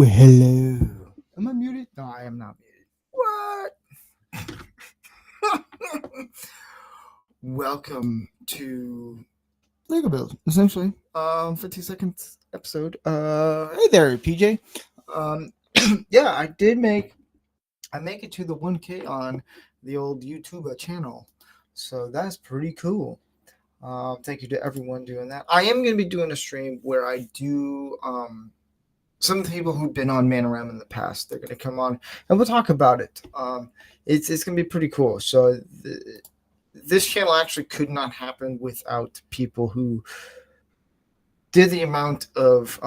Well, hello. Am I muted? No, I am not muted. What? Welcome to Lego Build, essentially. 50 seconds episode. Hey there, PJ. Um, yeah, I make it to the 1K on the old YouTube channel, so that's pretty cool. Thank you to everyone doing that. I am going to be doing a stream where I do some of the people who've been on Manorama in the past. They're going to come on and we'll talk about it. It's going to be pretty cool. So this channel actually could not happen without people who did the amount of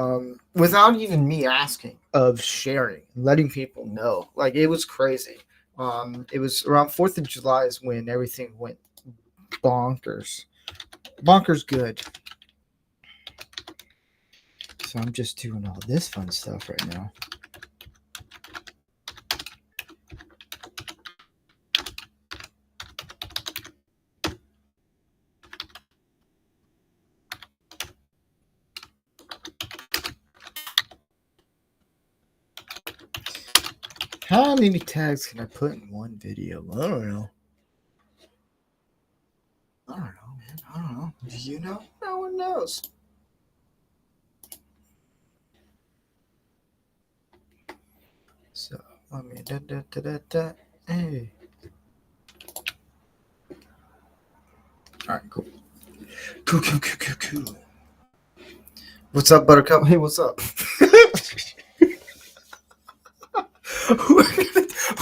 without even me asking, of sharing, letting people know. Like, it was crazy. It was around 4th of July is when everything went bonkers good. So I'm just doing all this fun stuff right now. How many tags can I put in one video? I don't know. Man. I don't know. Do you know? No one knows. So, I mean, hey. Alright, cool. Cool. What's up, Buttercup? Hey, what's up?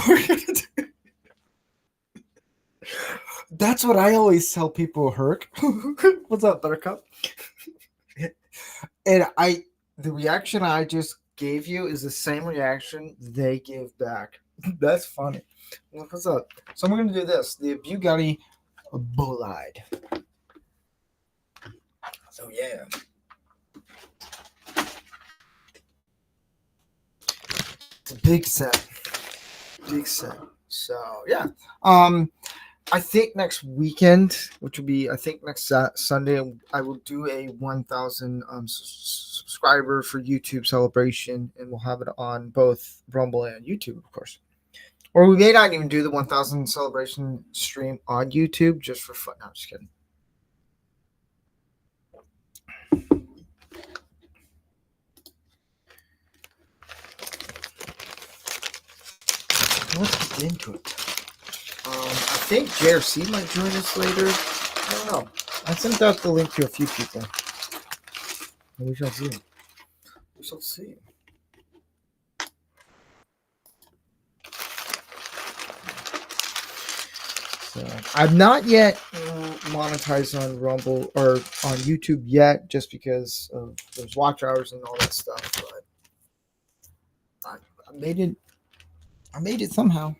we're gonna do... That's what I always tell people, Herc. What's up, Buttercup? And the reaction I just gave you is the same reaction they give back. That's funny. What's up? So we're gonna do this: the Bugatti Bolide. So yeah, it's a big set. So yeah, I think next weekend, which will be next Sunday, I will do a 1,000 subscriber for YouTube celebration, and we'll have it on both Rumble and YouTube, of course. Or we may not even do the 1,000 celebration stream on YouTube just for fun. No, I'm just kidding. Let's get into it. I think JRC might join us later. I don't know. I sent out the link to a few people. And we shall see. So, I'm not yet monetized on Rumble or on YouTube yet, just because of those watch hours and all that stuff. But I made it. I made it somehow.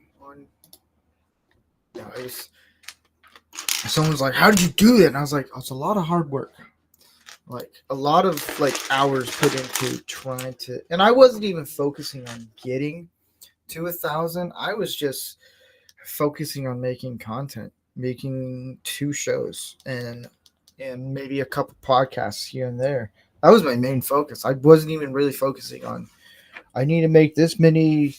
Yeah, someone's like, "How did you do that?" And I was like, "Oh, it's a lot of hard work, like a lot of hours put into trying to." And I wasn't even focusing on getting to 1,000. I was just focusing on making content, making 2 shows and maybe a couple podcasts here and there. That was my main focus. I wasn't even really focusing on, I need to make this many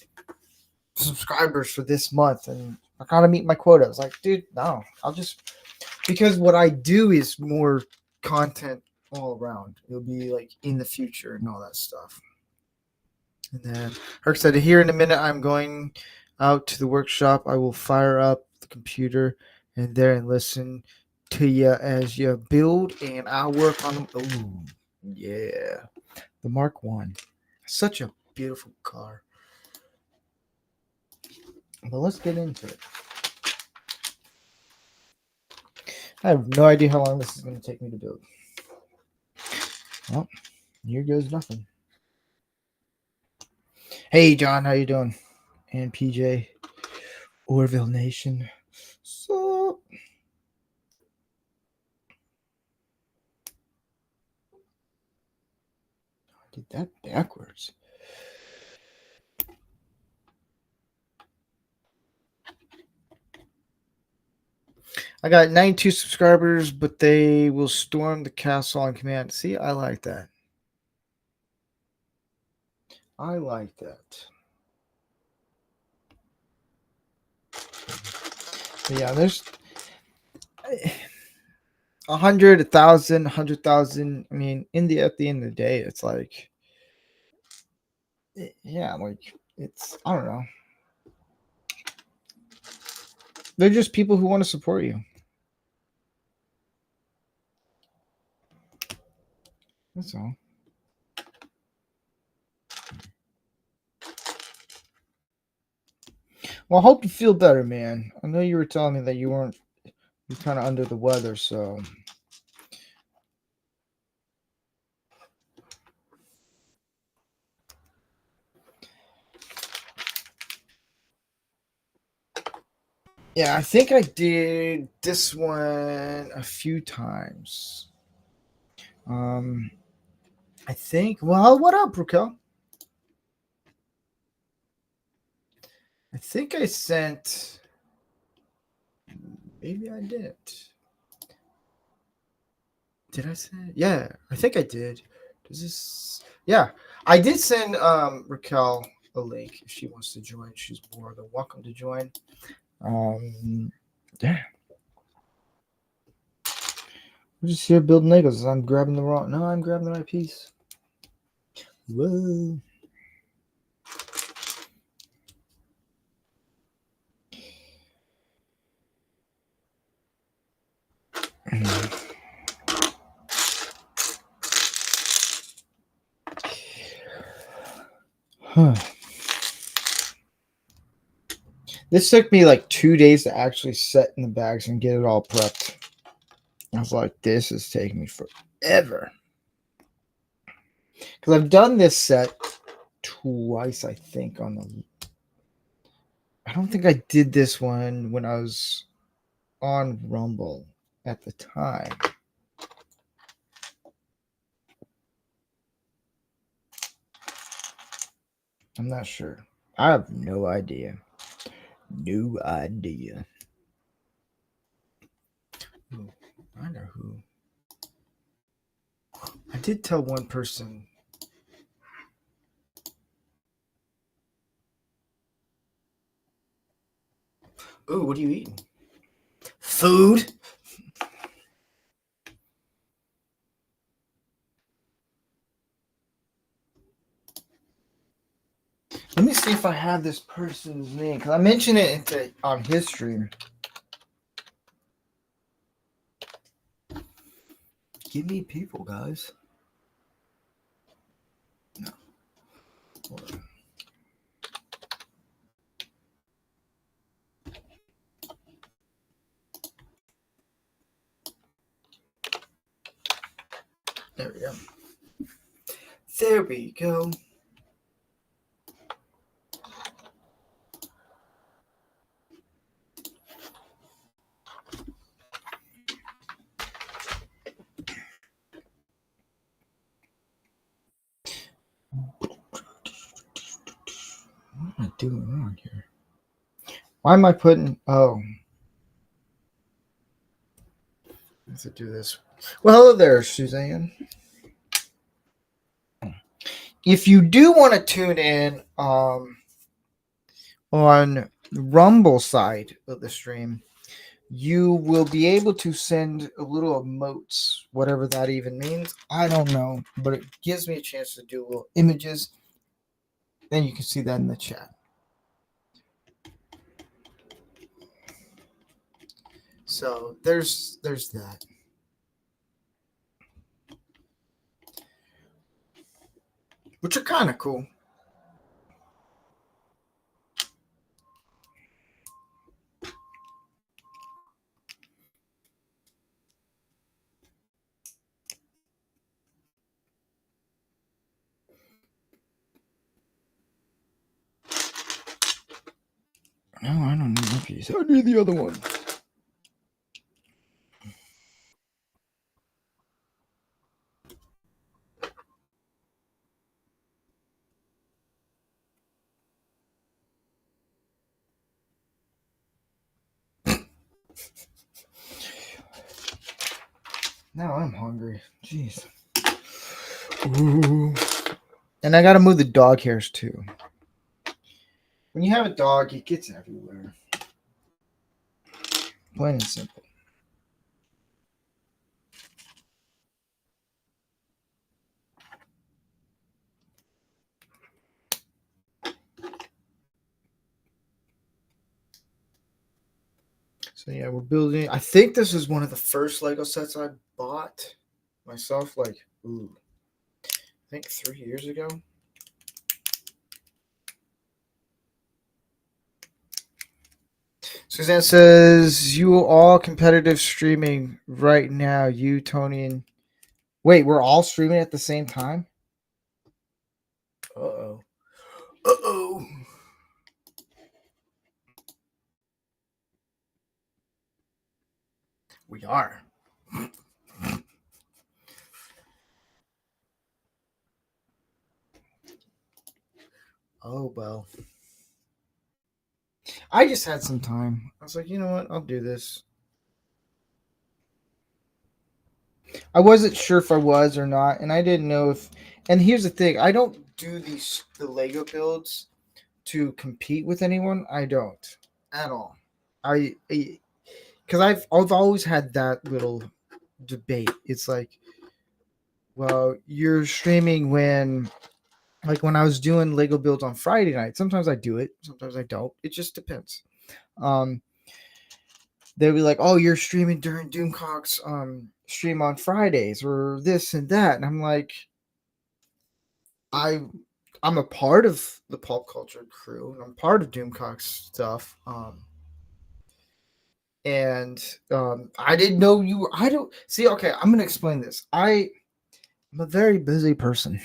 subscribers for this month and I gotta meet my quota. I was like, dude, no, because what I do is more content all around. It'll be in the future and all that stuff. And then Herc said, here in a minute, I'm going out to the workshop. I will fire up the computer and there and listen to you as you build, and I'll work on them. Oh, yeah. The Mark 1. Such a beautiful car. But let's get into it. I have no idea how long this is going to take me to build. Well, here goes nothing. Hey, John, how you doing? And PJ, Orville Nation. So, I did that backwards. I got 92 subscribers, but they will storm the castle on command. See, I like that. I like that. But yeah, there's 100, 1,000, 100,000. I mean, at the end of the day, it's like, yeah, like it's, I don't know. They're just people who want to support you. That's all. Well, I hope you feel better, man. I know you were telling me that you're kind of under the weather, so. Yeah, I think I did this one a few times. I think. Well, what up, Raquel? I think I sent. Maybe I did. Did I send? Yeah, I think I did. Does this? Yeah, I did send Raquel a link if she wants to join. She's more than welcome to join. Yeah. We're just here building Legos. I'm grabbing the wrong. No, I'm grabbing the right piece. Whoa. Huh. This took me like 2 days to actually set in the bags and get it all prepped. I was like, this is taking me forever. Because I've done this set twice, I think, on the. I don't think I did this one when I was on Rumble at the time. I'm not sure. I have no idea. No idea. Ooh, I know who. I did tell one person. Ooh, what are you eating? Food? Let me see if I have this person's name because I mentioned it on his stream. Give me people, guys. No. Hold on. There we go. There we go. What am I doing wrong here? Why am I putting? Oh, let's do this. Well, hello there, Suzanne. If you do want to tune in on the Rumble side of the stream, you will be able to send a little emotes, whatever that even means. I don't know, but it gives me a chance to do little images. Then you can see that in the chat. So there's that. Which are kind of cool. No, I don't need that piece. I need the other one. Now I'm hungry. Jeez. Ooh. And I got to move the dog hairs too. When you have a dog, it gets everywhere. Plain and simple. So yeah, we're building. I think this is one of the first Lego sets I bought myself. Like, I think 3 years ago. Suzanne says, "You all competitive streaming right now. You, Tony, and wait, we're all streaming at the same time. Uh oh. Uh oh. We are. Oh well. I just had some time. I was like, you know what? I'll do this. I wasn't sure if I was or not, and I didn't know if. And here's the thing: I don't do the Lego builds to compete with anyone. I don't at all. I because I've always had that little debate. It's like, well, you're streaming when, like, when I was doing Lego builds on Friday night. Sometimes I do it, sometimes I don't. It just depends. Um, they'll be like, "Oh, you're streaming during Doomcock's stream on Fridays or this and that," and I'm like, I I'm a part of the pop culture crew and I'm part of Doomcock's stuff. And I didn't know you were. I don't see. Okay, I'm gonna explain this. I'm a very busy person.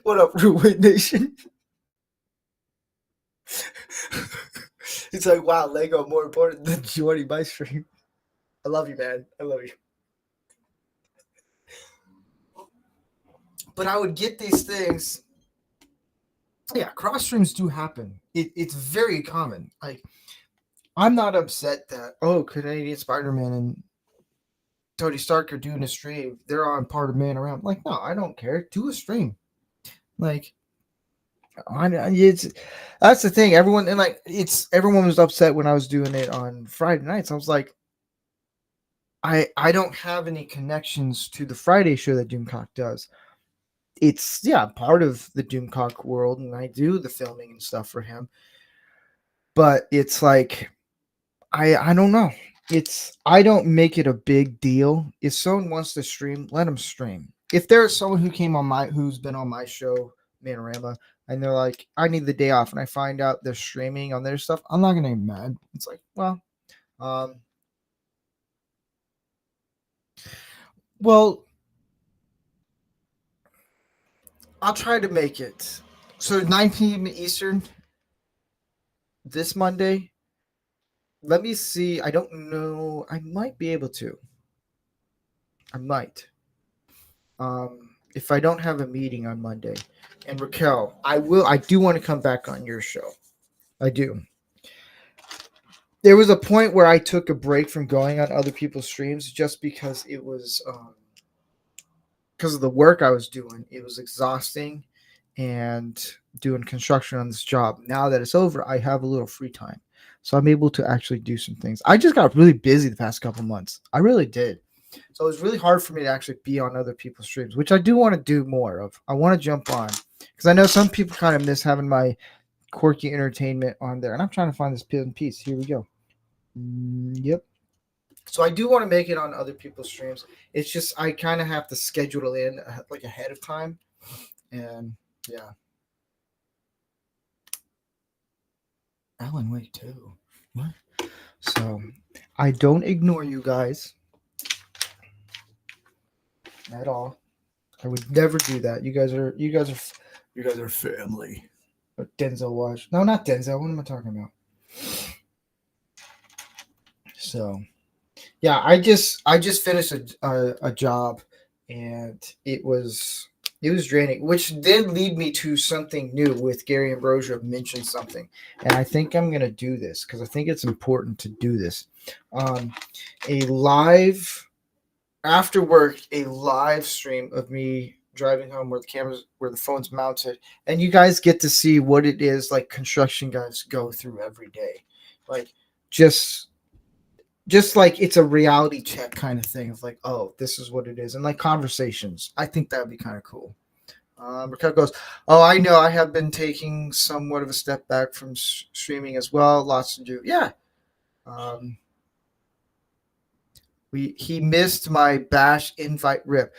What up, Ruin Nation? It's like, wow, Lego more important than joining my stream. I love you, man. I love you. But I would get these things. Yeah, cross streams do happen. It's very common. Like, I'm not upset that, oh, Canadian Spider-Man and Tony Stark are doing a stream. They're on part of Man Around. Like, no, I don't care. Do a stream. Like, it's that's the thing. Everyone and like everyone was upset when I was doing it on Friday nights. I was like, I don't have any connections to the Friday show that Doomcock does. It's part of the Doomcock world, and I do the filming and stuff for him. But it's like I don't know. I don't make it a big deal. If someone wants to stream, let them stream. If there's someone who's been on my show, Manorama, and they're like, I need the day off, and I find out they're streaming on their stuff, I'm not gonna get mad. It's like, um, well, I'll try to make it. So 9 p.m. Eastern this Monday. Let me see. I don't know. I might be able to. I might. If I don't have a meeting on Monday. And Raquel, I do want to come back on your show. I do. There was a point where I took a break from going on other people's streams just because it was because of the work I was doing. It was exhausting and doing construction on this job. Now that it's over, I have a little free time. So I'm able to actually do some things. I just got really busy the past couple months. I really did. So it was really hard for me to actually be on other people's streams, which I do want to do more of. I want to jump on because I know some people kind of miss having my quirky entertainment on there. And I'm trying to find this piece. Here we go. Yep. So I do want to make it on other people's streams. It's just I kind of have to schedule it in like ahead of time. And yeah. Alan Wake too. What? So I don't ignore you guys at all. I would never do that. You guys are family. But Denzel watch. No, not Denzel. What am I talking about? So yeah, I just finished a job, and it was draining, which did lead me to something new with Gary Ambrosia mentioned something, and I think I'm gonna do this because I think it's important to do this. A live after work a live stream of me driving home where the phone's mounted, and you guys get to see what it is like construction guys go through every day, like just like it's a reality check kind of thing of like, oh, this is what it is, and like conversations. I think that would be kind of cool. Raquel goes, oh, I know I have been taking somewhat of a step back from streaming as well. Lots to do. Yeah. Um, he missed my bash invite rip.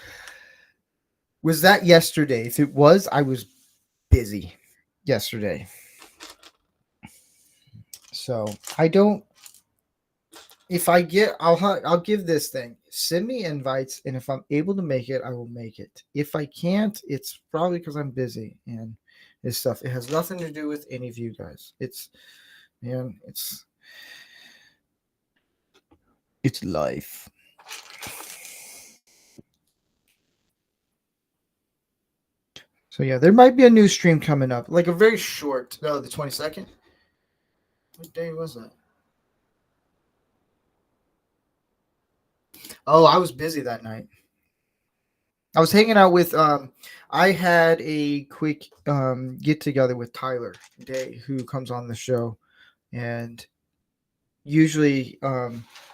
Was that yesterday? If it was, I was busy yesterday. So I don't. If I get, I'll give this thing. Send me invites, and if I'm able to make it, I will make it. If I can't, it's probably because I'm busy and this stuff. It has nothing to do with any of you guys. It's man, it's life. So yeah, there might be a new stream coming up, like a very short. No, the 22nd. What day was that? Oh, I was busy that night. I was hanging out with I had a quick get together with Tyler Day, who comes on the show, and usually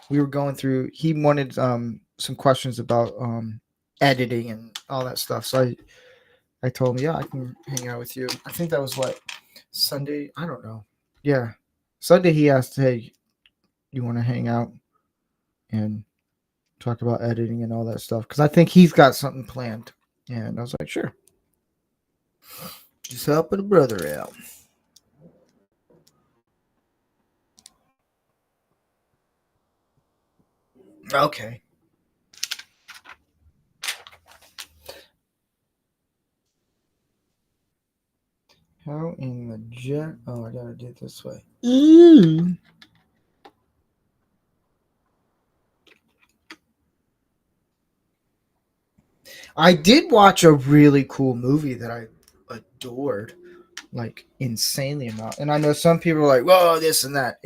we were going through, he wanted some questions about editing and all that stuff. So I told him, yeah, I can hang out with you. I think that was what, Sunday? I don't know. Yeah. Sunday he asked, hey, you want to hang out and talk about editing and all that stuff? Because I think he's got something planned. And I was like, sure. Just helping a brother out. Okay. How in the jet? Oh, I gotta do it this way. I did watch a really cool movie that I adored, like insanely amount. And I know some people are like, "Whoa, this and that."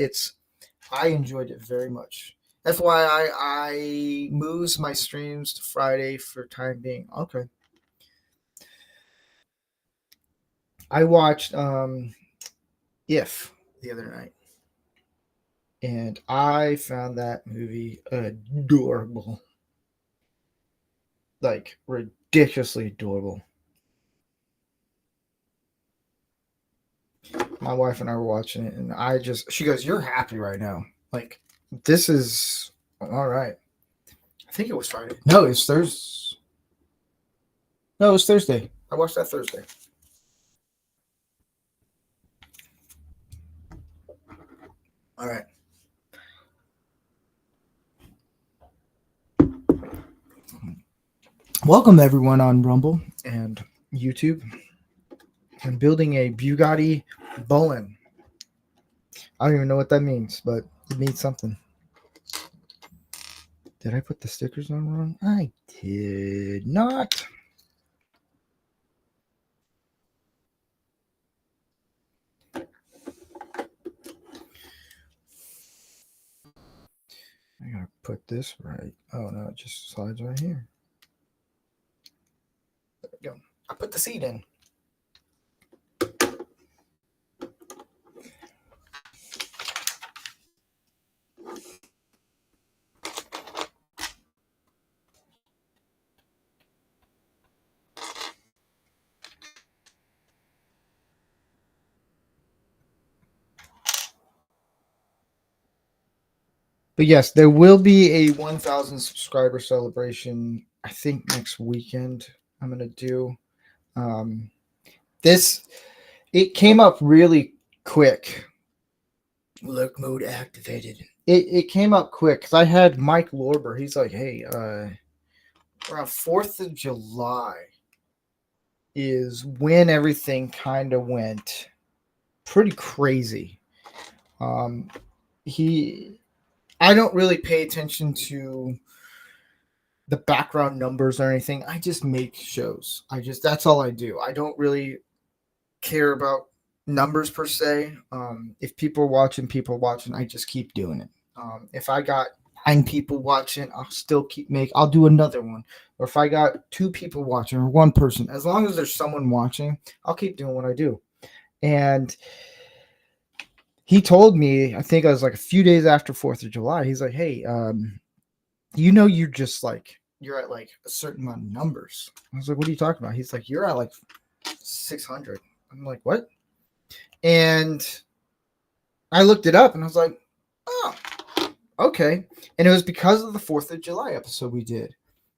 I enjoyed it very much. That's why I moves my streams to Friday for time being. Okay. I watched If the other night, and I found that movie adorable, like ridiculously adorable. My wife and I were watching it, and she goes, "You're happy right now. Like, this is all right." I think it was Friday. No, it's Thursday. No, it was Thursday. I watched that Thursday. All right. Welcome everyone on Rumble and YouTube. I'm building a Bugatti Bolide. I don't even know what that means, but it means something. Did I put the stickers on wrong? I did not. I gotta put this right. Oh no, it just slides right here. There we go. I put the seat in. But yes, there will be a 1,000 subscriber celebration. I think next weekend I'm gonna do. This it came up really quick. Look mode activated. It came up quick because I had Mike Lorber. He's like, hey, around 4th of July is when everything kind of went pretty crazy. He I don't really pay attention to the background numbers or anything. I just make shows. That's all I do. I don't really care about numbers per se. If people are watching, I just keep doing it. If I got 9 people watching, I'll still I'll do another one. Or if I got 2 people watching or 1 person, as long as there's someone watching, I'll keep doing what I do. And he told me, I think it was like a few days after 4th of July, he's like, hey, you're just like, you're at like a certain amount of numbers. I was like, what are you talking about? He's like, you're at like 600. I'm like, what? And I looked it up and I was like, oh, okay. And it was because of the 4th of July episode we did.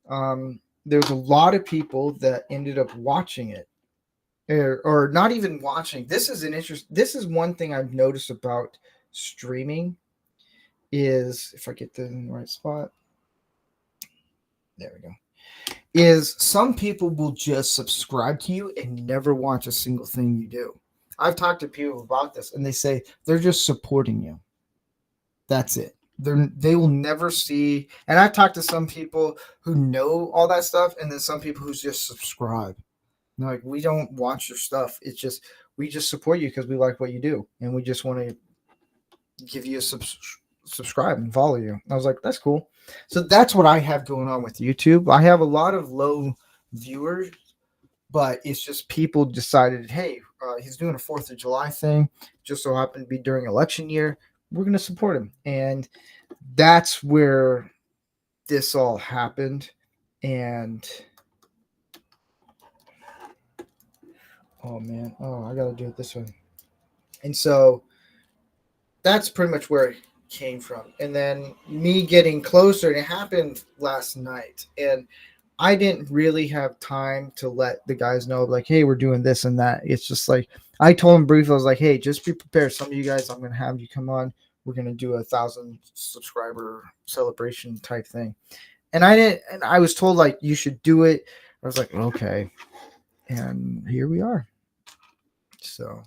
There was a lot of people that ended up watching it. Or not even watching. This is one thing I've noticed about streaming is, if I get this in the right spot, there we go, is some people will just subscribe to you and never watch a single thing you do. I've talked to people about this and they say they're just supporting you. That's it. They will never see. And I've talked to some people who know all that stuff, and then some people who just subscribe. Like, we don't watch your stuff. It's just, we just support you because we like what you do, and we just want to give you a subscribe and follow you. I was like, that's cool. So that's what I have going on with YouTube. I have a lot of low viewers, but it's just people decided, hey, he's doing a 4th of July thing. Just so happened to be during election year. We're going to support him. And that's where this all happened. And oh man, I gotta do it this way. And so that's pretty much where it came from. And then me getting closer, and it happened last night, and I didn't really have time to let the guys know, like, hey, we're doing this and that. It's just like, I told them briefly, I was like, hey, just be prepared. Some of you guys, I'm gonna have you come on. We're gonna do 1,000 subscriber celebration type thing. And I was told, like, you should do it. I was like, okay. And here we are. So,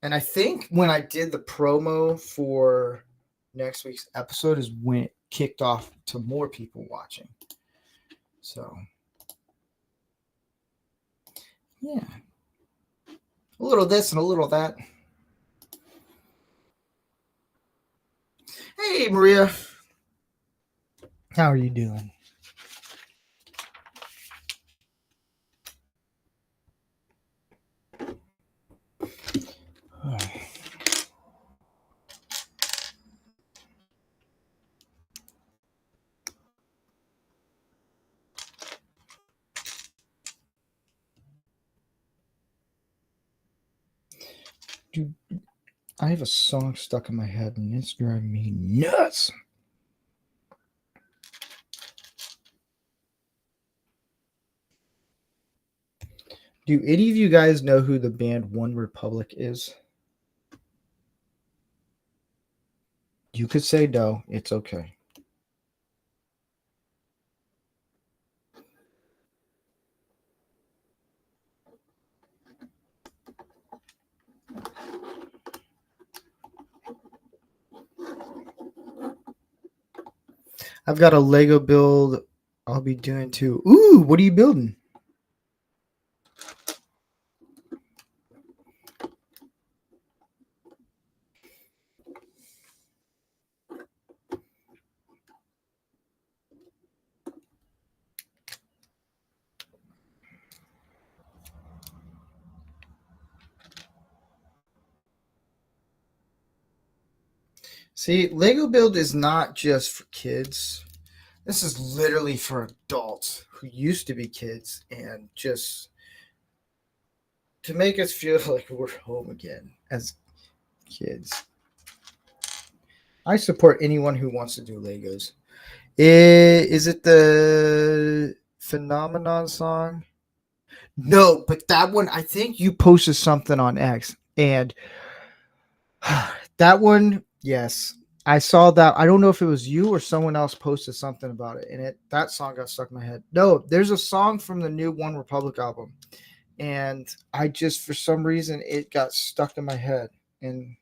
and I think when I did the promo for next week's episode is when it kicked off to more people watching. So, yeah. A little this and a little that. Hey, Maria. How are you doing? Dude, I have a song stuck in my head and it's driving me nuts. Do any of you guys know who the band One Republic is? You could say no. It's okay. I've got a Lego build I'll be doing too. Ooh, what are you building? See, Lego build is not just for kids. This is literally for adults who used to be kids and just to make us feel like we're home again as kids. I support anyone who wants to do Legos. Is it the Phenomenon song? No, but that one, I think you posted something on X, and that one, yes, I saw that. I don't know if it was you or someone else posted something about it, and that song got stuck in my head. No, there's a song from the new One Republic album, and I just, for some reason, it got stuck in my head, and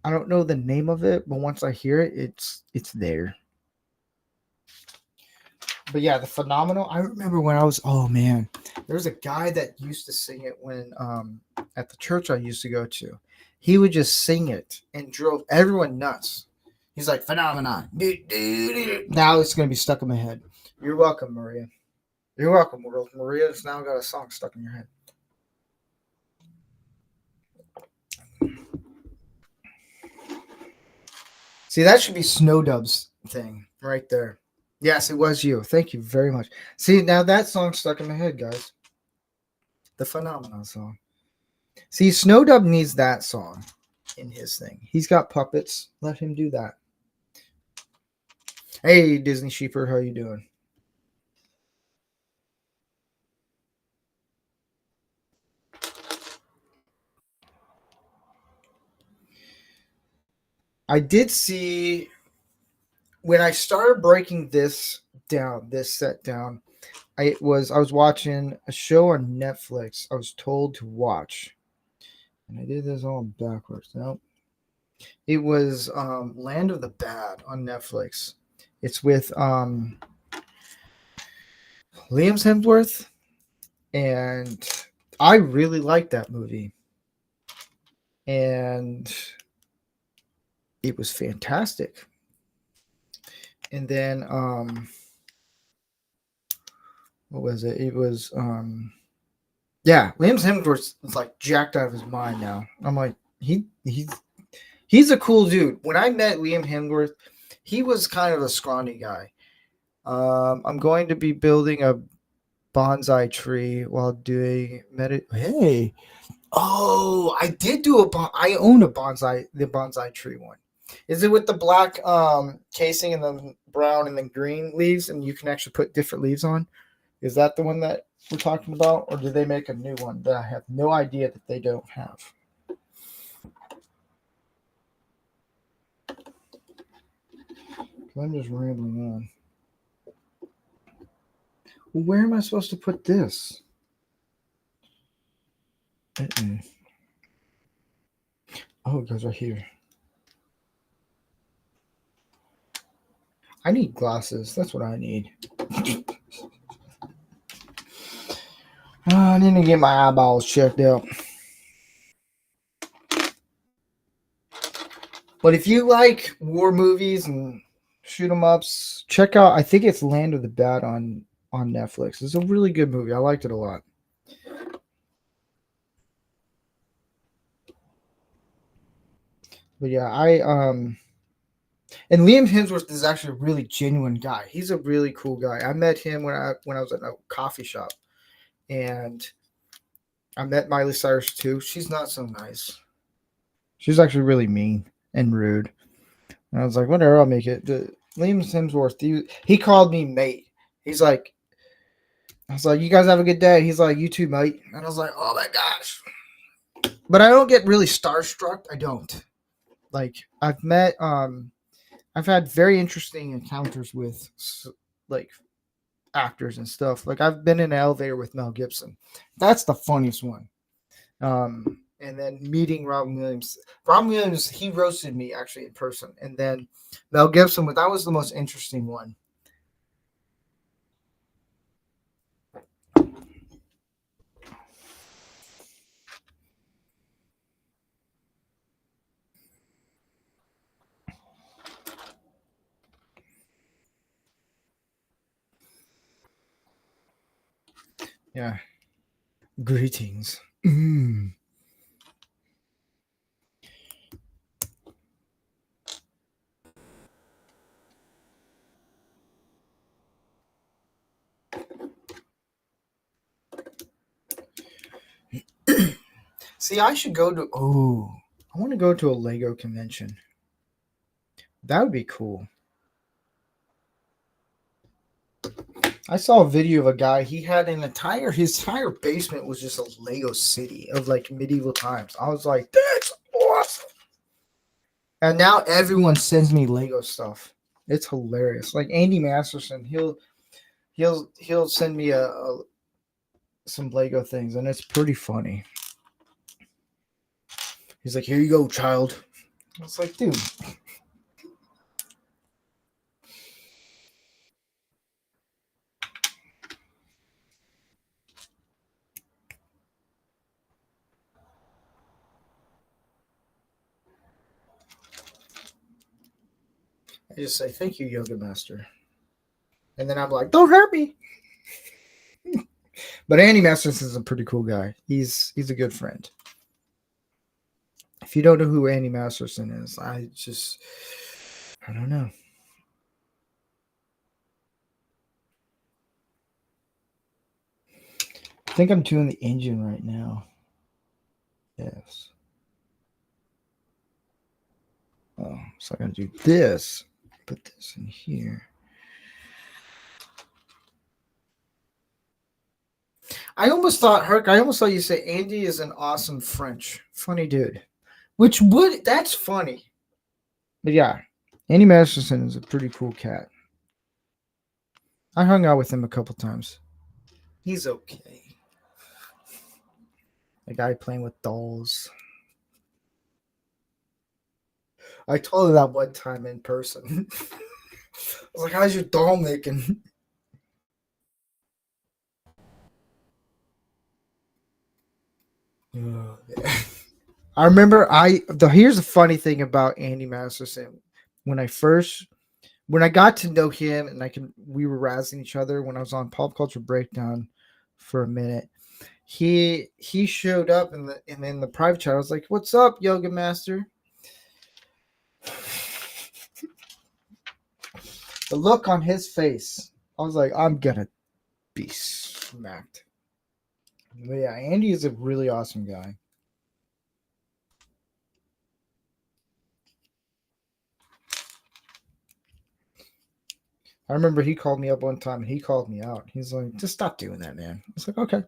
I don't know the name of it, but once I hear it, it's there. But yeah, the Phenomenal. I remember when I was, oh man, there was a guy that used to sing it when at the church I used to go to. He would just sing it and drove everyone nuts. He's like, phenomenon. Now it's going to be stuck in my head. You're welcome, Maria. You're welcome, world. Maria's now got a song stuck in your head. See, that should be Snowdub's thing right there. Yes, it was you. Thank you very much. See, now that song's stuck in my head, guys. The phenomenon song. See, Snowdub needs that song in his thing. He's got puppets. Let him do that. Hey, Disney Sheeper, how you doing? I did see when I started breaking this down, this set down. I was watching a show on Netflix. I was told to watch, and I did this all backwards. Nope. It was Land of the Bad on Netflix. It's with Liam Hemsworth, and I really liked that movie, and it was fantastic. And then what was it? It was yeah, Liam Hemsworth is like jacked out of his mind now. I'm like, he's a cool dude. When I met Liam Hemsworth, he was kind of a scrawny guy. I'm going to be building a bonsai tree while doing Hey, oh, I did do I own a bonsai, the bonsai tree one. Is it with the black casing and the brown and the green leaves, and you can actually put different leaves on? Is that the one that we're talking about, or did they make a new one that I have no idea that they don't have? I'm just rambling on. Well, where am I supposed to put this? Oh, it goes right here. I need glasses. That's what I need. I need to get my eyeballs checked out. But if you like war movies and shoot 'em ups, check out. I think it's Land of the Bad on Netflix. It's a really good movie. I liked it a lot. But yeah, and Liam Hemsworth is actually a really genuine guy. He's a really cool guy. I met him when I was at a coffee shop, and I met Miley Cyrus too. She's not so nice. She's actually really mean and rude. And I was like, whatever, I'll make it. Liam Hemsworth, he called me mate. He's like, I was like, you guys have a good day. He's like, you too, mate. And I was like, oh my gosh. But I don't get really starstruck. I don't. Like, I've had very interesting encounters with like actors and stuff. Like, I've been in an elevator with Mel Gibson. That's the funniest one. And then meeting Robin Williams. Robin Williams, he roasted me actually in person. And then Mel Gibson, that was the most interesting one. Yeah. Greetings. See, I should go to. Oh, I want to go to a Lego convention. That would be cool. I saw a video of a guy. He had his entire basement was just a Lego city of like medieval times. I was like, that's awesome. And now everyone sends me Lego stuff. It's hilarious. Like Andy Masterson, he'll send me some Lego things, and it's pretty funny. He's like, here you go, child. I was like, dude. I just say, thank you, yoga master. And then I'm like, don't hurt me. But Andy Masterson is a pretty cool guy. He's a good friend. If you don't know who Andy Masterson is, I don't know. I think I'm doing the engine right now. Yes. Oh, so I'm gonna do this. Put this in here. I almost thought, Herc, you say Andy is an awesome funny dude. That's funny. But yeah, Andy Masterson is a pretty cool cat. I hung out with him a couple times. He's okay. A guy playing with dolls. I told her that one time in person. I was like, how's your doll making? Oh, yeah. I remember here's the funny thing about Andy Masterson. When I got to know him and we were razzing each other when I was on Pop Culture Breakdown for a minute. He showed up in the private chat. I was like, "What's up, Yoga Master?" The look on his face, I was like, "I'm gonna be smacked." But yeah, Andy is a really awesome guy. I remember he called me up one time and he called me out. He's like, "Just stop doing that, man." I was like, "Okay."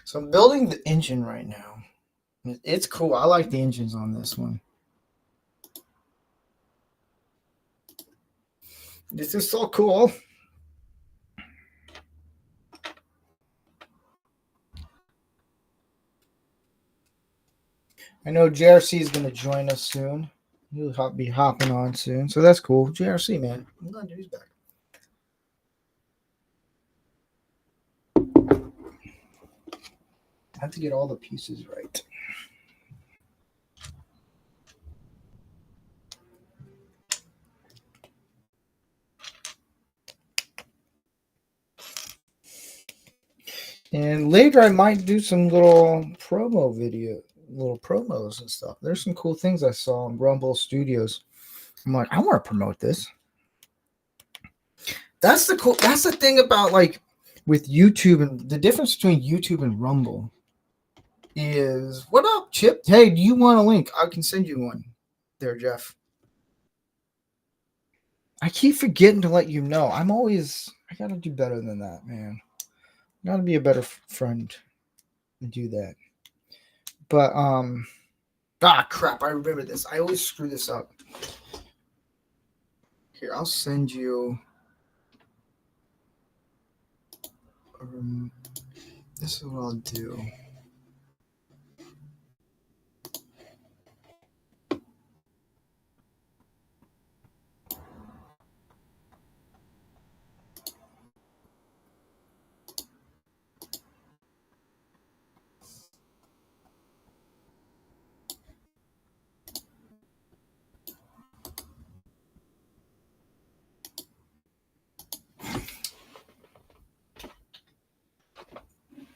So I'm building the engine right now. It's cool. I like the engines on this one. This is so cool. I know JRC is going to join us soon. He'll be hopping on soon. So that's cool. JRC, man. I'm glad he's back. I have to get all the pieces right. And later I might do some little promos and stuff. There's some cool things I saw on Rumble Studios. I'm like, I want to promote this. That's the thing about like with YouTube, and the difference between YouTube and Rumble is, what up, Chip? Hey, do you want a link? I can send you one there, Jeff. I keep forgetting to let you know. I gotta do better than that, man. I gotta be a better friend and do that. But crap, I remember this. I always screw this up. Here, I'll send you this is what I'll do.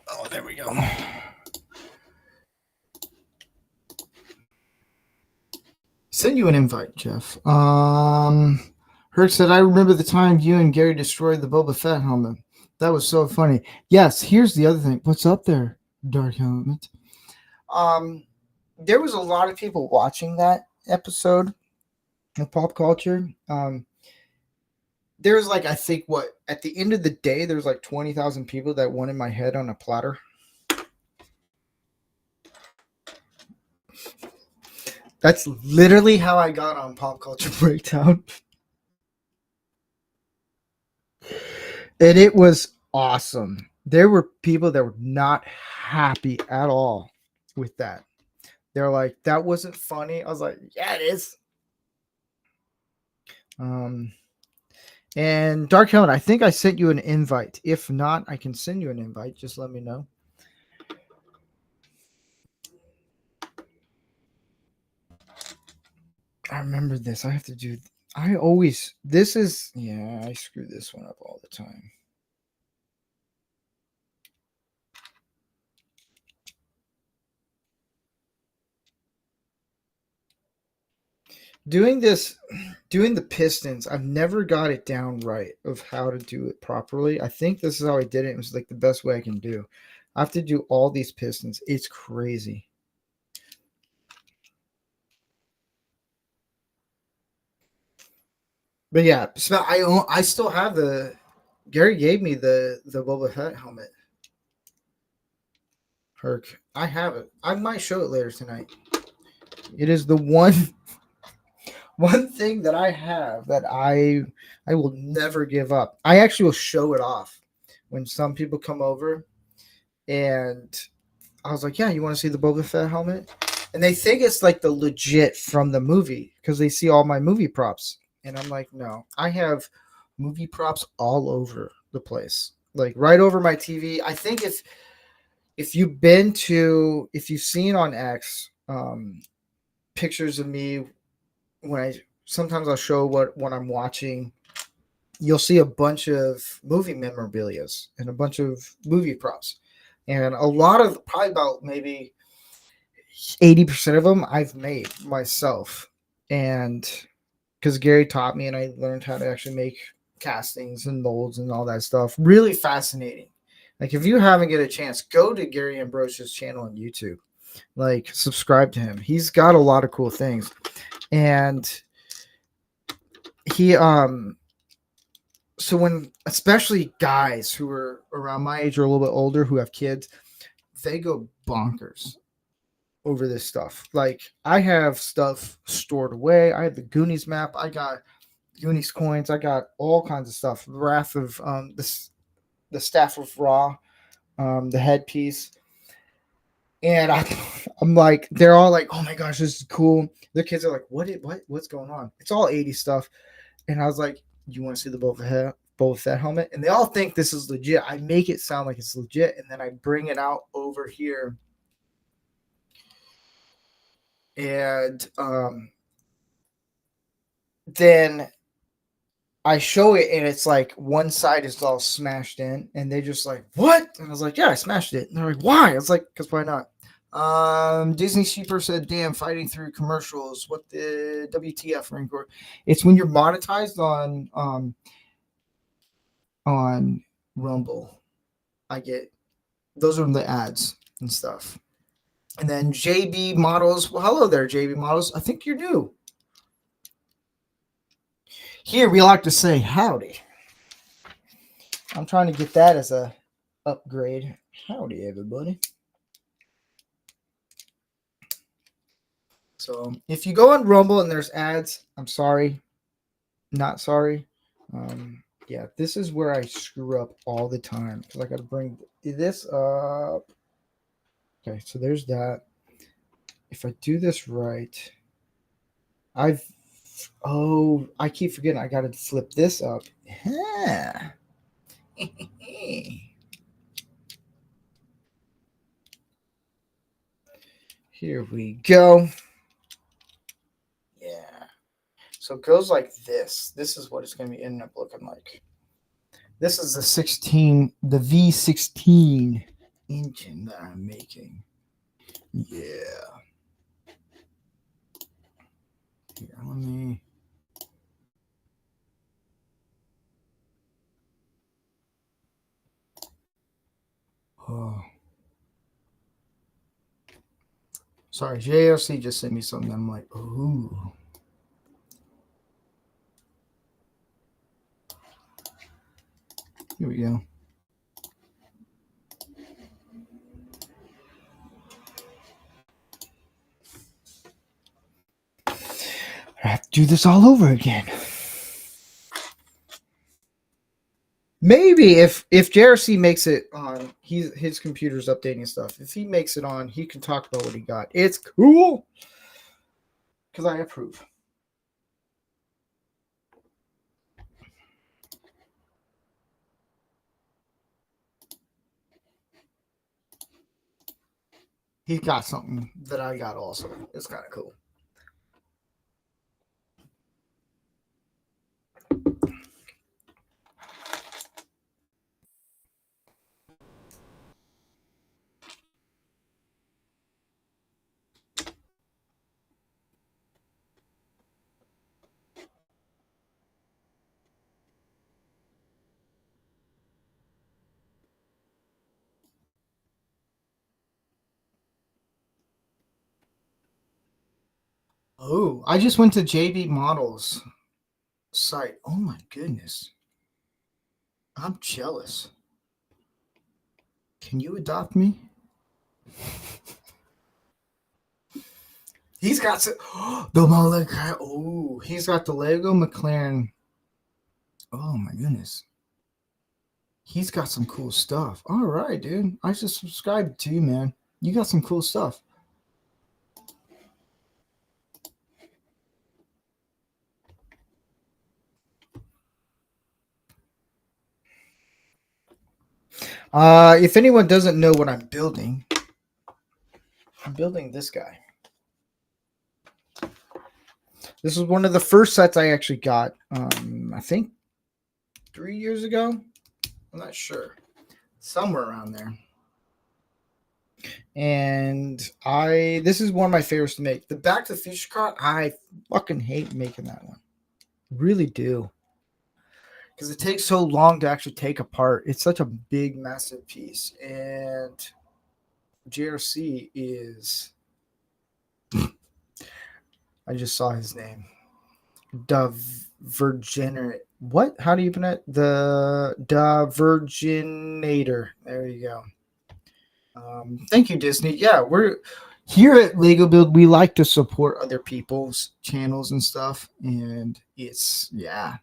Oh, there we go. Send you an invite, Jeff. Herc said, I remember the time you and Gary destroyed the Boba Fett helmet. That was so funny. Yes, here's the other thing. What's up there, Dark Helmet? There was a lot of people watching that episode of Pop Culture. There's like, I think at the end of the day, there's like 20,000 people that wanted my head on a platter. That's literally how I got on Pop Culture Breakdown. And it was awesome. There were people that were not happy at all with that. They're like, that wasn't funny. I was like, yeah, it is. And Dark Helen, I think I sent you an invite. If not, I can send you an invite. Just let me know. I remember this. I have to do. I always. This is. Yeah, I screw this one up all the time. Doing the pistons, I've never got it down right of how to do it properly. I think this is how I did it. It was like the best way I can do. I have to do all these pistons. It's crazy. But yeah, I still have the. Gary gave me the Boba Fett helmet. Herc, I have it. I might show it later tonight. It is the one thing that I have that I will never give up. I actually will show it off when some people come over, and I was like, "Yeah, you want to see the Boba Fett helmet?" And they think it's like the legit from the movie because they see all my movie props, and I'm like, "No, I have movie props all over the place, like right over my TV." I think if you've seen on X pictures of me when I sometimes I'll show what I'm watching, you'll see a bunch of movie memorabilias and a bunch of movie props. And a lot of probably about maybe 80% of them I've made myself. And because Gary taught me and I learned how to actually make castings and molds and all that stuff. Really fascinating. Like if you haven't get a chance, go to Gary Ambrosia's channel on YouTube. Like subscribe to him. He's got a lot of cool things. And he so when especially guys who are around my age or a little bit older who have kids, they go bonkers over this stuff. Like I have stuff stored away. I have the Goonies map. I got Goonies coins. I got all kinds of stuff. Wrath of the staff of Ra, the headpiece. And I'm like, they're all like, "Oh my gosh, this is cool." Their kids are like, what's going on?" It's all 80s stuff. And I was like, "You want to see the Boba Fett helmet?" And they all think this is legit. I make it sound like it's legit, and then I bring it out over here. And then I show it, and it's like one side is all smashed in, and they just like, "What?" And I was like, "Yeah, I smashed it." And they're like, "Why?" I was like, "Because why not?" Disney Sheeper said, "Damn, fighting through commercials. What the WTF ring for?" It's when you're monetized on Rumble. I get those are the ads and stuff. And then JB Models. Well, hello there, JB Models. I think you're new. Here we like to say howdy. I'm trying to get that as a upgrade. Howdy, everybody. So if you go on Rumble and there's ads, I'm sorry, not sorry. Yeah, this is where I screw up all the time because I got to bring this up. Okay, so there's that. If I do this right, I keep forgetting I got to flip this up. Yeah. Here we go. Yeah. So it goes like this. This is what it's going to be ending up looking like. This is the V16 engine that I'm making. Yeah. Here, let me. Oh. Sorry, JLC just sent me something. I'm like, ooh. Here we go. I have to do this all over again. Maybe if JRC makes it on, his computer's updating stuff. If he makes it on, he can talk about what he got. It's cool because I approve. He got something that I got also. It's kind of cool. Oh, I just went to JB Models site. Oh my goodness. I'm jealous. Can you adopt me? He's got some, the McLaren. Oh, he's got the Lego McLaren. Oh my goodness. He's got some cool stuff. All right, dude. I just subscribed to you, man. You got some cool stuff. If anyone doesn't know what I'm building this guy. This is one of the first sets I actually got. I think 3 years ago. I'm not sure. Somewhere around there. And this is one of my favorites to make. The Back to the Future car, I fucking hate making that one. Really do. Because it takes so long to actually take apart. It's such a big, massive piece. And JRC is... I just saw his name. Virginer. What? How do you pronounce it? The Virginator. There you go. Thank you, Disney. Yeah, we're here at Lego Build. We like to support other people's channels and stuff. And it's, yeah.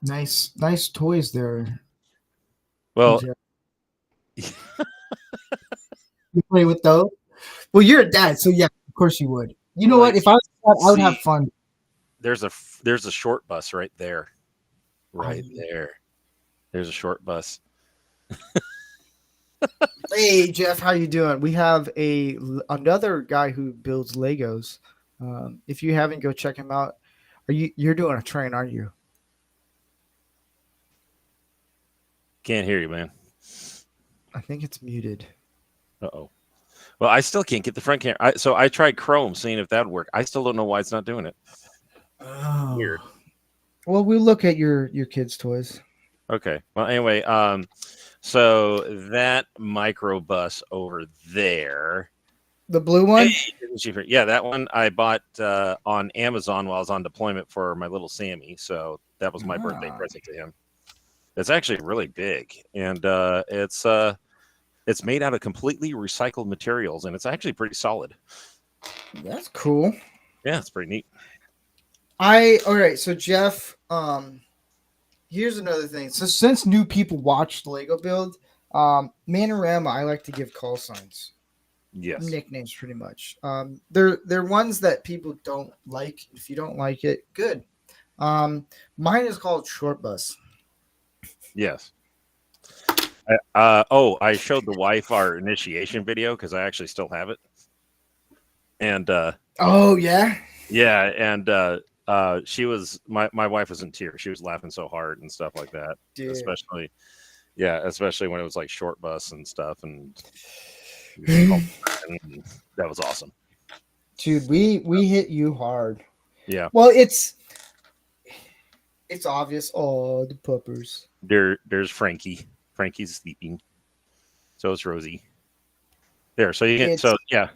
Nice toys there. Well, you play with those? Well, you're a dad, so yeah, of course you would. You know what? If I was a dad, I would have fun. There's a short bus right there. Right there. There's a short bus. Hey Jeff, how you doing? We have another guy who builds Legos. If you haven't, go check him out. You're doing a train, aren't you? Can't hear you, man. I think it's muted. Uh-oh. Well, I still can't get the front camera. So I tried Chrome, seeing if that would work. I still don't know why it's not doing it. Oh. Weird. Well, we'll look at your kids' toys. Okay. Well, anyway, so that micro bus over there. The blue one? Yeah, that one I bought on Amazon while I was on deployment for my little Sammy. So that was my birthday present to him. It's actually really big, and it's made out of completely recycled materials, and it's actually pretty solid. That's cool. Yeah, it's pretty neat. All right, so Jeff, here's another thing. So since new people watch Lego Build, Manorama, I like to give call signs. Yes. Nicknames, pretty much. They're ones that people don't like. If you don't like it, good. Mine is called Short Bus. Yes. I showed the wife our initiation video because I actually still have it. And oh yeah, yeah, and she was my wife was in tears. She was laughing so hard and stuff like that. Dude. Especially when it was like Short Bus and stuff, and that was awesome. Dude, we hit you hard. Yeah. Well, it's obvious. Oh, the puppers. There's Frankie. Frankie's sleeping. So is Rosie. There. So you can. So yeah,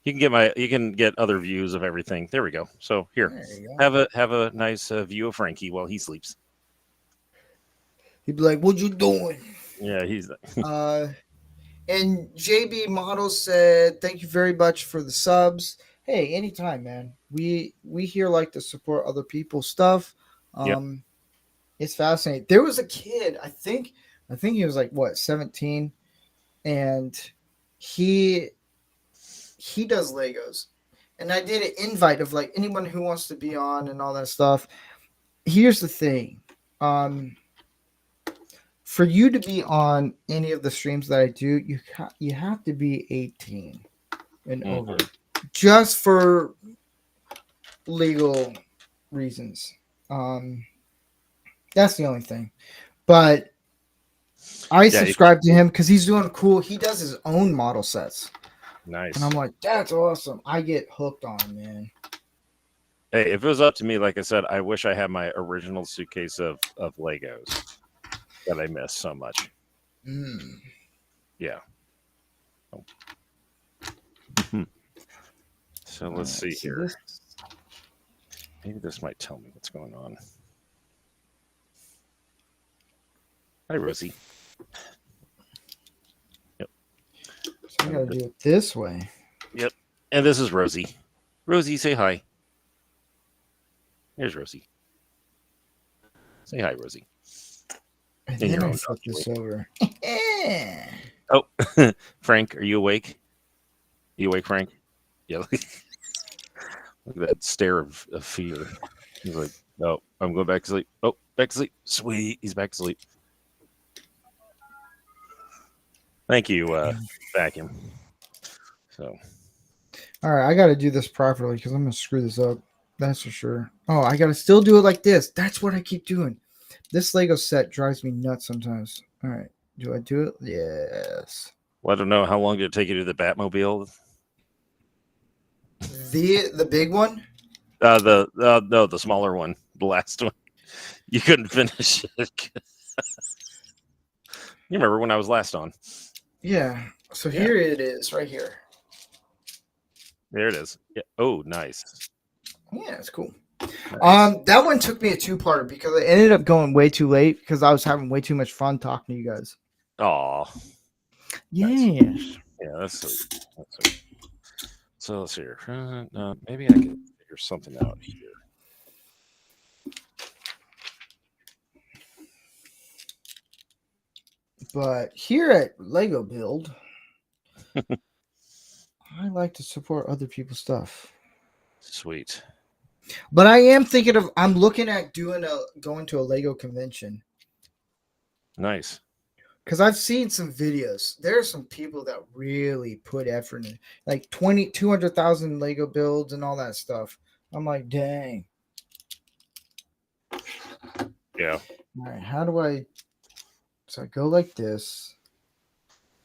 you can get other views of everything. There we go. So here, have a nice view of Frankie while he sleeps. He'd be like, "What you doing?" Yeah, he's. And JB Models said, "Thank you very much for the subs." Hey, anytime, man. We here like to support other people's stuff. It's fascinating. There was a kid, I think he was like 17, and he does Legos. And I did an invite of like anyone who wants to be on and all that stuff. Here's the thing. for you to be on any of the streams that I do, you have to be 18 and over, just for legal reasons. Um, that's the only thing. But I Yeah, subscribe to him because he's doing cool. He does his own model sets, nice. and I'm like, that's awesome. I get hooked on him, man. Hey, if it was up to me, like I said, I wish I had my original suitcase of Legos that I missed so much. Mm. Yeah. So let's see here. Maybe this might tell me what's going on. Hi, Rosie. Yep. So I gotta do it this way. Yep. And this is Rosie. Rosie, say hi. Here's Rosie. Say hi, Rosie. And then I flip this over. Oh, Frank, are you awake? You awake, Frank? Yeah. Look at that stare of fear. He's like, no, I'm going back to sleep. Oh, back to sleep. Sweet. He's back to sleep. Thank you, vacuum. So. All right, I got to do this properly because I'm going to screw this up. That's for sure. Oh, I got to still do it like this. That's what I keep doing. This Lego set drives me nuts sometimes. All right. Do I do it? Yes. Well, I don't know. How long did it take you to the Batmobile? The big one? No, the smaller one. The last one. You couldn't finish it. You remember when I was last on? Yeah. So here it is, right here. There it is. Yeah. Oh, nice. Yeah, it's cool. Nice. That one took me a two-parter because I ended up going way too late because I was having way too much fun talking to you guys. Aw. Yes. Nice. Yeah, that's sweet. That's sweet. So let's see here. Maybe I can figure something out here. But here at Lego Build, I like to support other people's stuff. Sweet. But I am thinking of I'm looking at going to a Lego convention. Nice. Because I've seen some videos. There are some people that really put effort in, like 200,000 Lego builds and all that stuff. I'm like, dang. Yeah. All right, how do I? So I go like this,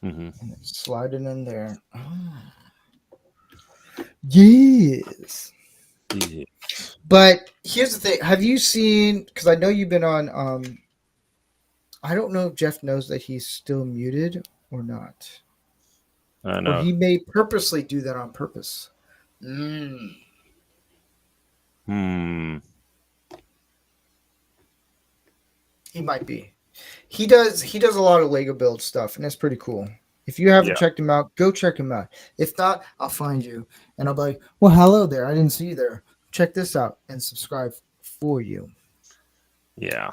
Mm-hmm. and then slide it in there. Oh. Yes. Yeah. But here's the thing: have you seen? Because I know you've been on. I don't know if Jeff knows that he's still muted or not. I know. Or he may purposely do that on purpose. He might be. He does a lot of Lego build stuff, and that's pretty cool. If you haven't checked him out, go check him out. If not, I'll find you. And I'll be like, well, hello there. I didn't see you there. Check this out and subscribe for you. Yeah.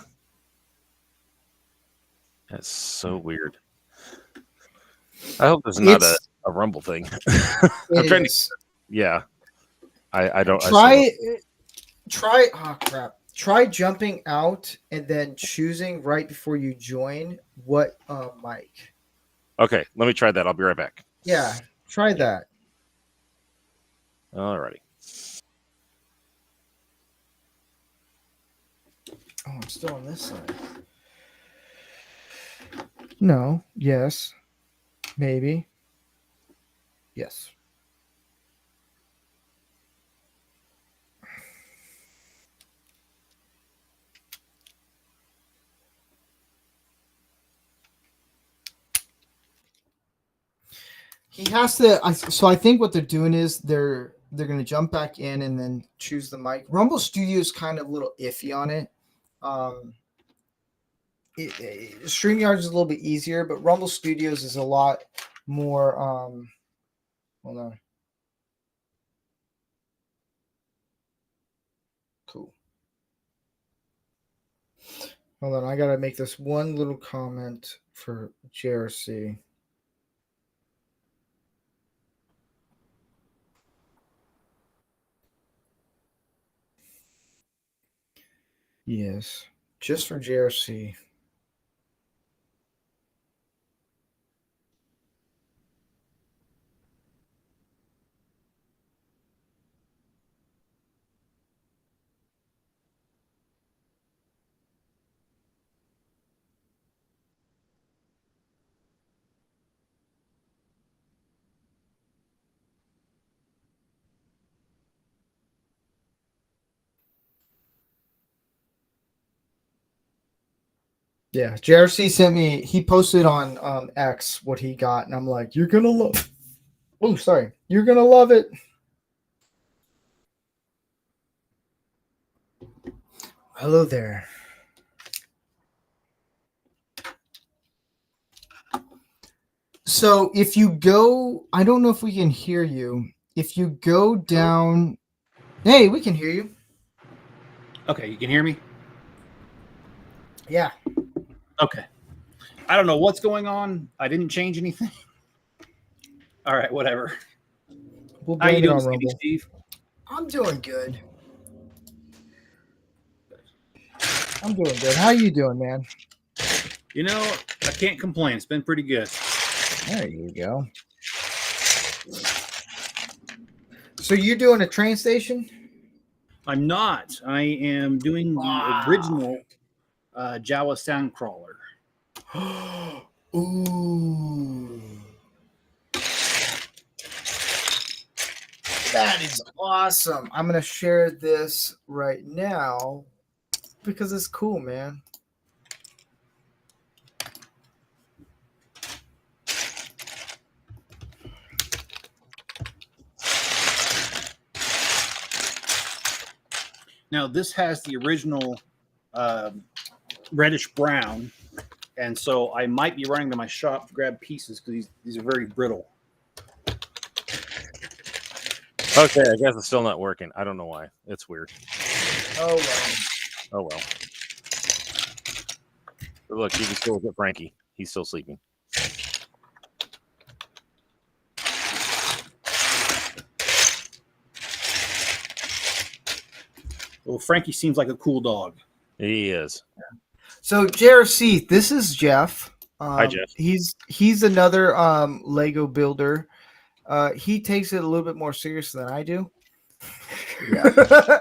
That's so weird. I hope this is not a Rumble thing. I'm trying to. Yeah. I don't. Try. Oh, crap. Try jumping out and then choosing right before you join what mic. Okay, let me try that. I'll be right back. Yeah, try that. Alrighty. Oh, I'm still on this side. No. Yes. Maybe. Yes. He has to. So I think what they're doing is they're going to jump back in and then choose the mic. Rumble Studio is kind of a little iffy on it. StreamYard is a little bit easier, but Rumble Studios is a lot more. Hold on. Cool. Hold on. I got to make this one little comment for JRC. Yes, just for JRC. Yeah, JRC sent me. He posted on X what he got, and I'm like, "You're gonna love." Oh, sorry, you're gonna love it. Hello there. So if you go, I don't know if we can hear you. If you go down, hey, we can hear you. Okay, you can hear me? Yeah. Okay. I don't know what's going on. I didn't change anything. All right, whatever. We'll How you blame it doing, on Rumble. Steve? I'm doing good. I'm doing good. How you doing, man? You know, I can't complain. It's been pretty good. There you go. So you're doing a train station? I'm not. I am doing the original Jawa sound crawler. Ooh. That is awesome. I'm going to share this right now because it's cool, man. Now, this has the original reddish brown, and so I might be running to my shop to grab pieces because these are very brittle. Okay, I guess it's still not working. I don't know why. It's weird. Oh, well. Oh, well. But look, you can still look at Frankie. He's still sleeping. Well, Frankie seems like a cool dog. He is. So, JRC, this is Jeff. Hi, Jeff. He's another Lego builder. He takes it a little bit more serious than I do. Yeah.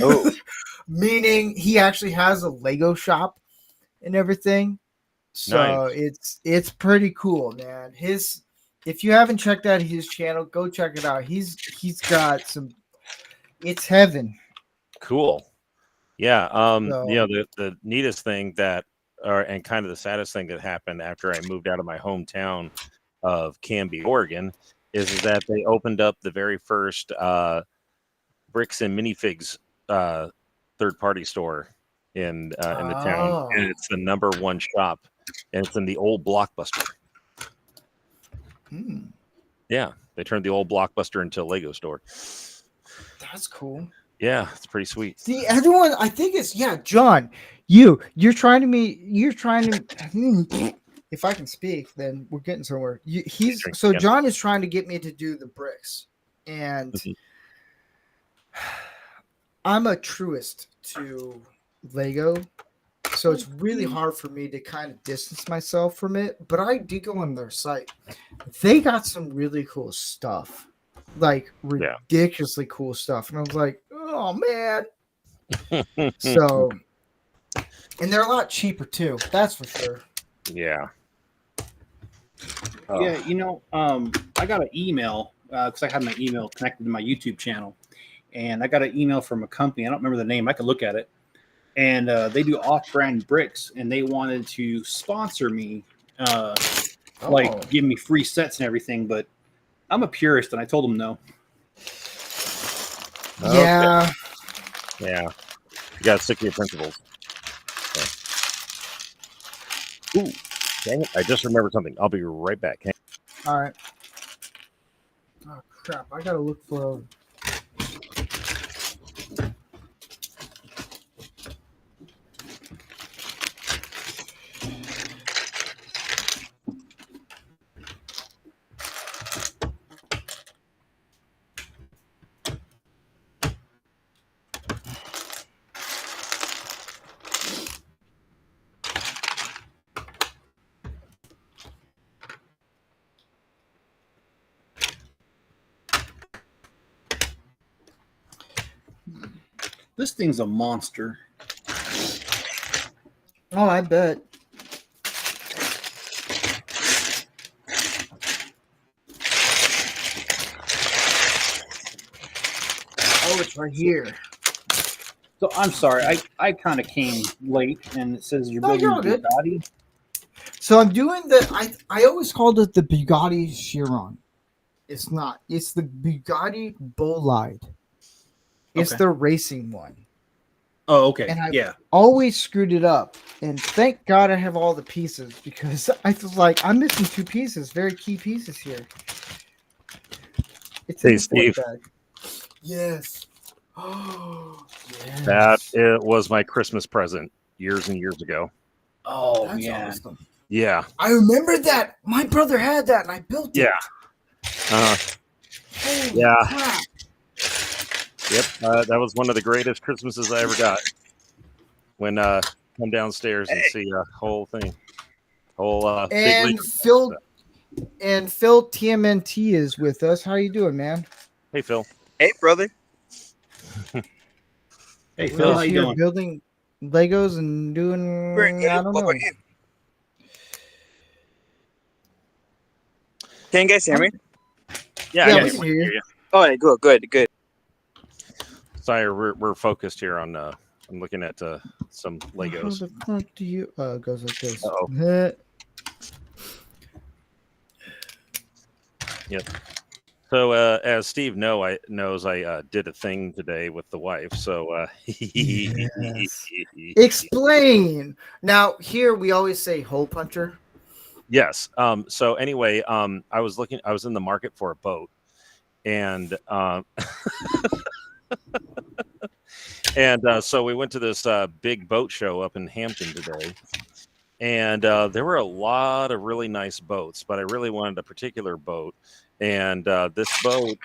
Oh. Meaning he actually has a Lego shop and everything. So Nice. it's pretty cool, man. If you haven't checked out his channel, go check it out. He's got some. It's heaven. Cool. Yeah. So, You know, the neatest thing and kind of the saddest thing that happened after I moved out of my hometown of Canby, Oregon, is that they opened up the very first bricks and minifigs third-party store in the town, and it's the #1 shop, and it's in the old Blockbuster. Yeah, they turned the old Blockbuster into a Lego store. That's cool. Yeah, it's pretty sweet. See, everyone, I think it's John. You're trying to. If I can speak, then we're getting somewhere. John is trying to get me to do the bricks, and I'm a truist to Lego, so it's really hard for me to kind of distance myself from it. But I did go on their site; they got some really cool stuff, like ridiculously cool stuff, and I was like, "Oh man!" So, and they're a lot cheaper too. That's for sure. Yeah. Yeah, you know, I got an email because I had my email connected to my YouTube channel, and I got an email from a company. I don't remember the name. I could look at it, and they do off-brand bricks, and they wanted to sponsor me, like give me free sets and everything. But I'm a purist, and I told them no. Yeah. Okay. Yeah. You got to stick to your principles. Okay. Ooh. Dang it, I just remembered something. I'll be right back. All right. Oh, crap. I got to look for... This thing's a monster. Oh, I bet. Oh, it's right here. So I'm sorry, I kind of came late, and it says you're No, building you're a all good. Bugatti. So I'm doing I always called it the Bugatti Chiron. It's not. It's the Bugatti Bolide. It's Okay. the racing one. Oh, okay. And I Yeah. always screwed it up. And thank God I have all the pieces because I was like, I'm missing 2 pieces, very key pieces here. It's in Hey, the fourth Steve. bag. Yes. Oh, yes. That it was my Christmas present years and years ago. Oh That's man. awesome. Yeah. I remember that. My brother had that and I built it. Yeah. Holy Yeah. crap. Yep. That was one of the greatest Christmases I ever got. When come downstairs and see a whole thing, whole big And Phil TMNT is with us. How you doing, man? Hey, Phil. Hey, brother. Hey We're Phil, just how you here doing? building Legos and doing Very good. I don't What know. about you? Can you guys hear me? Yeah, I we can can hear you. Oh, yeah, good. Sorry, we're focused here on. I'm looking at some How Legos. the fuck do you? It goes like this. Uh-oh. Yep. So as Steve knows, I did a thing today with the wife. So Yes. Explain. Now here we always say hole puncher. yes. So anyway, I was in the market for a boat, and so we went to this big boat show up in Hampton today. And there were a lot of really nice boats, but I really wanted a particular boat. And this boat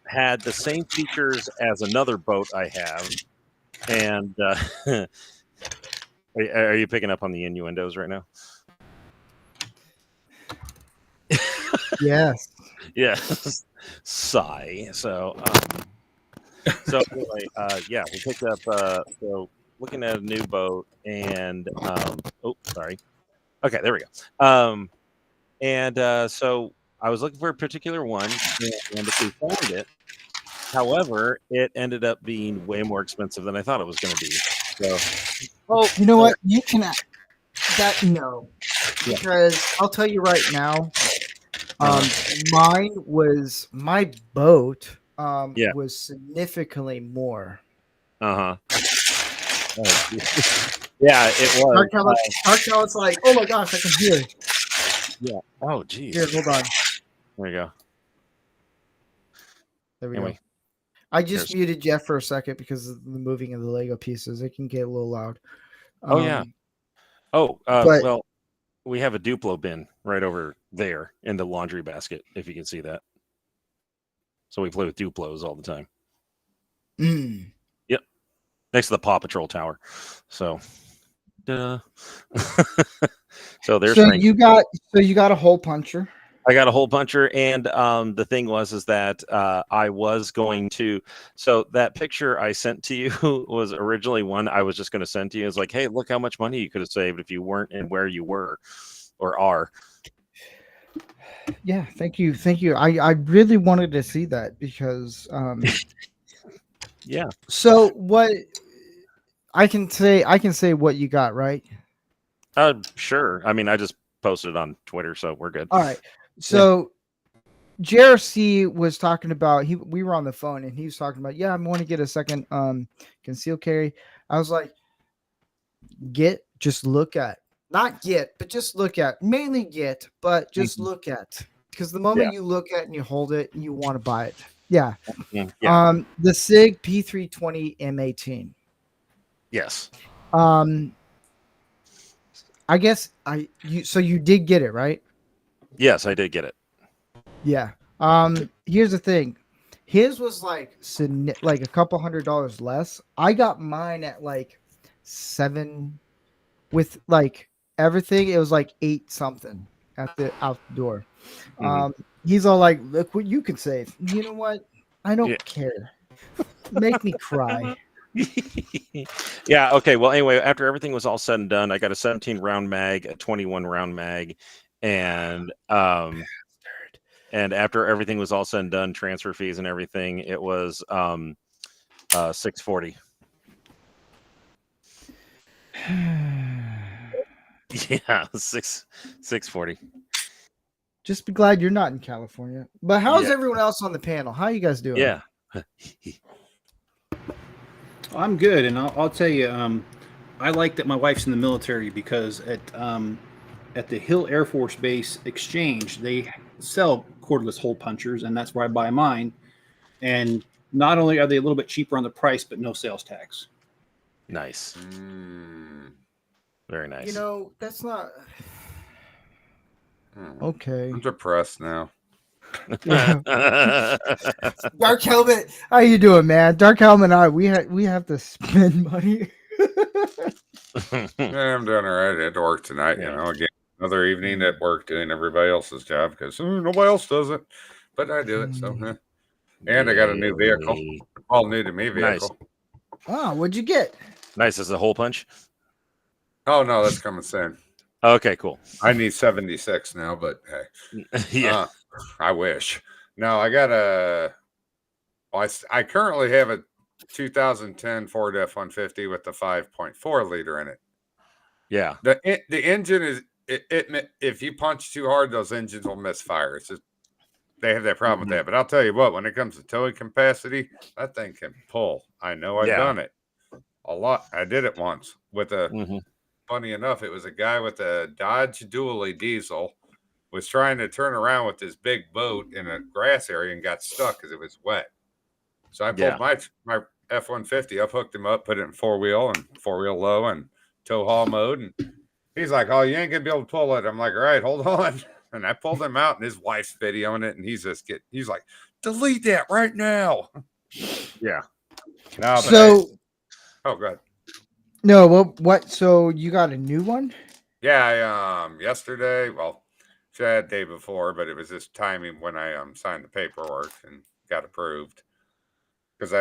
had the same features as another boat I have. And are you picking up on the innuendos right now? Yes. Yeah. Sigh. So anyway, yeah, we picked up. So looking at a new boat, and oh, sorry. Okay, there we go. And so I was looking for a particular one, and if we found it, however, it ended up being way more expensive than I thought it was going to be. So, You know what? You can no, Yeah. because I'll tell you right now. My boat Yeah. was significantly more. Oh, yeah, it was. Markel's like, oh my gosh, I can hear. Yeah. Oh, geez. Here, hold on. There you go. There we Anyway. go. I just muted Jeff for a second because of the moving of the Lego pieces. It can get a little loud. Oh, yeah. Oh, well, we have a Duplo bin right over there in the laundry basket, if you can see that. So we play with Duplos all the time. Yep. Next to the Paw Patrol tower. So, so there's so you got a hole puncher. I got a hole puncher, and the thing is that I was going to. So that picture I sent to you was originally one I was just going to send to you. It's like, hey, look how much money you could have saved if you weren't and where you were or are. Yeah, thank you. I really wanted to see that because yeah. So what I can say what you got, right? Sure. I mean, I just posted it on Twitter, so we're good. All right. So JRC was talking about we were on the phone and he was talking about, I want to get a second concealed carry. I was like, just look at. Not get, but just look at. Mainly get, but just look at. Because the moment you look at and you hold it, you want to buy it. Yeah. The SIG P320 M18. Yes. I guess so you did get it, right? Yes, I did get it. Yeah. Here's the thing. His was like a couple $100 less. I got mine at like 7 with like everything. It was like 8 something out the door. He's all like, look what you can save. You know what? I don't care. Make me cry. Yeah. Okay. Well, anyway, after everything was all said and done, I got a 17 round mag, a 21 round mag, and after everything was all said and done, transfer fees and everything, it was 640. Yeah, 640. Just be glad you're not in California. But how's Yeah. everyone else on the panel? How you guys doing? Yeah. I'm good, and I'll tell you, I like that my wife's in the military because at the Hill Air Force Base Exchange, they sell cordless hole punchers, and that's where I buy mine. And not only are they a little bit cheaper on the price, but no sales tax. Nice. Very nice. You know, that's not okay. I'm depressed now. Yeah. Dark Helmet, how you doing, man? Dark Helmet and I, we have to spend money. Yeah, I'm doing all right. I had to work tonight. Yeah. You know, again, another evening at work doing everybody else's job because nobody else does it, but I do it. So, and I got a new vehicle, all new to me vehicle. Nice. Oh, what'd you get? Nice as a hole punch. Oh no, that's coming soon. Okay, cool. I need 76 now, but hey, Yeah. I wish. No, I got I currently have a 2010 Ford F-150 with the 5.4 liter in it. Yeah. The engine is if you punch too hard, those engines will misfire. It's just they have that problem with that. But I'll tell you what, when it comes to towing capacity, that thing can pull. I know I've done it a lot. I did it once with a. Funny enough, it was a guy with a Dodge Dually diesel was trying to turn around with this big boat in a grass area and got stuck because it was wet. So I pulled my F-150 up, hooked him up, put it in four-wheel low and tow haul mode. And he's like, oh, you ain't going to be able to pull it. I'm like, all right, hold on. And I pulled him out and his wife's videoing it. And he's like, delete that right now. Yeah. No, So, oh, good. No, what? So you got a new one? Yeah, yesterday, well, the day before, but it was this timing when I signed the paperwork and got approved. Because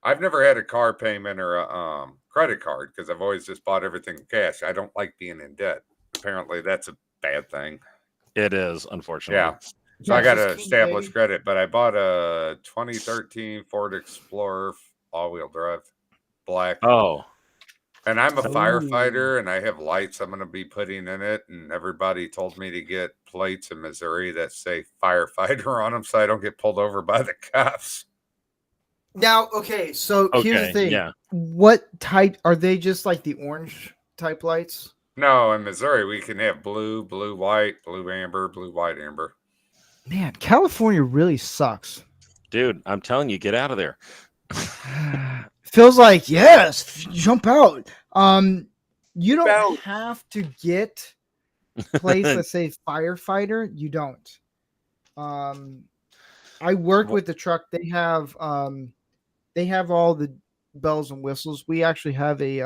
I've never had a car payment or a credit card because I've always just bought everything cash. I don't like being in debt. Apparently, that's a bad thing. It is, unfortunately. Yeah. So I got to establish credit, but I bought a 2013 Ford Explorer all-wheel drive, black. Oh. And I'm a firefighter, and I have lights I'm going to be putting in it. And everybody told me to get plates in Missouri that say firefighter on them so I don't get pulled over by the cops. Now, okay, so here's the thing. Yeah. What type are they? Just like the orange type lights? No, in Missouri, we can have blue, blue, white, blue, amber, blue, white, amber. Man, California really sucks. Dude, I'm telling you, get out of there. Feels like, yes, jump out. You don't have to get plates that say firefighter. You don't. I work with the truck. They have all the bells and whistles. We actually have a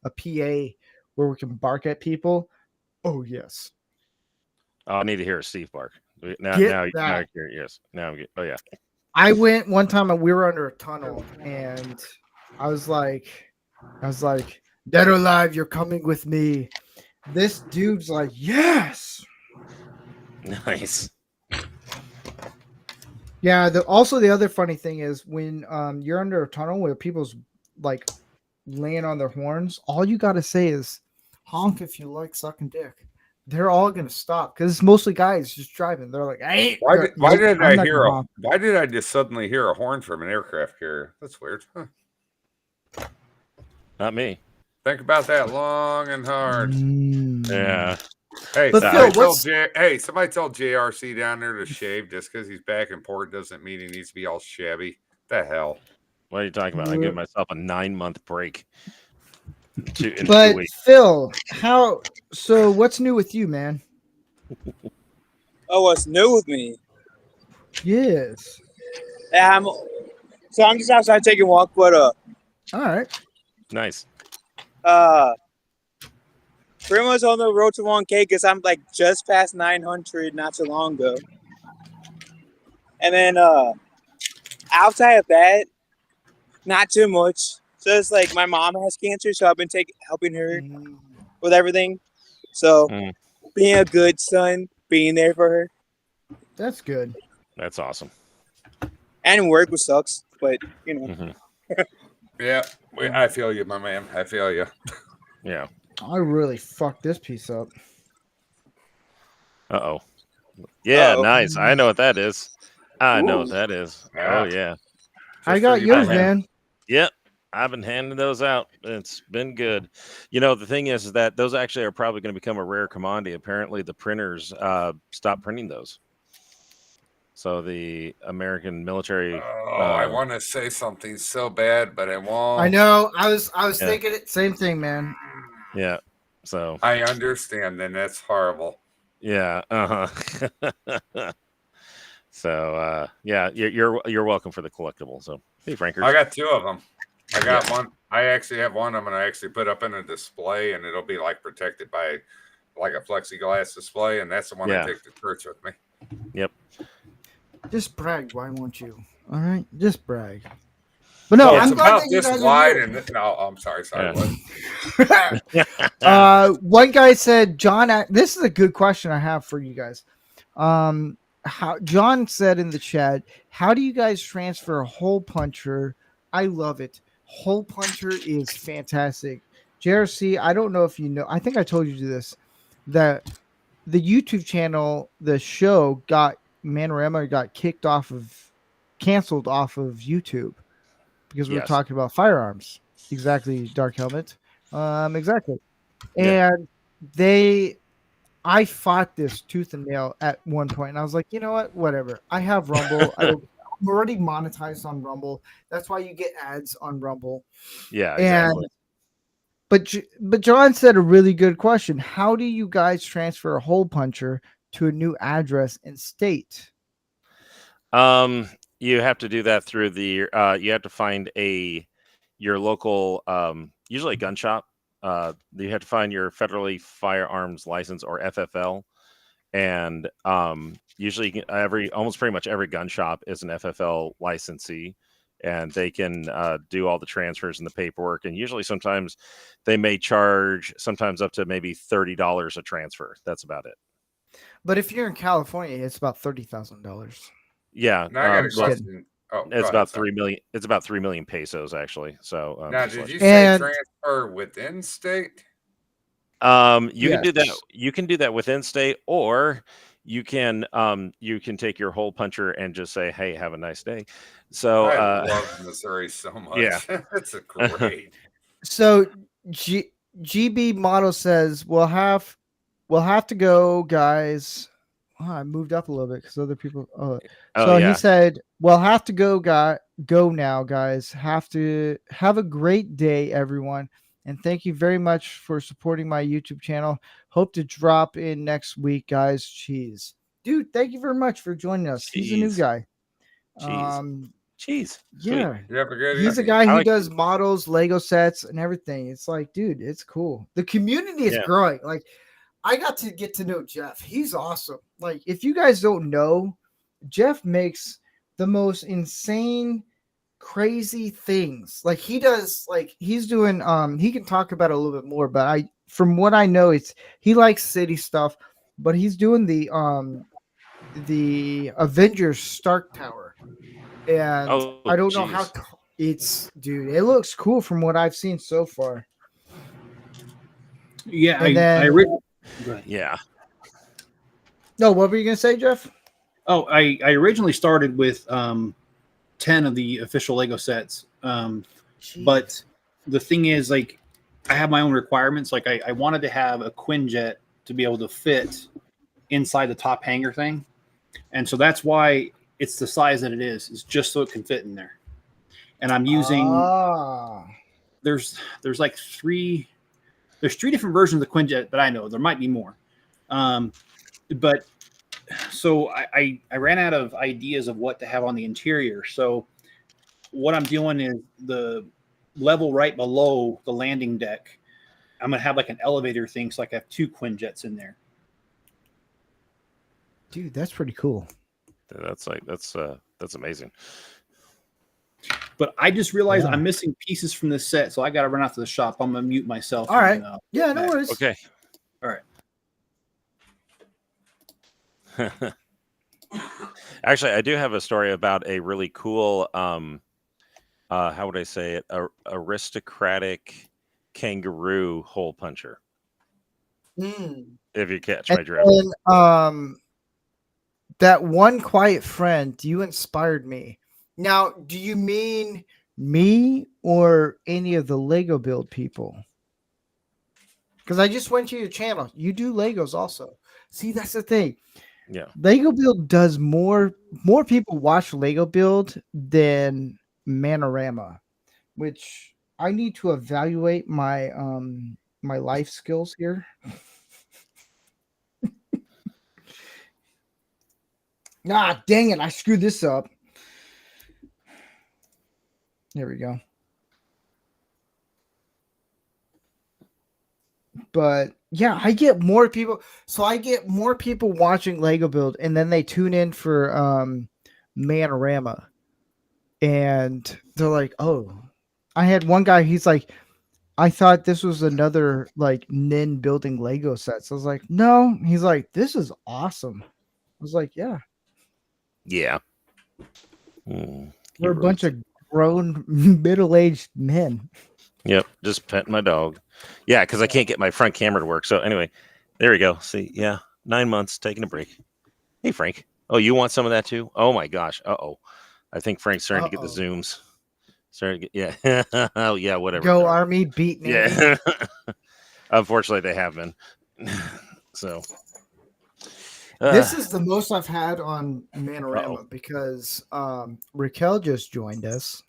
PA where we can bark at people. Oh yes. I need to hear a Steve bark. Now yes. Now I'm oh yeah. I went one time and we were under a tunnel and I was like, dead or alive, you're coming with me. This dude's like, yes. Nice. Yeah. Also, the other funny thing is when you're under a tunnel where people's like laying on their horns, all you got to say is honk if you like sucking dick. They're all gonna stop because it's mostly guys just driving. They're like, "Hey, why did I just suddenly hear a horn from an aircraft carrier? That's weird." Huh. Not me. Think about that long and hard. Yeah. Hey, but somebody told JRC down there to shave just because he's back in port doesn't mean he needs to be all shabby. The hell? What are you talking about? I give myself a 9-month break. But Phil, so what's new with you, man? Oh, what's new with me? Yes. I'm just outside taking a walk, but all right. Nice. Pretty much on the road to 1K because I'm like just past 900 not so long ago. And then outside of that, not too much. Just like my mom has cancer, so I've been helping her with everything. So being a good son, being there for her. That's good. That's awesome. And work, which sucks, but you know. Yeah, I feel you, my man. I feel you. Yeah. I really fucked this piece up. Uh-oh. Yeah, Uh-oh. nice. I know what that is. I know what Ooh. that is. Yeah. Oh, yeah. I Just got for you, yours, my man. man. Yep. I've been handing those out. It's been good. You know, the thing is that those actually are probably going to become a rare commodity. Apparently, the printers stopped printing those. So the American military. Oh, I want to say something so bad, but I won't. I know. I was Yeah. thinking it. Same thing, man. Yeah. So I understand, and that's horrible. yeah. Uh-huh. So yeah, you're welcome for the collectible. So hey, Frankers. I got 2 of them. I got one. I actually have one of them, and I actually put up in a display, and it'll be like protected by like a plexiglass display, and that's the one I take to church with me. Yep. Just brag. Why won't you? All right, just brag. But no, Well, I'm it's glad about that you this guys wide, are and no, I'm sorry. Yeah. What? One guy said, John. This is a good question I have for you guys. How John said in the chat, how do you guys transfer a hole puncher? I love it. Hole puncher is fantastic. JRC, I don't know if you know. I think I told you this. That the YouTube channel, the show Manorama got canceled off of YouTube because we were Yes. talking about firearms. Exactly, Dark Helmet. Exactly. Yeah. And I fought this tooth and nail at one point, and I was like, you know what? Whatever. I have Rumble. I'm already monetized on Rumble. That's why you get ads on Rumble. Yeah. Exactly. But John said a really good question. How do you guys transfer a hole puncher to a new address and state? You have to do that through you have to find your local usually a gun shop. You have to find your federally firearms license or FFL, and usually almost pretty much every gun shop is an FFL licensee, and they can do all the transfers and the paperwork. And usually, sometimes they may charge sometimes up to maybe $30 a transfer. That's about it. But if you're in California, it's about $30,000. Yeah, Now I got a just kidding. question. Oh, it's go about ahead, sorry. 3 million. It's about 3 million pesos actually. So Now, just did like- you say And- transfer within state? you can do that. Yes. You can do that within state, or you can take your hole puncher and just say, "Hey, have a nice day." So I love Missouri so much. yeah. It's a great. So GB model says we'll have to go, guys. Oh, I moved up a little bit because other people. So yeah. he said we'll have to go now, guys. Have a great day, everyone, and thank you very much for supporting my YouTube channel. Hope to drop in next week, guys. Cheese, dude. Thank you very much for joining us. He's a new Cheese. guy. Cheese. Yeah. You have a good He's a evening. guy who like- does models, Lego sets, and everything. It's like, dude, it's cool. The community is Yeah. growing. Like, I got to get to know Jeff. He's awesome. Like, if you guys don't know, Jeff makes the most insane, crazy things. Like, he does, like, he's doing, he can talk about it a little bit more, but from what I know, he likes city stuff, but he's doing the Avengers Stark Tower. And I don't know how dude, it looks cool from what I've seen so far. Yeah, And then- go ahead. Yeah. No, what were you gonna say, Jeff? Oh, I originally started with 10 of the official Lego sets. But the thing is, like, I have my own requirements. Like, I wanted to have a Quinjet to be able to fit inside the top hanger thing. And so that's why it's the size that it is. It's just so it can fit in there. And I'm using there's like three different versions of the Quinjet that I know. There might be more. But so I ran out of ideas of what to have on the interior. So what I'm doing is the level right below the landing deck, I'm gonna have like an elevator thing, so I can have 2 Quinjets in there. Dude, that's pretty cool. That's amazing. But I just realized Yeah. I'm missing pieces from this set, so I got to run out to the shop. I'm gonna mute myself. All right. and, Yeah, no back. worries. Okay. All right. Actually, I do have a story about a really cool how would I say it? Aristocratic kangaroo hole puncher. If you catch my drift. And that one quiet friend, you inspired me. Now, do you mean me or any of the Lego build people? Because I just went to your channel. You do Legos also. See, that's the thing. Yeah. Lego build does more people watch Lego build than Manorama, which I need to evaluate my my life skills here. Ah, dang it, I screwed this up. There we go. But yeah, I get more people. So I get more people watching Lego build, and then they tune in for Manorama. And they're like, oh, I had one guy, he's like, I thought this was another like Nin building Lego sets. I was like, no. He's like, this is awesome. I was like, yeah. Yeah. We're a bunch of grown middle-aged men. Yep, just petting my dog. Yeah, because I can't get my front camera to work. So anyway, there we go. See, yeah, 9 months taking a break. Hey, Frank. Oh, you want some of that too? Oh my gosh. Uh-oh. I think Frank's starting to get the zooms. Starting to get, yeah. Oh yeah, whatever. Go Army, beat Navy. Yeah. Unfortunately, they have been. So. This is the most I've had on Manorama because Raquel just joined us.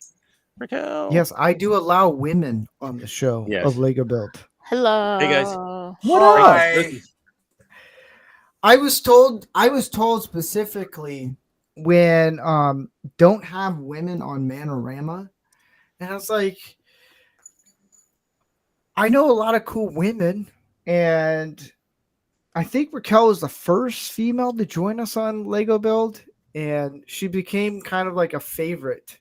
Raquel. Yes, I do allow women on the show of Lego Build. Hello. Hey guys. What up? I was told specifically when don't have women on Manorama, and I was like, I know a lot of cool women, and I think Raquel was the first female to join us on Lego Build, and she became kind of like a favorite.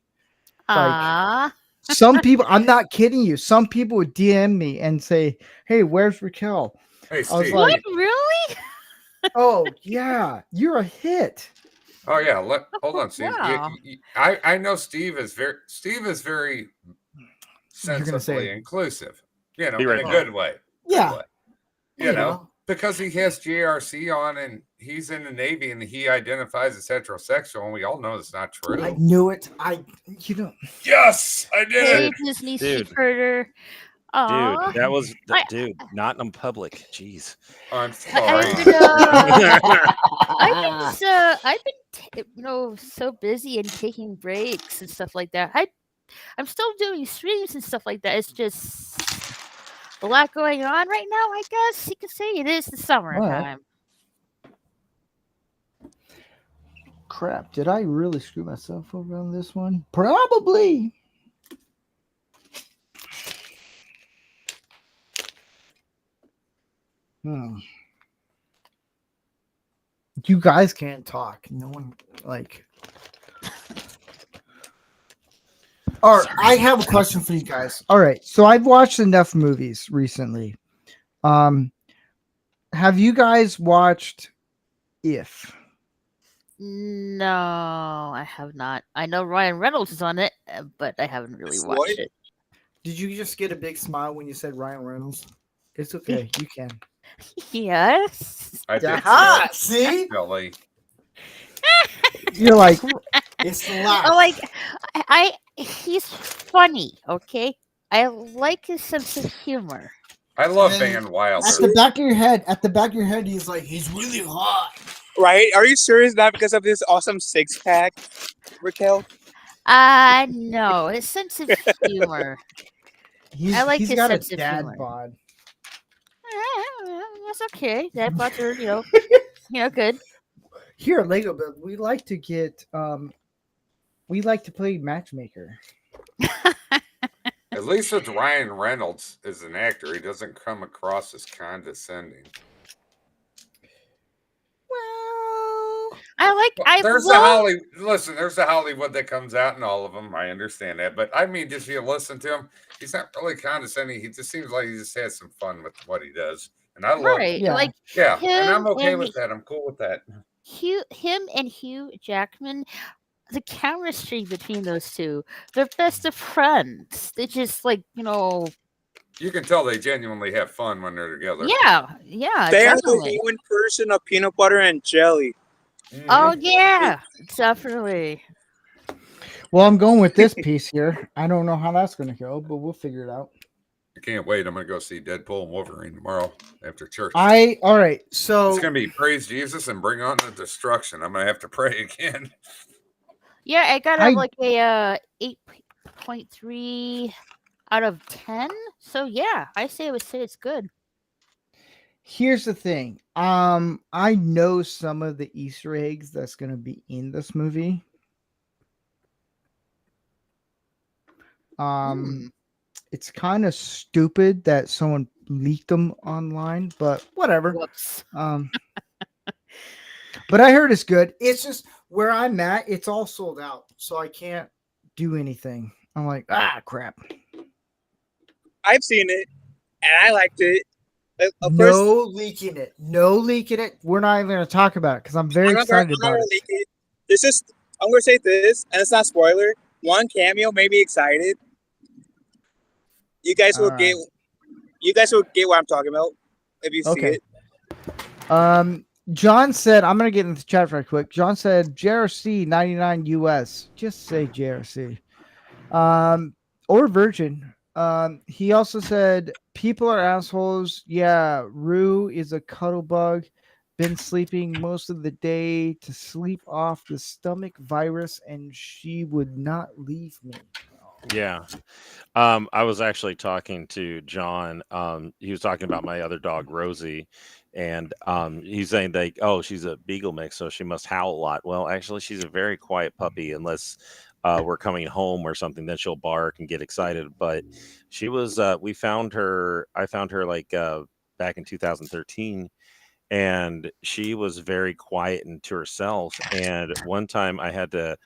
Like, some people, I'm not kidding you, some people would DM me and say, hey, where's Raquel? Hey, Steve. I was like, what, really? oh yeah, you're a hit. Oh yeah, hold on, Steve. Wow. I know Steve is very sensibly inclusive. You know, in a good way. Yeah. Good way. You know, because he has JRC on and he's in the Navy and he identifies as heterosexual, and we all know it's not true. I knew it. Yes, I did Hey, it. Disney Dude. Secreter. Dude, that was dude, not in public. Jeez. I'm sorry. I've been so busy and taking breaks and stuff like that. I'm still doing streams and stuff like that. It's just a lot going on right now, I guess you could say. It is the summertime. Crap, did I really screw myself over on this one? Probably. You guys can't talk. No one like. All right, I have a question for you guys. All right, so I've watched enough movies recently. Have you guys watched If? No, I have not. I know Ryan Reynolds is on it, but I haven't really watched it. Did you just get a big smile when you said Ryan Reynolds? It's okay, you can. Yes. I did. See? Billy. You're like, it's the last. Like, he's funny, okay? I like his sense of humor. I love Van Wilder. At the back of your head, he's like, he's really hot. Right? Are you sure it's not because of this awesome six pack, Raquel? No, his sense of humor. I like his sense of humor. Bod. That's okay. Dad bods are, good. Here at Lego Build, we like to get we like to play matchmaker. At least with Ryan Reynolds as an actor, he doesn't come across as condescending. Well, there's a Hollywood that comes out in all of them. I understand that, but I mean, just you listen to him, he's not really condescending. He just seems like he just has some fun with what he does, and I love it. Yeah, and I'm okay with that. I'm cool with that. Him and Hugh Jackman the chemistry between those two. They're best of friends. They just like, You can tell they genuinely have fun when they're together. yeah, They are the definitely. human version of peanut butter and jelly. Oh yeah, definitely. Well, I'm going with this piece here. I don't know how that's going to go, but we'll figure it out. I can't wait. I'm going to go see Deadpool and Wolverine tomorrow after church. All right. So it's going to be praise Jesus and bring on the destruction. I'm going to have to pray again. Yeah, I got like a 8.3 out of 10. So yeah, I would say it's good. Here's the thing. I know some of the Easter eggs that's going to be in this movie. It's kind of stupid that someone leaked them online, but whatever. Whoops. But I heard it's good. It's just where I'm at, it's all sold out, so I can't do anything. I'm like, crap. I've seen it, and I liked it. No leaking it. We're not even going to talk about it because I'm very excited about it. I'm going to say this, and it's not spoiler. One cameo made me excited. You guys will get what I'm talking about if you see it. John said, I'm going to get into the chat right quick. John said, JRC 99 US. Just say JRC. Or Virgin. He also said, people are assholes. Yeah, Rue is a cuddle bug. Been sleeping most of the day to sleep off the stomach virus, and she would not leave me. Yeah. I was actually talking to John. He was talking about my other dog, Rosie. And he's saying she's a beagle mix, so she must howl a lot. Well, actually, she's a very quiet puppy unless we're coming home or something. Then she'll bark and get excited. But she was, I found her like back in 2013. And she was very quiet and to herself. And one time I had to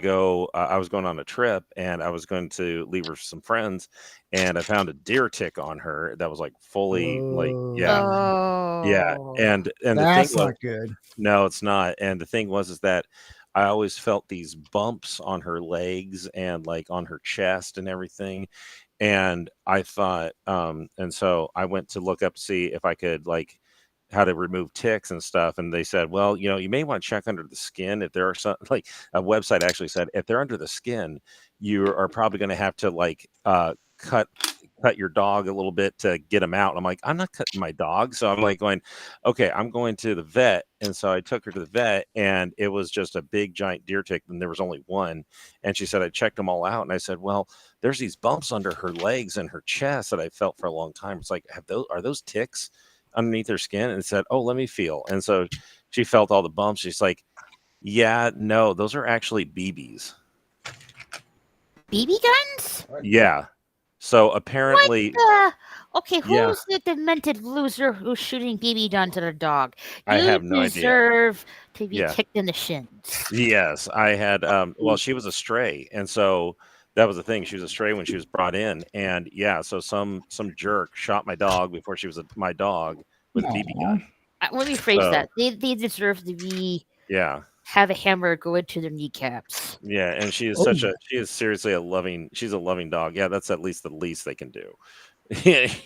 go, I was going on a trip and I was going to leave her some friends, and I found a deer tick on her that was like fully yeah. And that's the thing not good. No, it's not. And the thing is that I always felt these bumps on her legs and like on her chest and everything. And I thought, and so I went to look up to see if I could like how to remove ticks and stuff. And they said, well, you may want to check under the skin. If there are some, like a website actually said, if they're under the skin, you are probably going to have to like cut your dog a little bit to get them out. And I'm like, I'm not cutting my dog. So I'm like going, okay, I'm going to the vet. And so I took her to the vet, and it was just a big giant deer tick. And there was only one. And she said, I checked them all out. And I said, well, there's these bumps under her legs and her chest that I felt for a long time. It's like, are those ticks underneath her skin? And said, oh, let me feel. And so she felt all the bumps. She's like, yeah, no, those are actually BBs. BB guns? Yeah. So apparently, okay, who's the demented loser who's shooting BB guns at a dog? I have no idea. You deserve to be kicked in the shins. Yes, I had. Well, she was a stray, and so that was the thing. She was a stray when she was brought in, and so some jerk shot my dog before she was my dog with a BB gun. Let me phrase that. They deserve to be. Have a hammer go into their kneecaps. Yeah, and she is seriously she's a loving dog. Yeah, that's at least the least they can do.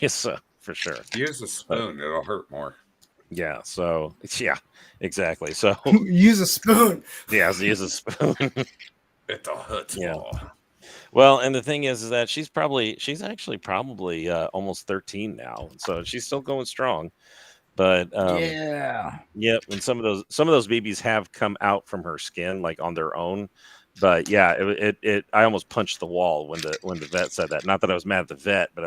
So for sure. Use a spoon, it'll hurt more. Yeah, so exactly. So use a spoon. Yeah, use a spoon. It'll hurt more. Well, and the thing is that she's actually probably almost 13 now. So she's still going strong. But yep, and some of those BBs have come out from her skin like on their own. But yeah, it I almost punched the wall when the vet said that. Not that I was mad at the vet, but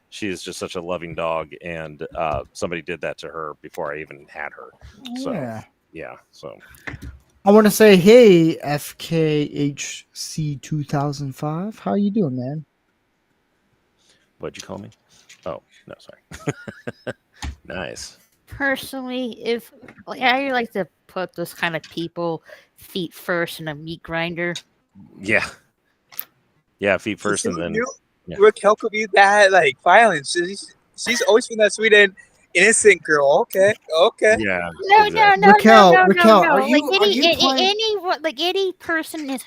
she is just such a loving dog, and somebody did that to her before I even had her. So so I want to say, hey, FKHC 2005, how you doing, man? What'd you call me? Oh no, sorry. Nice. Personally, I like to put those kind of people feet first in a meat grinder. Yeah, feet first, and then Raquel could be that like violent. She's always been that sweet, and Innocent girl. Okay. Yeah. No, exactly. Raquel, are Like you playing? any person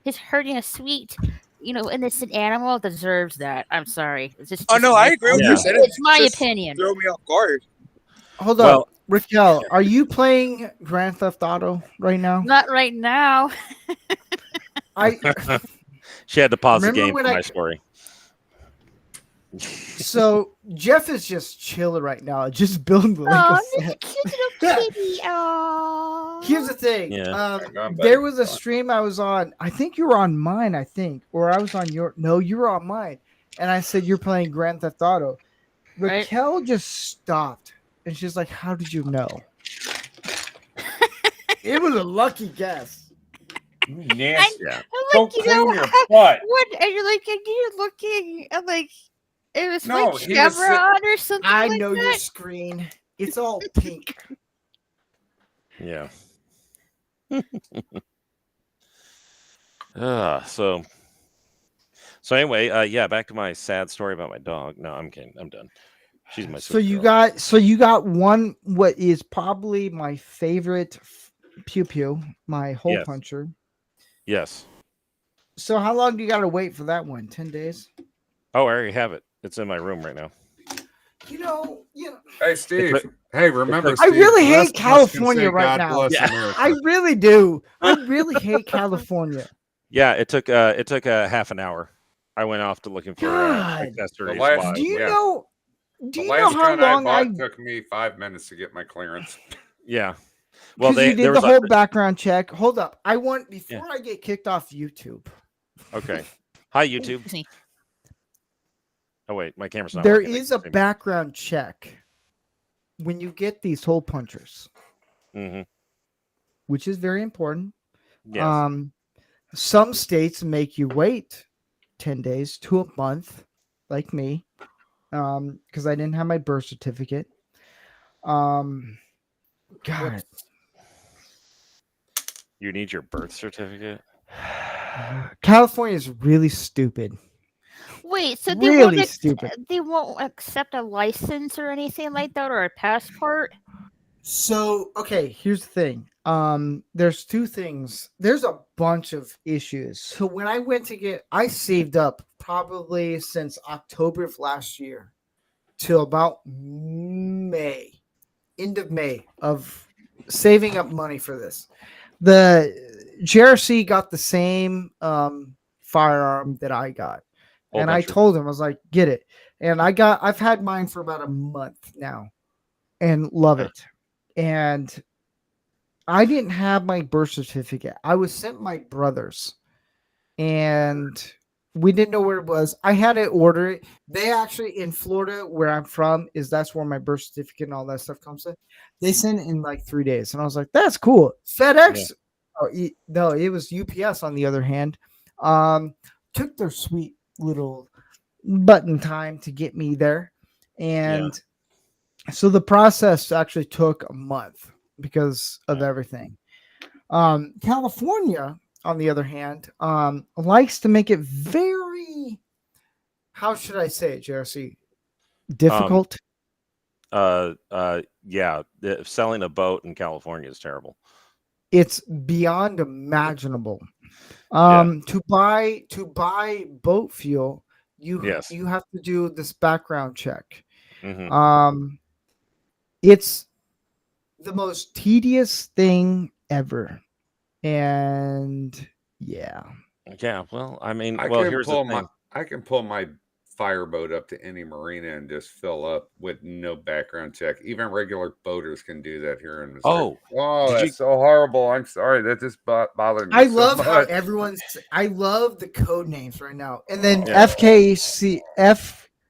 is hurting a sweet, innocent animal deserves that. I'm sorry. It's Oh just no, I my agree with Yeah. you. Innocent it's my just opinion. throw me off guard. Hold Well, up, Raquel, are you playing Grand Theft Auto right now? Not right now. I she had to pause the remember game when for I my story. so Jeff is just chilling right now, just building the Lego Oh, set. this cute little kitty. Oh. Here's the thing. Yeah. Hang on, There buddy. was a stream I was on. I think you were on mine. I think, or I was on your. No, you were on mine. And I said you're playing Grand Theft Auto. Right. Raquel just stopped, and she's like, "How did you know?" It was a lucky guess. Nasty. Yeah. I'm Go like, clean your butt. what? And you're like, and you're looking, and like, it was No, like he was Chevron or something. I like know that. your screen. It's all pink. Yeah. So anyway, yeah, back to my sad story about my dog. No, I'm kidding. I'm done. She's my So sweet you girl. got one. What is probably my favorite pew pew, my hole Yes. puncher. Yes. So how long do you got to wait for that one? 10 days. Oh, I already have it. It's in my room right now. You know. Hey, Steve. It's Hey, remember, I Steve, really the hate rest of us can California say right God now. bless Yeah. America. I really do. I really hate California. Yeah, it took a half an hour. I went off to looking for God. accessories. The last- while I Do you Yeah. know? Do The you know last how gun I long I? bought took me 5 minutes to get my clearance. Yeah. Well, Because you there did the was whole background check. Hold up. I want before Yeah. I get kicked off YouTube. Okay. Hi, YouTube. Excuse me. Oh wait, my camera's not There working. is a background check when you get these hole punchers, Mm-hmm. which is very important. Yes. Some states make you wait 10 days to a month, like me, because I didn't have my birth certificate. God, You need your birth certificate. California is really stupid. Wait, so Really stupid. they won't accept a license or anything like that, or a passport? So, okay, here's the thing. There's two things. There's a bunch of issues. So when I went to I saved up probably since October of last year till about May, end of May, of saving up money for this. The JRC got the same firearm that I got. Hole And I puncher. told him, I was like, get it. And I've had mine for about a month now and love Yeah. it. And I didn't have my birth certificate. I was sent my brother's and we didn't know where it was. I had to order it. They actually, in Florida, where I'm from, that's where my birth certificate and all that stuff comes in. They sent it in like 3 days. And I was like, that's cool. FedEx. No, it was UPS on the other hand. Took their sweet little button time to get me there. And so the process actually took a month because of everything. California, on the other hand, likes to make it very, how should I say it, JRC? Difficult. Yeah. Selling a boat in California is terrible. It's beyond imaginable. Yeah. To buy boat fuel, you have to do this background check. Mm-hmm. It's the most tedious thing ever. And yeah. Yeah. Well, I mean, I here's the thing. I can pull my fireboat up to any marina and just fill up with no background check. Even regular boaters can do that here in Missouri. That's so horrible. I'm sorry. That just bothered me. I so love how much. I love the code names right now. And then Yeah.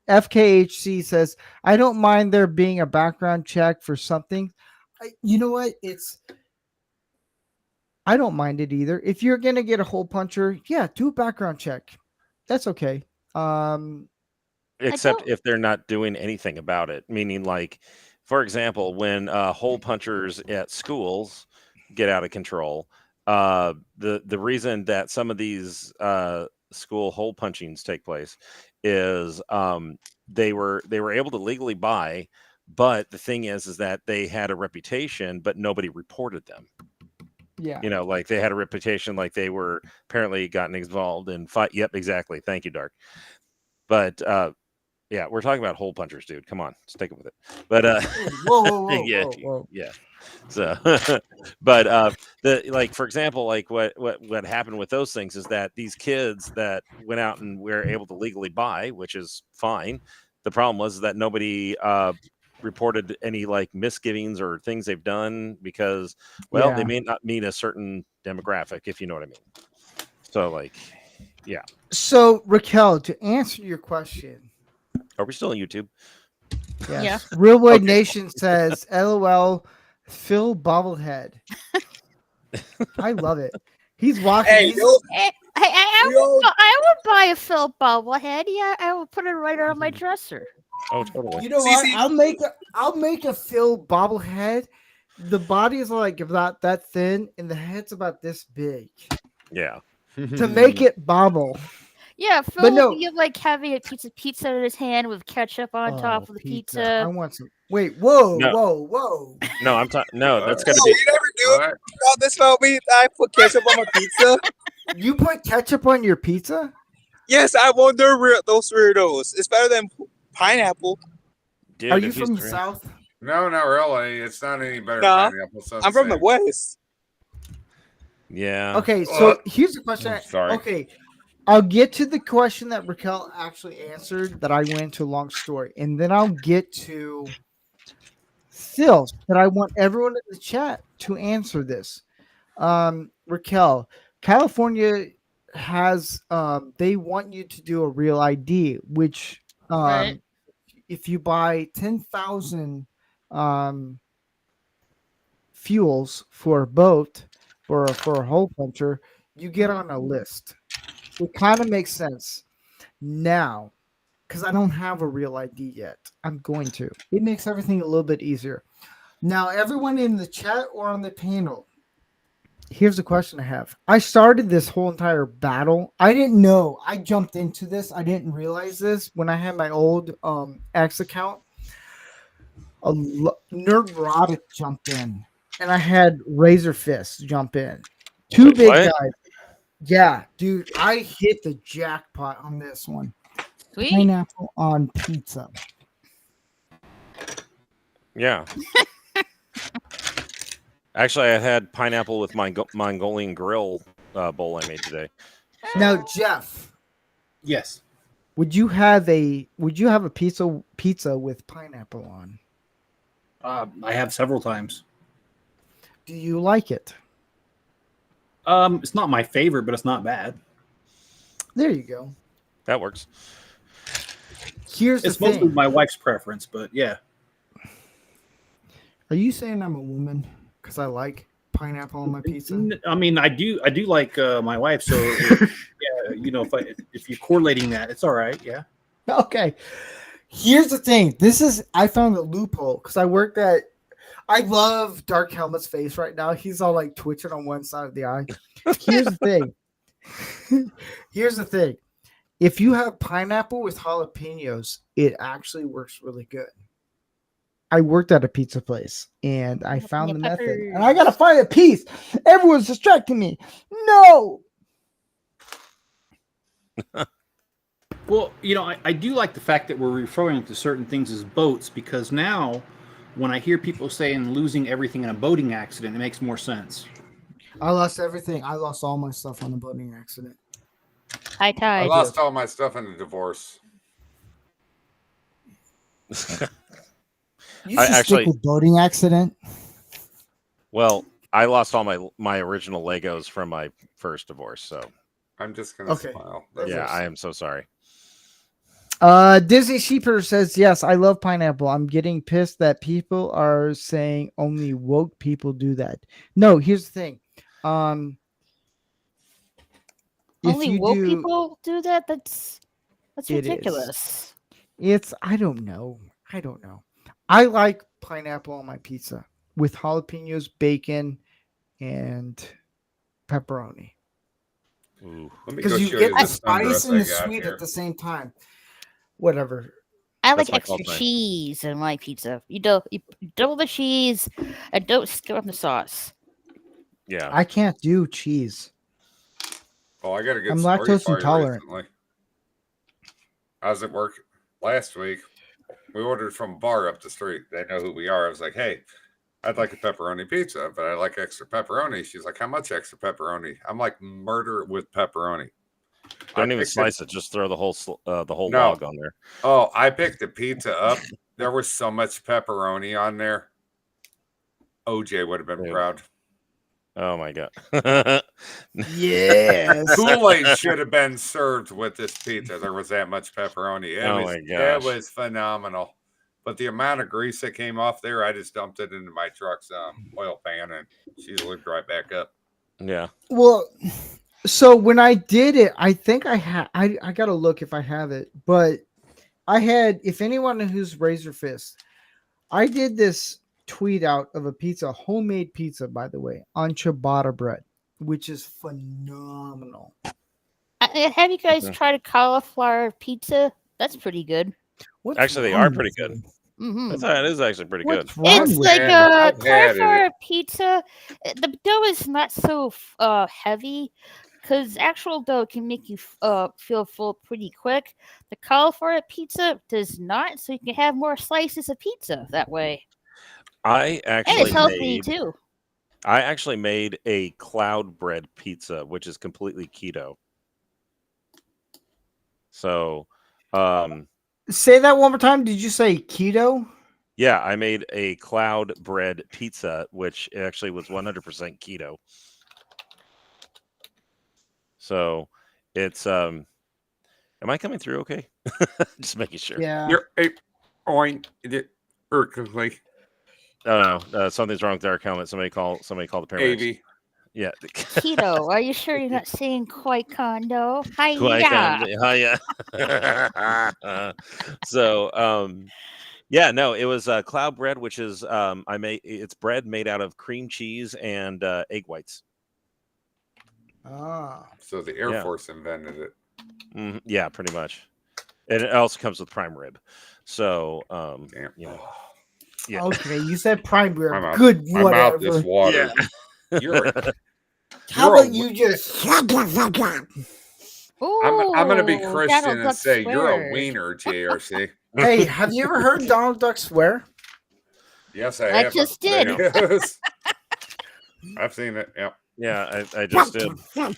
FKHC says, I don't mind there being a background check for something. You know what? I don't mind it either. If you're going to get a hole puncher, yeah, do a background check. That's okay. Except if they're not doing anything about it. Meaning, like, for example, when hole punchers at schools get out of control, the reason that some of these school hole punchings take place is they were able to legally buy, But the thing is that they had a reputation, but nobody reported them. Yeah. You know, like they had a reputation, like they were apparently gotten involved in fight. Yep, exactly. Thank you, Dark. But yeah, we're talking about hole punchers, dude. Come on, stick it with it. But whoa, yeah, whoa. yeah. So, but the like for example, like what happened with those things is that these kids that went out and were able to legally buy, which is fine. The problem was that nobody reported any like misgivings or things they've done because, well, they may not meet a certain demographic, if you know what I mean. So, like, yeah. So, Raquel, to answer your question, Are we still on YouTube? yes. Yeah. Real Wood Nation says, "LOL, Phil bobblehead." I love it. He's walking. Hey, yo, I would buy a Phil bobblehead. Yeah, I will put it right on my dresser. Oh, totally. You know what? I'll make a Phil bobblehead. The body is like about that thin, and the head's about this big. Yeah. To make it bobble. Yeah, Phil But no. would be like having a pizza in his hand with ketchup on top of the I pizza. want some. Wait, whoa. No, I'm talking. No, that's got to oh, be. you never do What? all this about me. I put ketchup on my pizza. You put ketchup on your pizza? Yes, I wonder those weirdos. It's better than pineapple. Dude, Are you if he's from the drink- South? No, not really. It's not any better No, than pineapple. So I'm from the same. West. Yeah. Okay, so here's the question. Sorry. Okay, I'll get to the question that Raquel actually answered that I went into a long story, and then I'll get to Phil's that I want everyone in the chat to answer this. Raquel, California has they want you to do a real ID, which Right. if you buy 10,000 fuels for a boat for a hole puncher, you get on a list. It kind of makes sense now because I don't have a real ID yet. I'm going to. It makes everything a little bit easier. Now, everyone in the chat or on the panel, here's the question I have. I started this whole entire battle. I didn't know. I jumped into this. I didn't realize this when I had my old X account. Nerdrotic jumped in, and I had Razor Fist jump in. Two Wait, big what? guys. Yeah, dude, I hit the jackpot on this one. Sweet. Pineapple on pizza. Yeah. Actually, I had pineapple with my Mongolian grill bowl I made today. Now, Jeff, Yes. would you have a pizza with pineapple on? I have several times. Do you like it? It's not my favorite, but it's not bad. There you go. That works. Here's It's the mostly thing. my wife's preference, but yeah. Are you saying I'm a woman because I like pineapple on my pizza? I mean, I do like my wife, so yeah, you know, if you're correlating that, it's all right. Yeah. Okay. Here's the thing. I found a loophole because I love Dark Helmet's face right now. He's all like twitching on one side of the eye. Here's the thing. Here's the thing. If you have pineapple with jalapenos, it actually works really good. I worked at a pizza place and I found the method. And I gotta find a piece. Everyone's distracting me. No. Well, you know, I do like the fact that we're referring to certain things as boats because now when I hear people saying losing everything in a boating accident, it makes more sense. I lost everything. I lost all my stuff on a boating accident. High I tide. lost all my stuff in a divorce. You I should actually- stick with boating accident. Well, I lost all my original Legos from my first divorce, so I'm just gonna Okay. smile. yeah, I am so sorry. Disney Sheeper says, yes, I love pineapple. I'm getting pissed that people are saying only woke people do that. No, here's the thing. If Only you woke do- people do that? That's It is. ridiculous. I don't know. I like pineapple on my pizza with jalapenos, bacon, and pepperoni. Ooh. Let me go Because you show get you the the spice sundress and the I got sweet here. at the same time. Whatever. I That's like my extra call sign. cheese in my pizza. You double the cheese and don't skip on the sauce. Yeah. I can't do cheese. Oh, I got a good I'm story lactose for you intolerant. recently. I was at work last week. We ordered from a bar up the street. They know who we are. I was like, hey, I'd like a pepperoni pizza, but I like extra pepperoni. She's like, how much extra pepperoni? I'm like, murder with pepperoni. Don't even slice it. Just throw the whole No. log on there. Oh, I picked the pizza up. There was so much pepperoni on there. OJ would have been Dude. proud. Oh my god. Yes. Kool-Aid should have been served with this pizza. There was that much pepperoni. It was phenomenal. But the amount of grease that came off there, I just dumped it into my truck's oil pan, and she looked right back up. Yeah. Well, so when I did it, I think I gotta look if I have it, but I had, if anyone who's Razor Fist, I did this tweet out of a pizza, homemade pizza, by the way, on ciabatta bread, which is phenomenal. Have you guys tried a cauliflower pizza? That's pretty good. Actually, they are pretty good. Mm-hmm. That is actually pretty good. It's like a cauliflower pizza. The dough is not so heavy, because actual dough can make you feel full pretty quick. The cauliflower pizza does not, so you can have more slices of pizza that way. And it's healthy too. I actually made a cloud bread pizza, which is completely keto. So, say that one more time. Did you say keto? Yeah, I made a cloud bread pizza, which actually was 100% keto. So it's am I coming through okay? Just making sure. Yeah. You're Urkelly. Oh no, something's wrong with our helmet. Somebody call the paramedics. AV. Yeah. Keto. Are you sure you're not saying koi kondo? Hiya. So yeah, no, it was cloud bread, which is it's bread made out of cream cheese and egg whites. So the Air Force invented it. Yeah, pretty much. And it also comes with prime rib. So yeah. Okay, you said prime rib. I'm Good, my whatever. mouth is water. Yeah. How about you just? I'm gonna be Christian and say you're a wiener, JRC. Hey, have you ever heard Donald Duck swear? Yes, I I have. just did. I've seen it. Yep. Yeah, I just did. So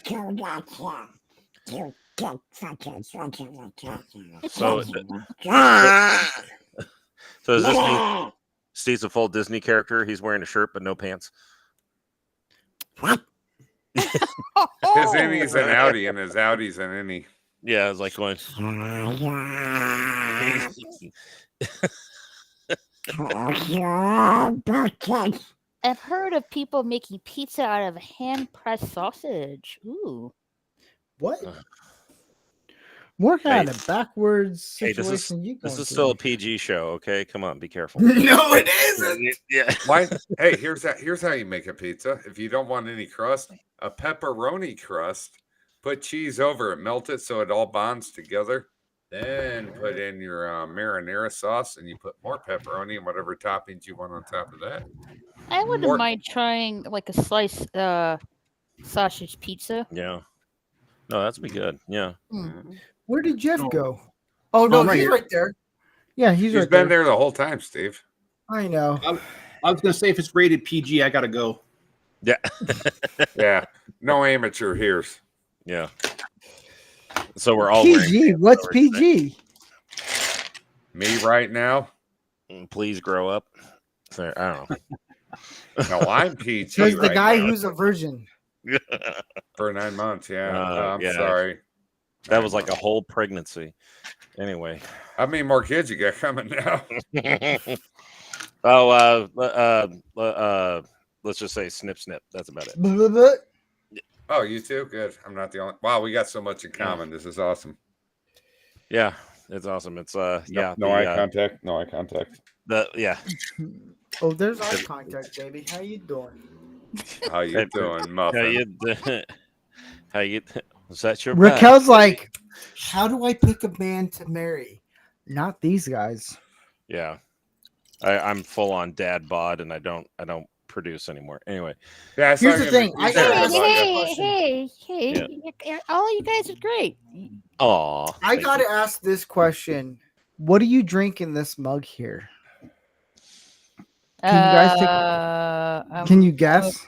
does this mean Steve's a full Disney character? He's wearing a shirt but no pants. His innie's an outie, and his outie's an innie. Yeah, it's like going. I've heard of people making pizza out of hand-pressed sausage. Ooh. What? What kind of backwards situation this is still a PG show, okay? Come on, be careful. No, it isn't. Yeah. Why? Hey, here's how you make a pizza. If you don't want any crust, a pepperoni crust. Put cheese over it, melt it so it all bonds together. Then put in your marinara sauce, and you put more pepperoni and whatever toppings you want on top of that. I wouldn't mind trying like a sliced sausage pizza. Yeah. No, that'd be good. Yeah. Where did Jeff go? Oh no, he's right there. Yeah, he's right been there the whole time, Steve. I know. I was gonna say if it's rated PG, I gotta go. Yeah. Yeah. No amateur hears. Yeah. So we're all PG. What's PG? Me right now. Please grow up. So, I don't know. No, I'm PG. Says the guy who's a virgin. For 9 months. Yeah. I'm yeah. sorry. That was like a whole pregnancy. Anyway. How many more kids you got coming now? Let's just say snip, snip. That's about it. Oh, you too? Good. I'm not the only. Wow, we got so much in common. This is awesome. Yeah, it's awesome. It's yeah. No eye contact. No eye contact. Oh, there's eye contact, baby. How you doing? How you doing, Muffin? How you? Was that your? Raquel's like, how do I pick a man to marry? Not these guys. Yeah, I'm full on dad bod, and I don't produce anymore. Anyway, Yeah, it's Here's not the gonna thing, be- I you gotta gotta ask buy you- it. hey! All you guys are great. aw, I gotta ask this question. What do you drink in this mug here? Can you guys can you guess?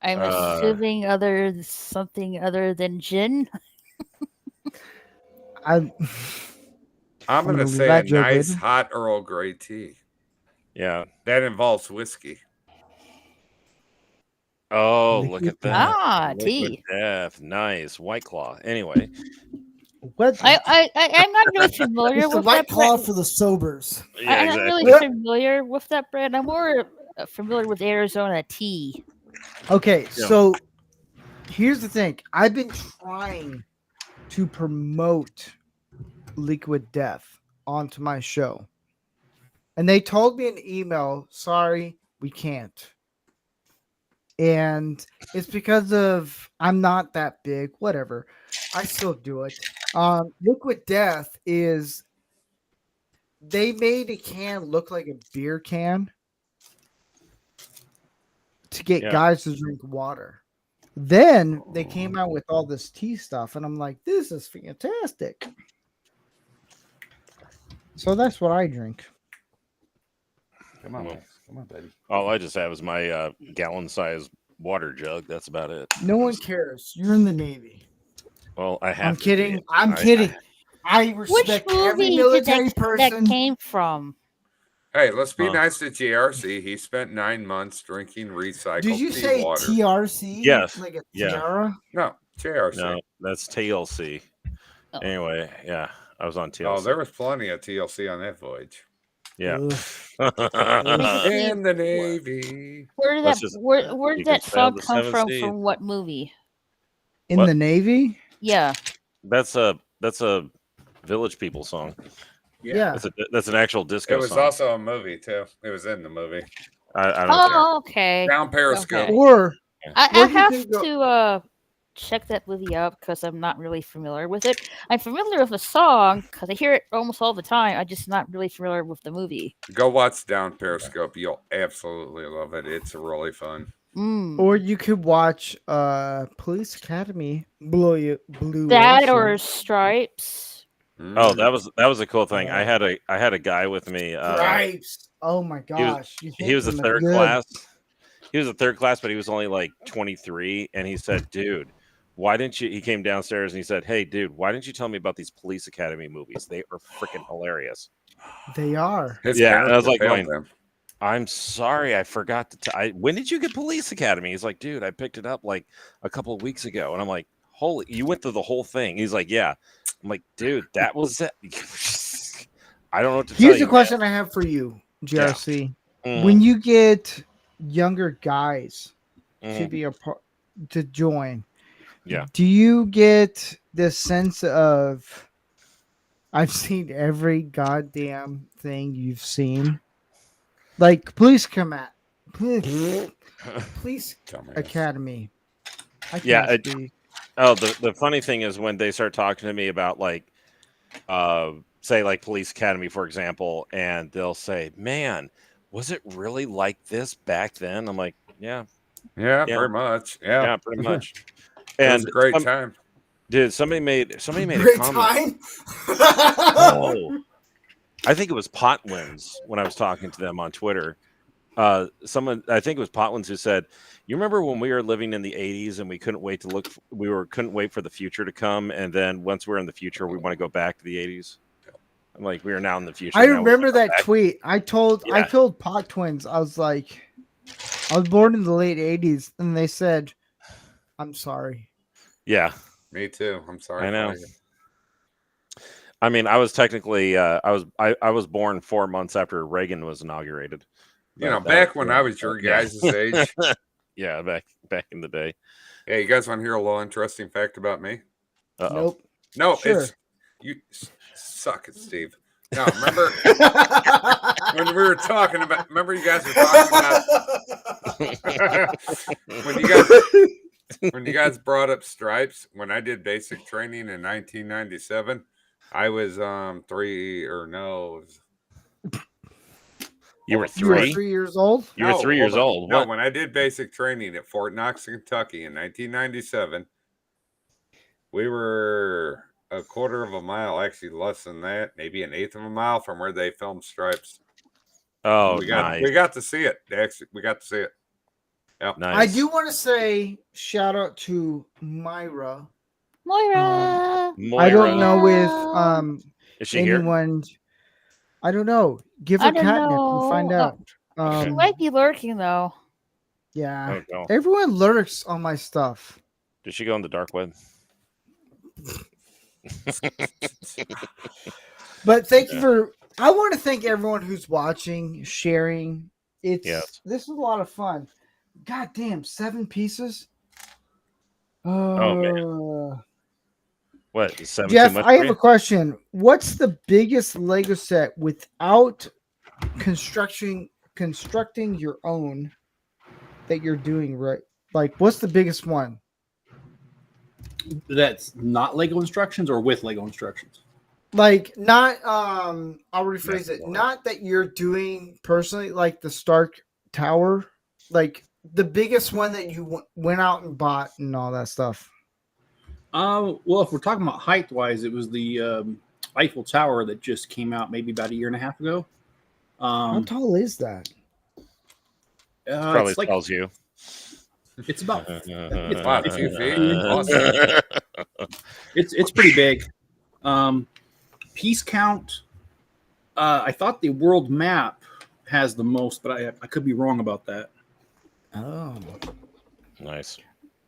I'm Uh, assuming something other than gin. I'm I'm gonna gonna leave say a that joke nice later. hot Earl Grey tea. Yeah. That involves whiskey. Oh, Liquid look at that. Ah, Liquid tea. Death. Nice. White Claw. Anyway. What? I'm not really familiar It's the with White that Claw brand. for the sobers. Yeah, I'm not exactly. really familiar with that brand. I'm more familiar with Arizona tea. Okay, Yeah. so here's the thing. I've been trying to promote Liquid Death onto my show. And they told me in email, sorry, we can't. And it's because of I'm not that big, whatever. I still do it. Liquid Death is they made a can look like a beer can to get Yeah. guys to drink water. Then they came out with all this tea stuff, and I'm like, this is fantastic. So that's what I drink. Come on, Max. Come on, baby. All I just have is my gallon-sized water jug. That's about it. No one cares. You're in the Navy. Well, I have. I'm to kidding. be. I'm I- kidding. I Which respect every movie did military that person. came from? Hey, let's be Huh. nice to GRC. He spent 9 months drinking recycled Did you tea say water. TRC? Yes. Like a Yeah. tiara? No, JRC. No, that's TLC. Oh. Anyway, yeah, I was on TLC. Oh, there was plenty of TLC on that voyage. Yeah. Ugh. In the Navy. Where did Let's that just- where you did can that sail song the come seven from? seas. From what movie? In What? the Navy? Yeah. That's a Village People song. Yeah. That's an actual disco It was song. also a movie, too. It was in the movie. I don't care. Oh, okay. Down Periscope. Okay. Or I Where do you have think go- to check that movie out because I'm not really familiar with it. I'm familiar with the song because I hear it almost all the time. I'm just not really familiar with the movie. Go watch Down Periscope. You'll absolutely love it. It's really fun. Mm. Or you could watch Police Academy Blue That Ocean. or Stripes. Oh, that was a cool thing. I had a guy with me. Stripes. Oh my gosh. You He was a think them are third good. class. He was a third class, but he was only like 23, and he said, "Dude, why didn't you?" He came downstairs and he said, "Hey, dude, why didn't you tell me about these Police Academy movies? They are freaking hilarious." They are. His Yeah, and I was parents like, failed going, him. I'm sorry, I forgot to. When did you get Police Academy? He's like, dude, I picked it up like a couple of weeks ago, and I'm like, holy, you went through the whole thing? He's like, yeah. I'm like, dude, that was it. I don't know what to tell Here's you. the question I have for you, GRC. man. When you get younger guys to Mhm. be a part to join, Yeah. do you get this sense of I've seen every goddamn thing you've seen? Like Police Police Dumbass. Academy. I Yeah, can't speak. Oh, the funny thing is when they start talking to me about like, say like Police Academy, for example, and they'll say, "Man, was it really like this back then?" I'm like, "Yeah, Yeah, Yeah. pretty much. yeah, Yeah. pretty much." It was And a great time. dude, somebody made a Great comment. time. Oh, I think it was Potwins when I was talking to them on Twitter. Someone, I think it was Potwins, who said, "You remember when we were living in the '80s and we couldn't wait to look? Couldn't wait for the future to come, and then once we're in the future, we want to go back to the '80s." I'm like, we are now in the future. I now we remember wanna go that back. tweet. I told Yeah. Pot Twins, I was like, I was born in the late 80s, and they said, I'm sorry. Yeah, Me too. I'm sorry. I know. for you. I mean, I was technically, I was born 4 months after Reagan was inaugurated. You know, But back when yeah. I was your Yeah. guys' age. Yeah, back in the day. Hey, you guys want to hear a little interesting fact about me? Uh-oh. Nope. No, Sure. it's you suck it, Steve. No, remember when we were talking about? Remember you guys were talking about when you guys brought up stripes. When I did basic training in 1997, I was 3 or no. You were You were 3. 3 years old. You were 3 years hold on. old. No, What? when I did basic training at Fort Knox, Kentucky in 1997, we were a quarter of a mile, actually less than that, maybe an eighth of a mile from where they filmed Stripes. Oh, we nice. got to see it. Actually, we got to see it. Yeah. Nice. I do want to say shout out to Myra. Moira. I don't Moira. know if Is she here? anyone. I don't know. Give I her don't catnip and find know. out. She might be lurking though. Yeah. Oh, no. Everyone lurks on my stuff. Did she go on the dark web? But thank you for. I want to thank everyone who's watching, sharing. This is a lot of fun. God damn, 7 pieces. Man. What? Is 7 Jeff, too much I for have you? a question. What's the biggest Lego set without constructing your own that you're doing right? Like, what's the biggest one? That's not Lego instructions or with Lego instructions. Like, not I'll rephrase it. Not that you're doing personally, like the Stark Tower, like the biggest one that you went out and bought and all that stuff. Well, if we're talking about height wise, it was the Eiffel Tower that just came out maybe about a year and a half ago. How tall is that? Probably it's like tells you. it's about Wow, 2 feet. Awesome. it's pretty big. Piece count. I thought the world map has the most, but I could be wrong about that. Oh, Nice.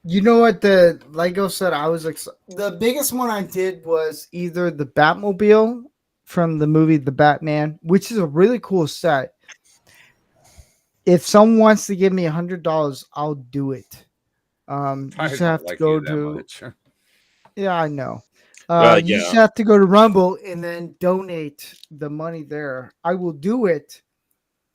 you know what the Lego set I was the biggest one I did was either the Batmobile from the movie The Batman, which is a really cool set. If someone wants to give me $100, I'll do it. You I just don't have to like go you that to. much. Yeah, I know. Well, You yeah. just have to go to Rumble and then donate the money there. I will do it.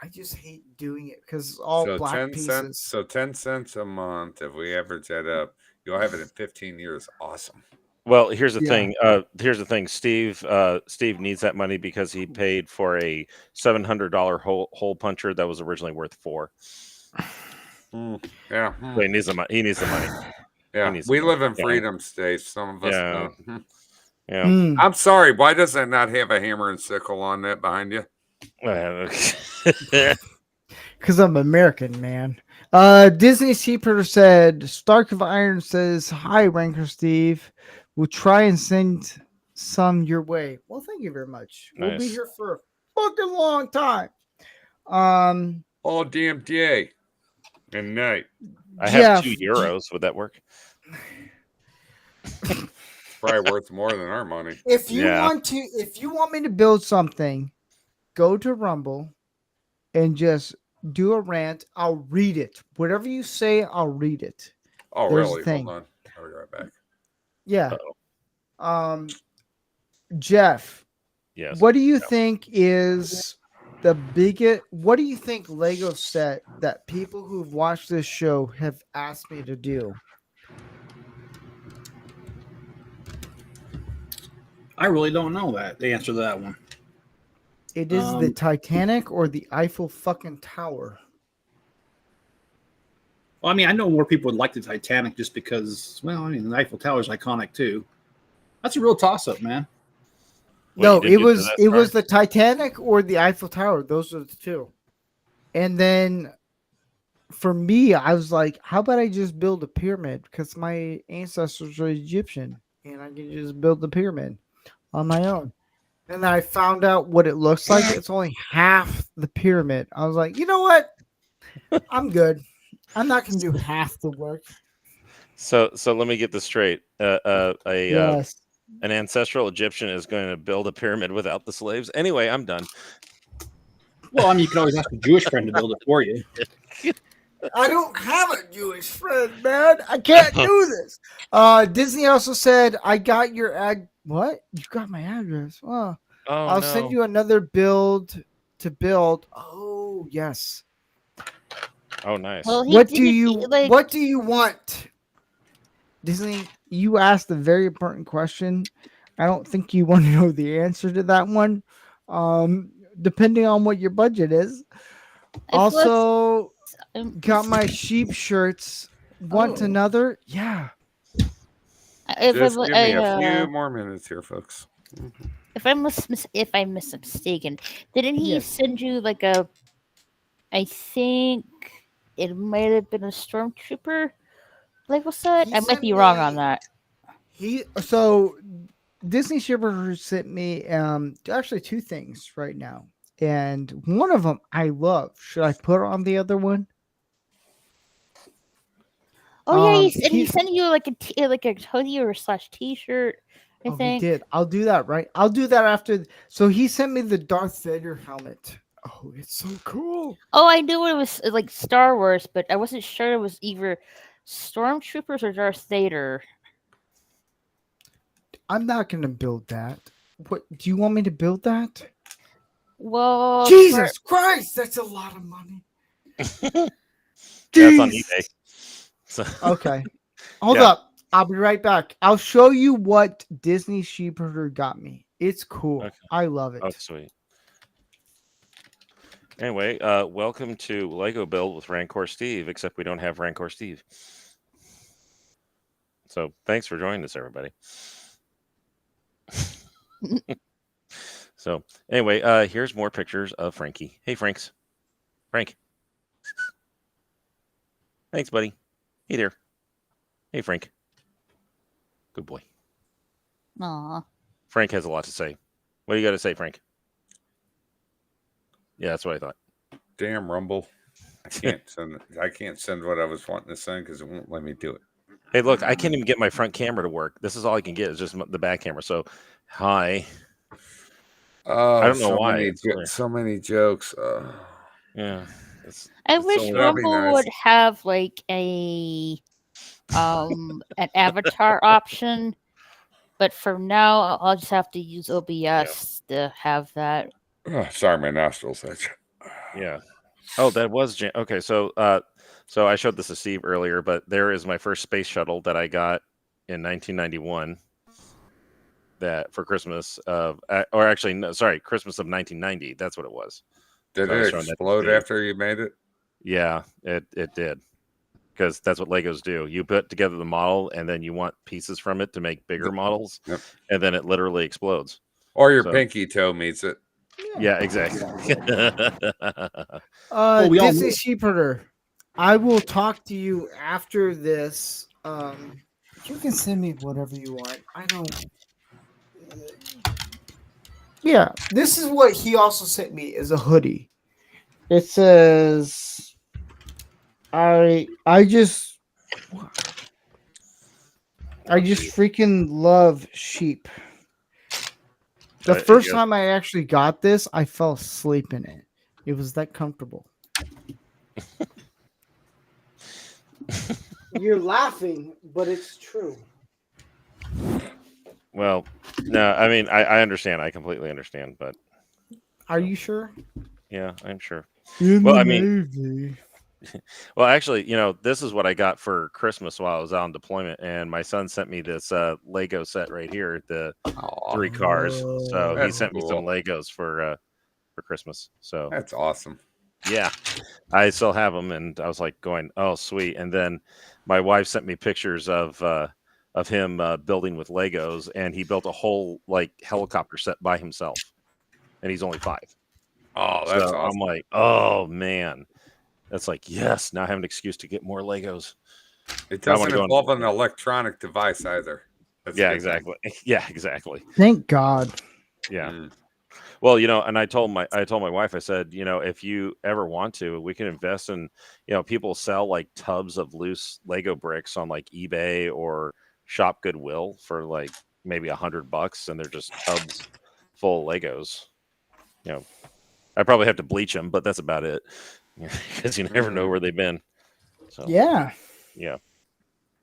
I just hate doing it because it's all So black 10 pieces. cents. So 10 cents a month. If we average that up, you'll have it in 15 years. Awesome. Well, here's the Yeah. thing. Here's the thing. Steve needs that money because he paid for a $700 hole puncher that was originally worth $4. Yeah. So he needs the money. He needs the money. Yeah. needs We to- live in yeah. freedom states. Some of us Yeah. don't. Yeah. Mm. I'm sorry. Why does that not have a hammer and sickle on that behind you? Because I'm American, man. Disney Seaper said, Stark of Iron says, hi, Ranker Steve. We'll try and send some your way. Well, thank you very much. We'll be Nice. here for a fucking long time. All damn day and night. I have Jeff, €2. Would that work? Probably worth more than our money. if you Yeah. want me to build something, go to Rumble and just do a rant. I'll read it. Whatever you say, I'll read it. Oh, There's the really? thing. Hold on. I'll be right back. Yeah. Jeff, Yes. what do you think is the biggest? What do you think Lego set that people who've watched this show have asked me to do? I really don't know the answer to that one. It is the Titanic or the Eiffel fucking Tower. Well, I mean, I know more people would like the Titanic just because, well, I mean, the Eiffel Tower is iconic too. That's a real toss-up, man. Well, No, you didn't it get to was that part? the Titanic or the Eiffel Tower. Those are the two. And then for me, I was like, how about I just build a pyramid? Because my ancestors are Egyptian and I can just build the pyramid on my own. And I found out what it looks like. It's only half the pyramid. I was like, you know what? I'm good. I'm not going to do half the work. So let me get this straight. Yes. An ancestral Egyptian is going to build a pyramid without the slaves. Anyway, I'm done. Well, I mean, you can always ask a Jewish friend to build it for you. I don't have a Jewish friend, man. I can't do this. Disney also said, I got your ad. What? You got my address. Oh, I'll send you another build to build. Oh, yes. Oh, nice. Well, What do you want? Disney, you asked a very important question. I don't think you want to know the answer to that one. Depending on what your budget is. Also, got my sheep shirts. Want another? Yeah. Just give me a few more minutes here, folks. If I'm mistaken, didn't he send you like a? I think it might have been a stormtrooper Lego set. I might be wrong on that. Disney Shipper sent me actually two things right now, and one of them I love. Should I put on the other one? Oh yeah, he sent you like a hoodie or / t-shirt. I think he did. I'll do that. Right, I'll do that after. So he sent me the Darth Vader helmet. Oh, it's so cool. Oh, I knew it was like Star Wars, but I wasn't sure it was either Stormtroopers or Darth Vader. I'm not gonna build that. What do you want me to build that? Well, Jesus Christ, that's a lot of money. That's on eBay. So. Okay. Hold up. I'll be right back. I'll show you what Disney Sheepherder got me. It's cool. Okay. I love it. Oh, sweet. Anyway, welcome to Lego Build with Rancor Steve, except we don't have Rancor Steve. So thanks for joining us, everybody. So anyway, here's more pictures of Frankie. Hey, Frank. Thanks, buddy. Hey there. Hey, Frank. Good boy. Aw. Frank has a lot to say. What do you got to say, Frank? Yeah, that's what I thought. Damn Rumble. I can't send what I was wanting to send because it won't let me do it. Hey, look, I can't even get my front camera to work. This is all I can get is just the back camera. So, hi. I don't know why. So many jokes. Yeah. I wish Rumble would have like an avatar option, but for now I'll just have to use OBS to have that. Oh, sorry, my nostrils itch. Yeah. Oh, that was okay. So I showed this to Steve earlier, but there is my first space shuttle that I got in 1991. That for Christmas Christmas of 1990. That's what it was. Did it explode after you made it? Yeah, it did. Because that's what Legos do. You put together the model, and then you want pieces from it to make bigger models, and then it literally explodes. Or your pinky toe meets it. Yeah, exactly. Disney Sheepherder, I will talk to you after this. You can send me whatever you want. I don't. Yeah, this is what he also sent me is a hoodie. It says, I just freaking love sheep. The first time I actually got this, I fell asleep in it. It was that comfortable. You're laughing, but it's true. Well, no, I mean, I understand. I completely understand, but... Are you sure? Yeah, I'm sure. Well, I mean... Well, actually, this is what I got for Christmas while I was out on deployment, and my son sent me this Lego set right here, the 3 cars. So he sent me some Legos for Christmas. So that's awesome. Yeah, I still have them, and I was like going, "Oh, sweet!" And then my wife sent me pictures of him building with Legos, and he built a whole helicopter set by himself, and he's only 5. Oh, that's awesome. I'm like, oh man. That's like, yes, now I have an excuse to get more Legos. It doesn't involve an electronic device either. Yeah, exactly. Yeah, exactly. Thank God. Yeah. Well, and I told my wife, I said, if you ever want to, we can invest in, people sell like tubs of loose Lego bricks on like eBay or Shop Goodwill for like maybe $100, and they're just tubs full of Legos. I probably have to bleach them, but that's about it. Because you never know where they've been. So, yeah.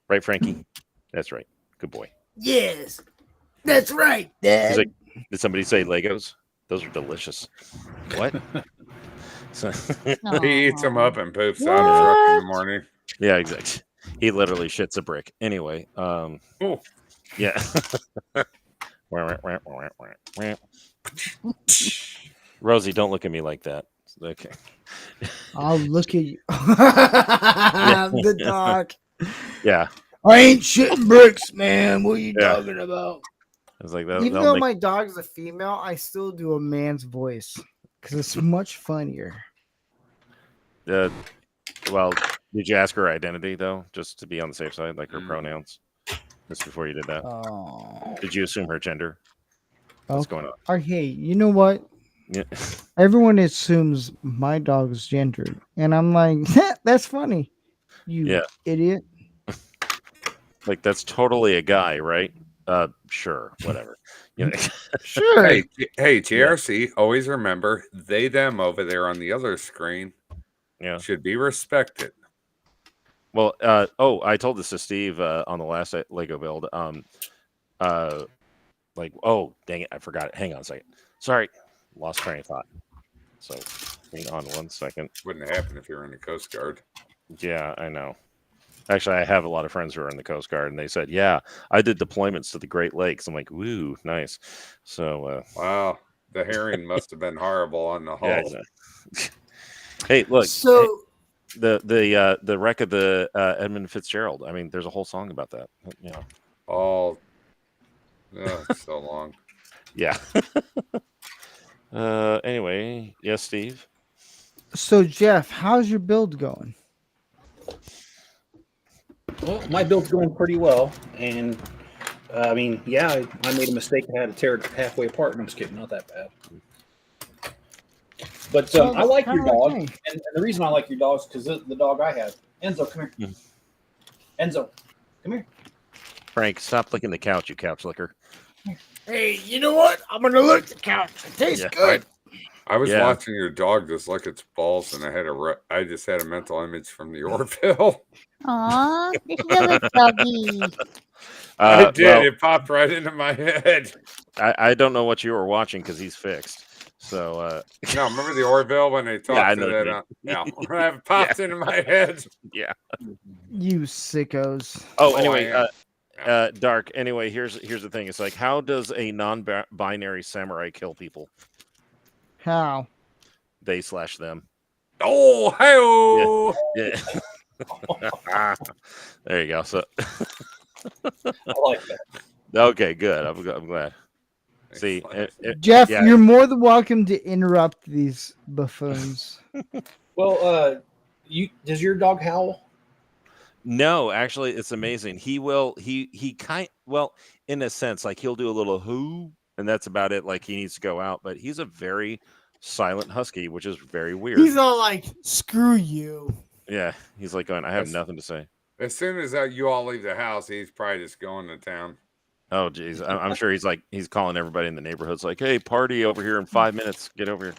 Right, Frankie? That's right. Good boy. Yes. That's right, Dad. Like, did somebody say Legos? Those are delicious. What? He eats them up and poops out his truck in the morning. Yeah, exactly. He literally shits a brick. Anyway, yeah. Rosie, don't look at me like that. Okay. I'll look at you. The dog. Yeah. I ain't shitting bricks, man. What are you Yeah. talking about? I was like, that, Even though my dog's a female, I still do a man's voice because it's much funnier. well, did you ask her identity though, just to be on the safe side, like her pronouns, just before you did that? Oh. Did you assume her gender? What's going on? Oh, hey, you know what? Yeah. Everyone assumes my dog's gendered, and I'm like, that's funny. You idiot. Like that's totally a guy, right? Sure, whatever. You know, Sure. Hey, GRC, always remember they them over there on the other screen should be respected. Well, I told this to Steve on the last Lego build. Like, oh, dang it, I forgot it. Hang on a second. Sorry, lost train of thought. So, hang on 1 second. Wouldn't happen if you were in the Coast Guard. Yeah, I know. Actually, I have a lot of friends who are in the Coast Guard, and they said, yeah, I did deployments to the Great Lakes. I'm like, woo, nice. So, wow, the herring must have been horrible on the hull. Yeah, hey, look. So the wreck of the Edmund Fitzgerald. I mean, there's a whole song about that. You know. Oh, it's so long. Yeah. Anyway, yes, Steve. So Jeff, how's your build going? Well, my build's going pretty well, and I mean, yeah, I made a mistake. I had to tear it halfway apart, and I'm just kidding, not that bad. But I like your dog, and the reason I like your dog is because the dog I have, Enzo, come here. Enzo, come here. Frank, stop licking the couch, you couch licker. Hey, you know what? I'm gonna lick the couch. It tastes good. I was watching your dog just lick its balls, and I just had a mental image from the Orville. Aw, this little doggy. I did. Well, it popped right into my head. I don't know what you were watching because he's fixed. So no, remember the Orville when they talked to that? It popped into my head. Yeah. You sickos. Oh, anyway, Dark. Anyway, here's the thing. It's like, how does a non-binary samurai kill people? How? They/them. Oh, hey! Yeah. There you go. So I like that. Okay, good. I'm glad. See, Jeff, you're more than welcome to interrupt these buffoons. Well, does your dog howl? No, actually, it's amazing. He will. He in a sense, like he'll do a little whoo, and that's about it. Like he needs to go out, but he's a very silent husky, which is very weird. He's all like, "Screw you." Yeah, he's like going, I have nothing to say. As soon as you all leave the house, he's probably just going to town. Oh, geez. I'm sure he's calling everybody in the neighborhood. It's like, hey, party over here in 5 minutes. Get over here.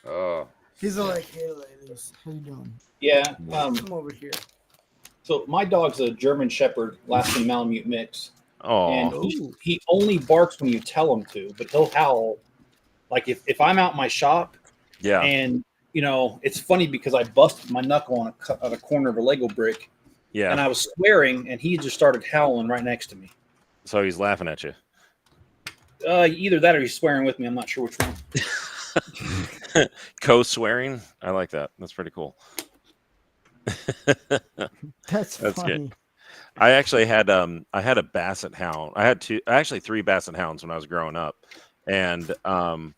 Oh. He's all like, hey, ladies, how you doing? Yeah. Come over here. So my dog's a German Shepherd, Lassie Malamute mix. Oh. And he only barks when you tell him to, but he'll howl. Like if I'm out in my shop, and you know, it's funny because I busted my knuckle on a corner of a Lego brick, and I was swearing, and he just started howling right next to me. So he's laughing at you. Either that or he's swearing with me. I'm not sure which one. Co-swearing, I like that. That's pretty cool. That's funny. Good. I actually had a basset hound. I had three basset hounds when I was growing up, and one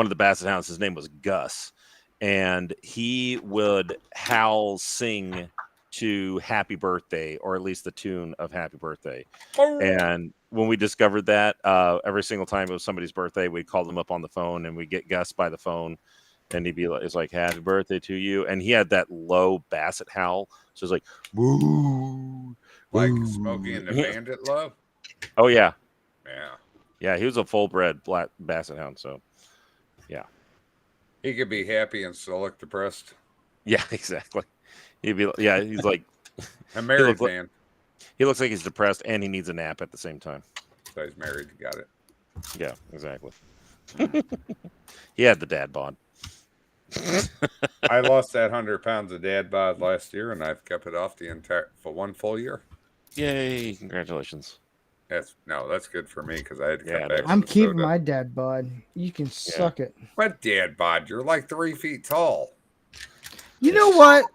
of the basset hounds, his name was Gus, and he would howl, sing to Happy Birthday, or at least the tune of Happy Birthday. And when we discovered that, every single time it was somebody's birthday, we'd call them up on the phone, and we'd get Gus by the phone, and he'd be like, it's like, happy birthday to you. And he had that low basset howl. So it's like, woo. Like Smokey and the Bandit love? Oh, yeah. Yeah. Yeah, he was a full-bred black basset hound, so, yeah. He could be happy and still look depressed. Yeah, exactly. He'd be, he's like... A married man. He looks like he's depressed, and he needs a nap at the same time. So he's married, got it. Yeah, exactly. He had the dad bod. I lost that 100 pounds of dad bod last year, and I've kept it off the entire for one full year. Yay! Congratulations. That's good for me because I had to Yeah, come back. I'm to the keeping soda. my dad bod. You can suck it. What dad bod? You're like 3 feet tall. You know what?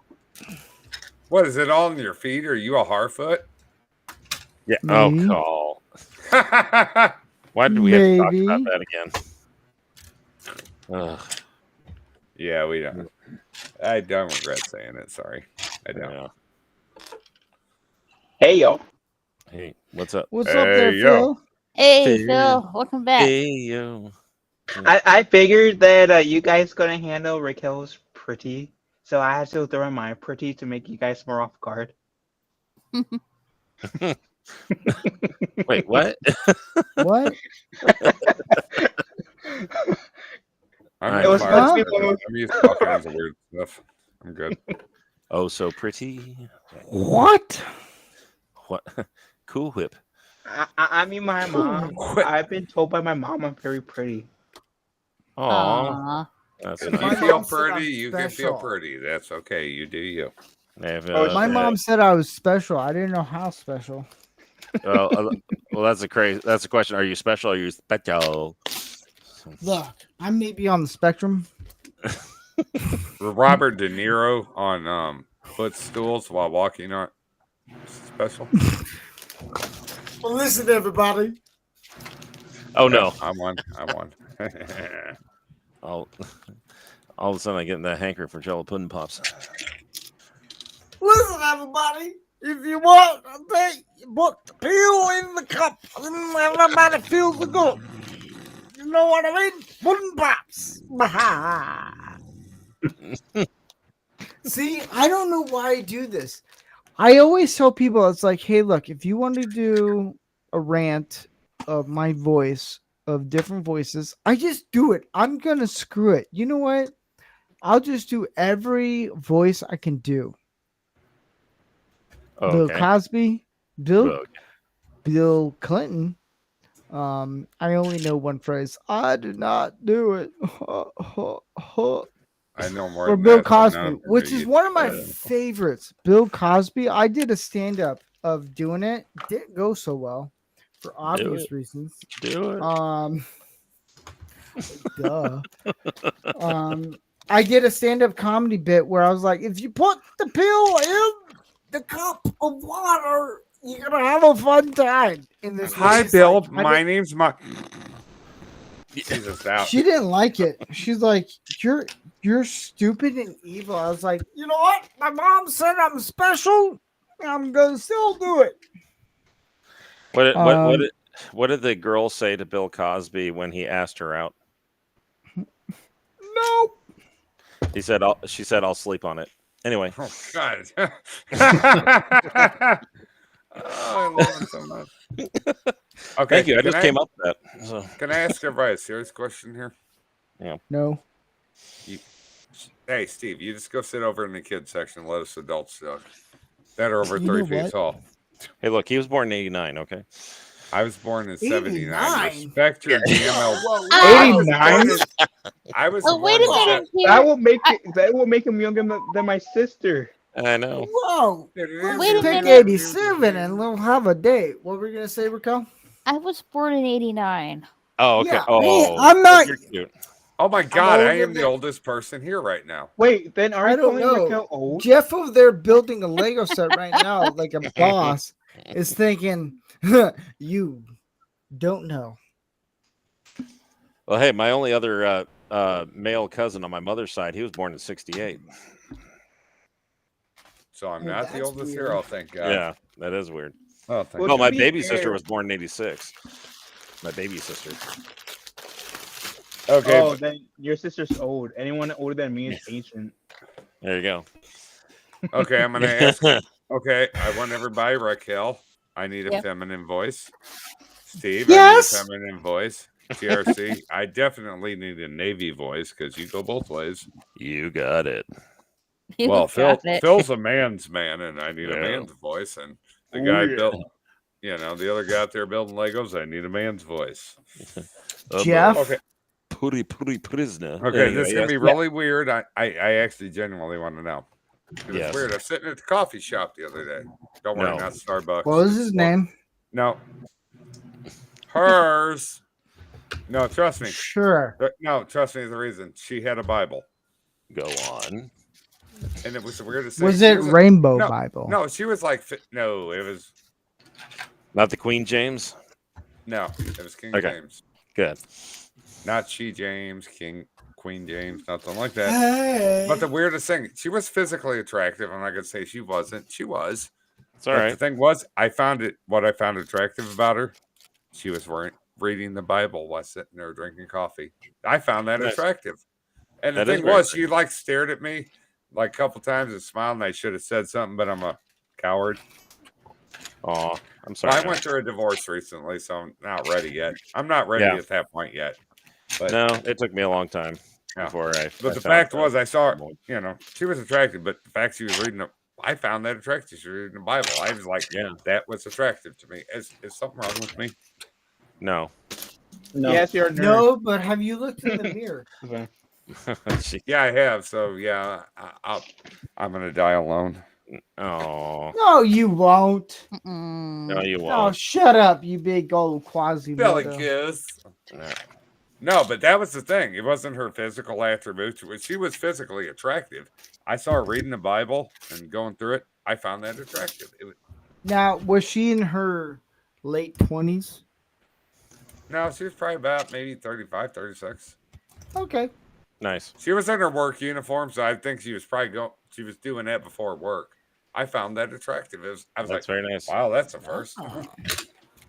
What is it all in your feet? Are you a Harfoot? Yeah. Maybe. Oh, call. Why did we have to talk about that again? Ugh. Yeah, we don't. I don't regret saying it. Sorry, I don't. Yeah. Hey, yo. Hey, what's up? What's up there, Hey, yo. Phil? Hey, Phil. Phil, welcome back. Hey, yo. I figured that you guys couldn't handle Raquel's pretty, so I had to throw in my pretty to make you guys more off guard. Wait, what? What? I'm It was fire. supposed to be I'm used to all kinds of weird stuff. I'm good. Oh, so pretty. What? What? Cool Whip. I mean, my mom. I've been told by my mom I'm very pretty. Aw, Aw. that's If My you nice. feel mom said I'm pretty, you can feel special. pretty. That's okay. You do you. My mom said I was special. I didn't know how special. Well, that's a question. Are you special? Or are you special? Look, I may be on the spectrum. Robert De Niro on footstools while walking on special. Well, listen, everybody. Oh no! I won. All of a sudden, I get that hankering for Jello pudding pops. Listen, everybody. If you want, put the pill in the cup. And everybody feels the good. You know what I mean? Pudding pops. See, I don't know why I do this. I always tell people, it's like, hey, look, if you want to do a rant of my voice, of different voices, I just do it. I'm going to screw it. You know what? I'll just do every voice I can do. Oh, Bill okay. Cosby, Bug. Bill Clinton. I only know one phrase. I did not do it. I know more. Or than Bill that, so none Cosby, of them which are is you. one of my favorites. Bill Cosby. I did a stand-up of doing it. Didn't go so well for obvious reasons. Do it. Duh. I did a stand-up comedy bit where I was like, if you put the pill in the cup of water, you're gonna have a fun time. In this Hi, lady's Bill. like, My name's Mark. Jesus out. she didn't like it. She's like, you're stupid and evil. I was like, you know what? My mom said I'm special. I'm gonna still do it. What did the girl say to Bill Cosby when he asked her out? Nope. She said, "I'll sleep on it." Anyway. Oh God. Oh, I love it so much. Okay, Thank you. I just came up with that. So. Can I ask everybody a serious question here? No. Hey, Steve, you just go sit over in the kids section. And let us adults that are over You 3 know feet what? tall. Hey, look, he was born in '89. Okay. I was born in 89? '79. Respect your GML. Oh. 89? I was Oh, born wait a in minute here. That will make him younger than my sister. I know. Whoa. Wait Let's a pick minute. 87 and we'll have a date. What were we gonna say, Raquel? I was born in '89. Oh, okay. Yeah, Oh, I'm not. You're cute. Oh my God, I older am the than- oldest person here right now. Wait, then I aren't don't calling know. Raquel old? Jeff over there building a Lego set right now, like a boss, is thinking, you don't know. Well, hey, my only other male cousin on my mother's side, he was born in '68. So I'm Oh, not the that's oldest weird. here. Oh, thank God. Yeah, that is weird. Oh, thank Well, Well, to my be baby fair- sister was born in '86. My baby sister. Okay. Oh, then your sister's old. Anyone older than me is ancient. There you go. Okay, I'm gonna ask. Okay, I want everybody, Raquel. I need a Yep. feminine voice. Steve, Yes. I need a feminine voice. TRC, I definitely need a Navy voice because you go both ways. You got it. You Well, got it. Phil's a man's man, and I need a Yeah. man's voice. And the Oh, guy yeah. built, the other guy out there building Legos, I need a man's voice. Jeff? Okay, Putty prisoner. okay, Anyway, this is gonna yes. be really weird. I actually genuinely want to know. It was Yes. weird. I was sitting at the coffee shop the other day. Don't worry, No. not Starbucks. What was his name? No. Hers. No, trust me. Sure. No, trust me. The reason she had a Bible, Go on. and it was the weirdest thing. Was She it a- Rainbow no, Bible? No, she was like, no, it was Not the Queen James? no, it was King Okay. James, Good. not she James, Queen James, nothing like that. But the weirdest thing, she was physically attractive. I'm not gonna say she wasn't. She was. It's all But right. the thing was, what I found attractive about her, she was reading the Bible while sitting there drinking coffee. I found that Nice. attractive. And the That is thing very was, she like stared at me like a couple times and smiled, and I should have said something, but I'm a coward. Oh, I'm Well, sorry. I man. went through a divorce recently, so I'm not ready yet. I'm not ready Yeah. at that point yet. But No, it took me a long time Yeah. before I. But the fact was, I saw her, she was attractive, but the fact she was reading I found that attractive. She was reading the Bible. I was like, Yeah. that was attractive to me. Is something wrong with me? No. No. Yes, you're a nerd. No, but have you looked in the mirror? She- Yeah, I have. So yeah, I'm gonna die alone. oh. No, you won't. No, you Oh, won't. shut up, you big old Billy Quasimodo. Goose. No. No, but that was the thing. It wasn't her physical attributes. She was physically attractive. I saw her reading the Bible and going through it. I found that attractive. Now, was she in her late 20s? No, she was probably about maybe 35, 36. Okay. Nice. She was in her work uniform, so I think she was probably she was doing that before work. I found that attractive. I was That's like, very nice. wow, that's a first. That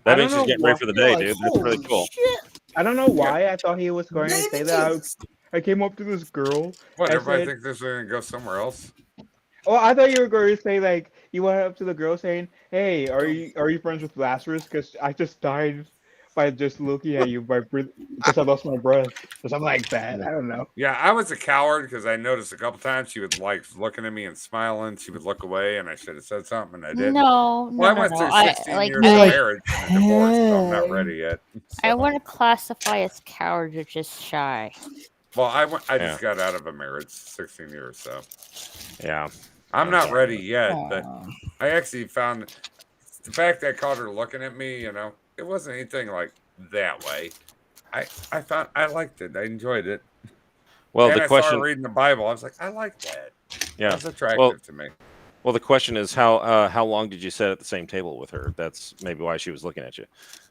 I means don't she's know getting ready why- for the day, Like, dude. That's really holy cool. shit. I don't know why I thought he was going to say Baby that. Jesus. I came up to this girl. What, I everybody said- think this is going to go somewhere else? Oh, I thought you were going to say like you went up to the girl saying, "Hey, are you friends with Lazarus? Because I just died by just looking at you because I lost my breath or something like that." I don't know. Yeah, I was a coward because I noticed a couple times she would like looking at me and smiling. She would look away, and I should have said something, and I didn't. No, no, Well, I no, went no. through I 16 like. years You're of like, marriage and a divorce, so I'm not hey. ready yet. I So- want to classify as coward or just shy. Well, I just got out of a marriage, 16 years, so Yeah. I'm not Okay. ready yet. But Aw. I actually found the fact that I caught her looking at me, it wasn't anything like that way. I found I liked it. I enjoyed it. Well, and the I saw question. her reading the Bible. I was like, I like that. Yeah. That's attractive Well- to me. Well, the question is how long did you sit at the same table with her? That's maybe why she was looking at you.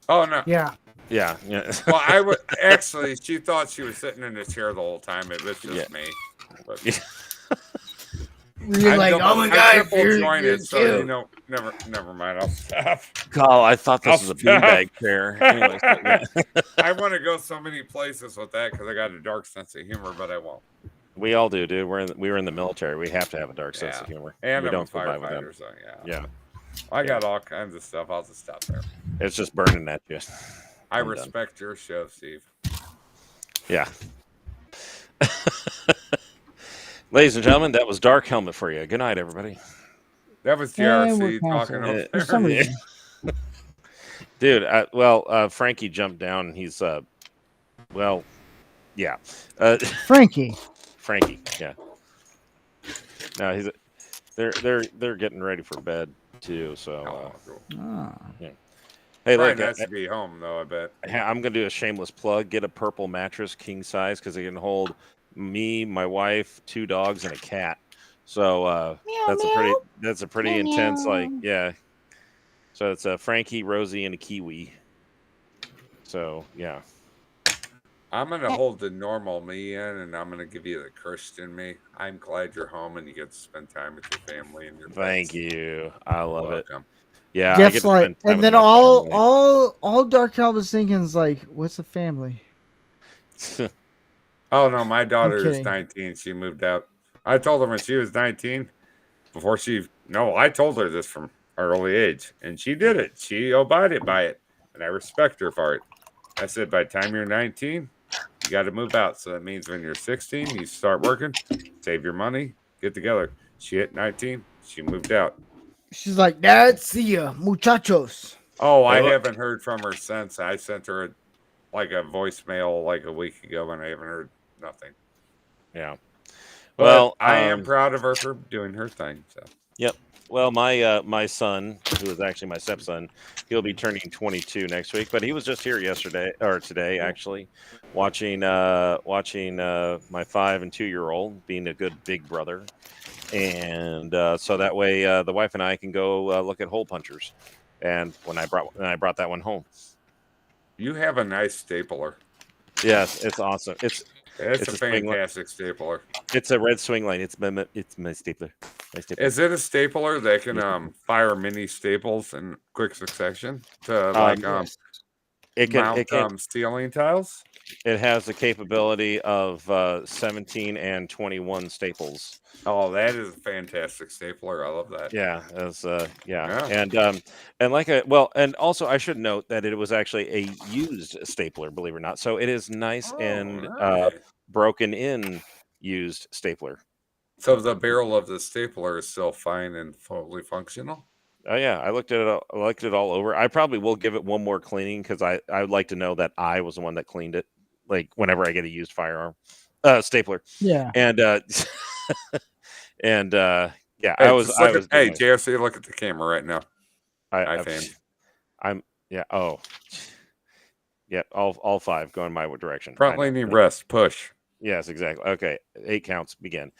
Oh no. Yeah. Yeah. Yeah. Well, I would actually. She thought she was sitting in the chair the whole time. It was just Yeah. me. But You're like, oh my god, triple you're jointed, so cute. never mind. I'll stop. God, I thought this I'll was a stop. beanbag chair. Anyways, yeah. I want to go so many places with that because I got a dark sense of humor, but I won't. We all do, dude. We were in the military. We have to have a dark sense of Yeah. humor. And we I'm a don't go by with them. firefighter, so yeah. Yeah. I got all kinds of stuff. I'll just stop there. It's just burning at you. I I'm done. respect your show, Steve. Yeah. Ladies and gentlemen, that was Dark Helmet for you. Good night, everybody. That was And we're GRC talking canceled. over For there. some reason. Dude, Frankie jumped down. He's yeah. Frankie. Frankie, yeah. No, they're getting ready for bed too. So, Oh, cool. Ah. hey, Probably look, nice to be home, though, I bet. I'm gonna do a shameless plug. Get a purple mattress, king size, because it can hold me, my wife, 2 dogs, and a cat. So that's a pretty Meow, intense, meow. like, yeah. So it's a Frankie, Rosie, and a Kiwi. So yeah. I'm going to hold the normal me in, and I'm going to give you the Christian me. I'm glad you're home and you get to spend time with your family and your Thank pets. you. I love it. Welcome. Yeah. I Just get to like, spend time and with then my family. all Dark Elvis thinking is like, what's a family? Oh, no, my daughter is kidding. 19. She moved out. I told her when she was 19, I told her this from early age, and she did it. She abided by it, and I respect her for it. I said, by the time you're 19, you got to move out. So that means when you're 16, you start working, save your money, get together. She hit 19, she moved out. She's like, Dad, see ya, muchachos. Oh, I Hey, look. haven't heard from her since. I sent her a voicemail like a week ago, and I haven't heard nothing. Yeah. But Well, I am proud of her for doing her thing. So Well, my son, who is actually my stepson, he'll be turning 22 next week. But he was just here yesterday or today, actually, watching my 5 and 2-year-old being a good big brother, and so that way the wife and I can go look at hole punchers. And when I brought that one home. You have a nice stapler. Yes, it's awesome. It's a swing fantastic stapler. It's a red swing line. It's my stapler. Is it a stapler that can fire mini staples in quick succession to mount ceiling tiles? It has the capability of 17 and 21 staples. Oh, that is a fantastic stapler. I love that. Yeah, and also I should note that it was actually a used stapler, believe it or not. So it is nice and broken in used stapler. So the barrel of the stapler is still fine and fully functional? Oh yeah, I looked at it all over. I probably will give it one more cleaning because I would like to know that I was the one that cleaned it. Like whenever I get a used firearm stapler. Yeah. And yeah, hey, I was. Hey, JFC, look at the camera right now. I'm yeah. Oh, yeah. All 5 going my direction. Front leaning rest push. Yes, exactly. Okay, 8 counts begin.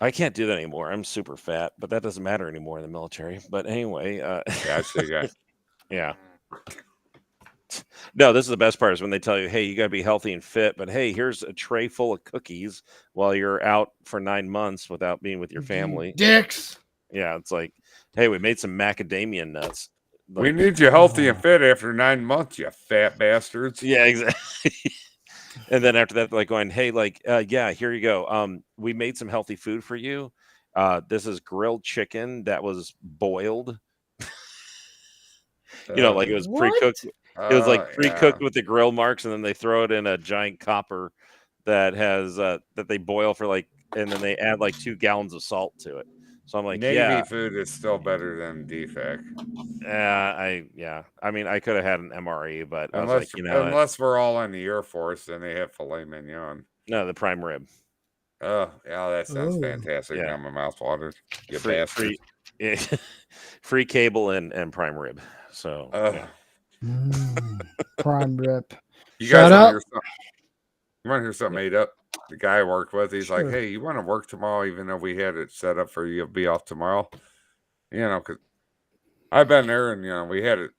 I can't do that anymore. I'm super fat, but that doesn't matter anymore in the military. But anyway, yeah, I see that. Yeah. No, this is the best part is when they tell you, hey, you got to be healthy and fit, but hey, here's a tray full of cookies while you're out for 9 months without being with your family. Dicks. Yeah, it's like, hey, we made some macadamia nuts. Like, we need you healthy and fit after 9 months, you fat bastards. Yeah, exactly. And then after that, like going, hey, like, yeah, here you go. We made some healthy food for you. This is grilled chicken that was boiled. Like it was pre-cooked. It was like pre-cooked with the grill marks, and then they throw it in a giant copper that has that they boil for and then they add 2 gallons of salt to it. So I'm like, Navy food is still better than DFAC. I mean, I could have had an MRE, but unless we're all in the Air Force, then they have filet mignon. No, the prime rib. Oh, yeah, that sounds fantastic. Yeah. Now my mouth waters. You bastard. Free cable and prime rib. So prime rib. You guys want to hear something made up? The guy I work with, he's like, hey, you want to work tomorrow, even though we had it set up for you to be off tomorrow? Because I've been there and, we had it.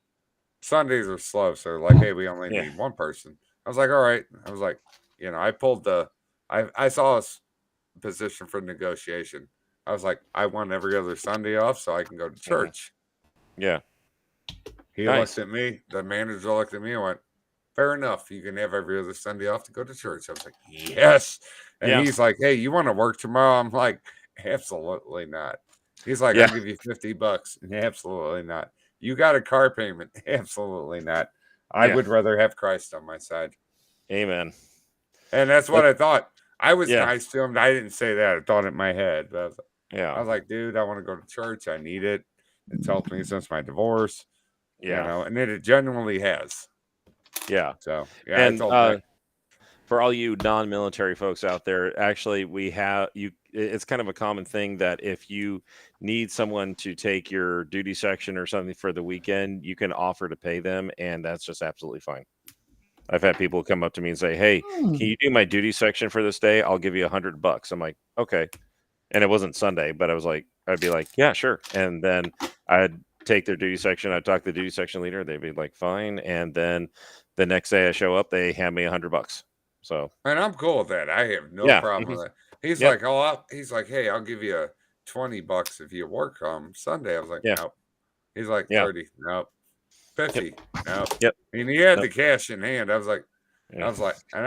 Sundays are slow. So they're like, hey, we only need one person. I was like, all right. I was like, I pulled I saw a position for negotiation. I was like, I want every other Sunday off so I can go to church. Yeah. He looked at me. The manager looked at me and went, fair enough. You can have every other Sunday off to go to church. I was like, yes. And he's like, hey, you want to work tomorrow? I'm like, absolutely not. He's like, I'll give you $50. Absolutely not. You got a car payment? Absolutely not. I would rather have Christ on my side. Amen. And that's what I thought. I was nice to him. I didn't say that. I thought it in my head. But I was like, dude, I want to go to church. I need it. It's helped me since my divorce. Yeah. And it genuinely has. Yeah. So, and for all you non-military folks out there, actually, it's kind of a common thing that if you need someone to take your duty section or something for the weekend, you can offer to pay them, and that's just absolutely fine. I've had people come up to me and say, hey, can you do my duty section for this day? I'll give you $100. I'm like, okay. And it wasn't Sunday, but I'd be like, yeah, sure. And then I'd take their duty section. I'd talk to the duty section leader. They'd be like, fine. And then the next day I show up, they hand me $100. So, and I'm cool with that. I have no problem with that. He's like, he's like, hey, I'll give you $20 if you work on Sunday. I was like, nope. He's like, 30. Nope. 50. Nope. Yep. And he had the cash in hand. I was like, and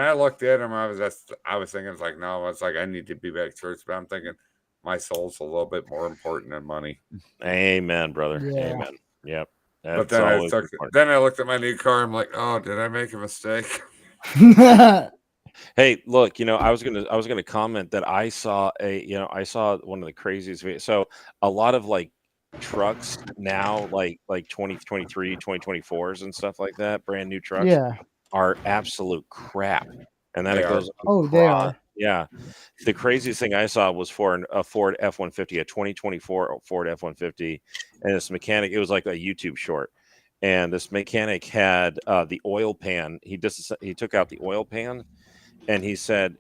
I looked at him. I was thinking, it's like, no, it's like, I need to be back to church. But I'm thinking my soul's a little bit more important than money. Amen, brother. Yeah. Amen. Yep. But then I looked at my new car. I'm like, oh, did I make a mistake? Hey, look, I was gonna comment that I saw one of the craziest videos. So a lot of trucks now, like 2023, 2024s and stuff like that, brand new trucks, are absolute crap. And then it goes, they are. Yeah. The craziest thing I saw was for a Ford F-150, a 2024 Ford F-150, and this mechanic. It was like a YouTube short, and this mechanic had the oil pan. He took out the oil pan, and he said,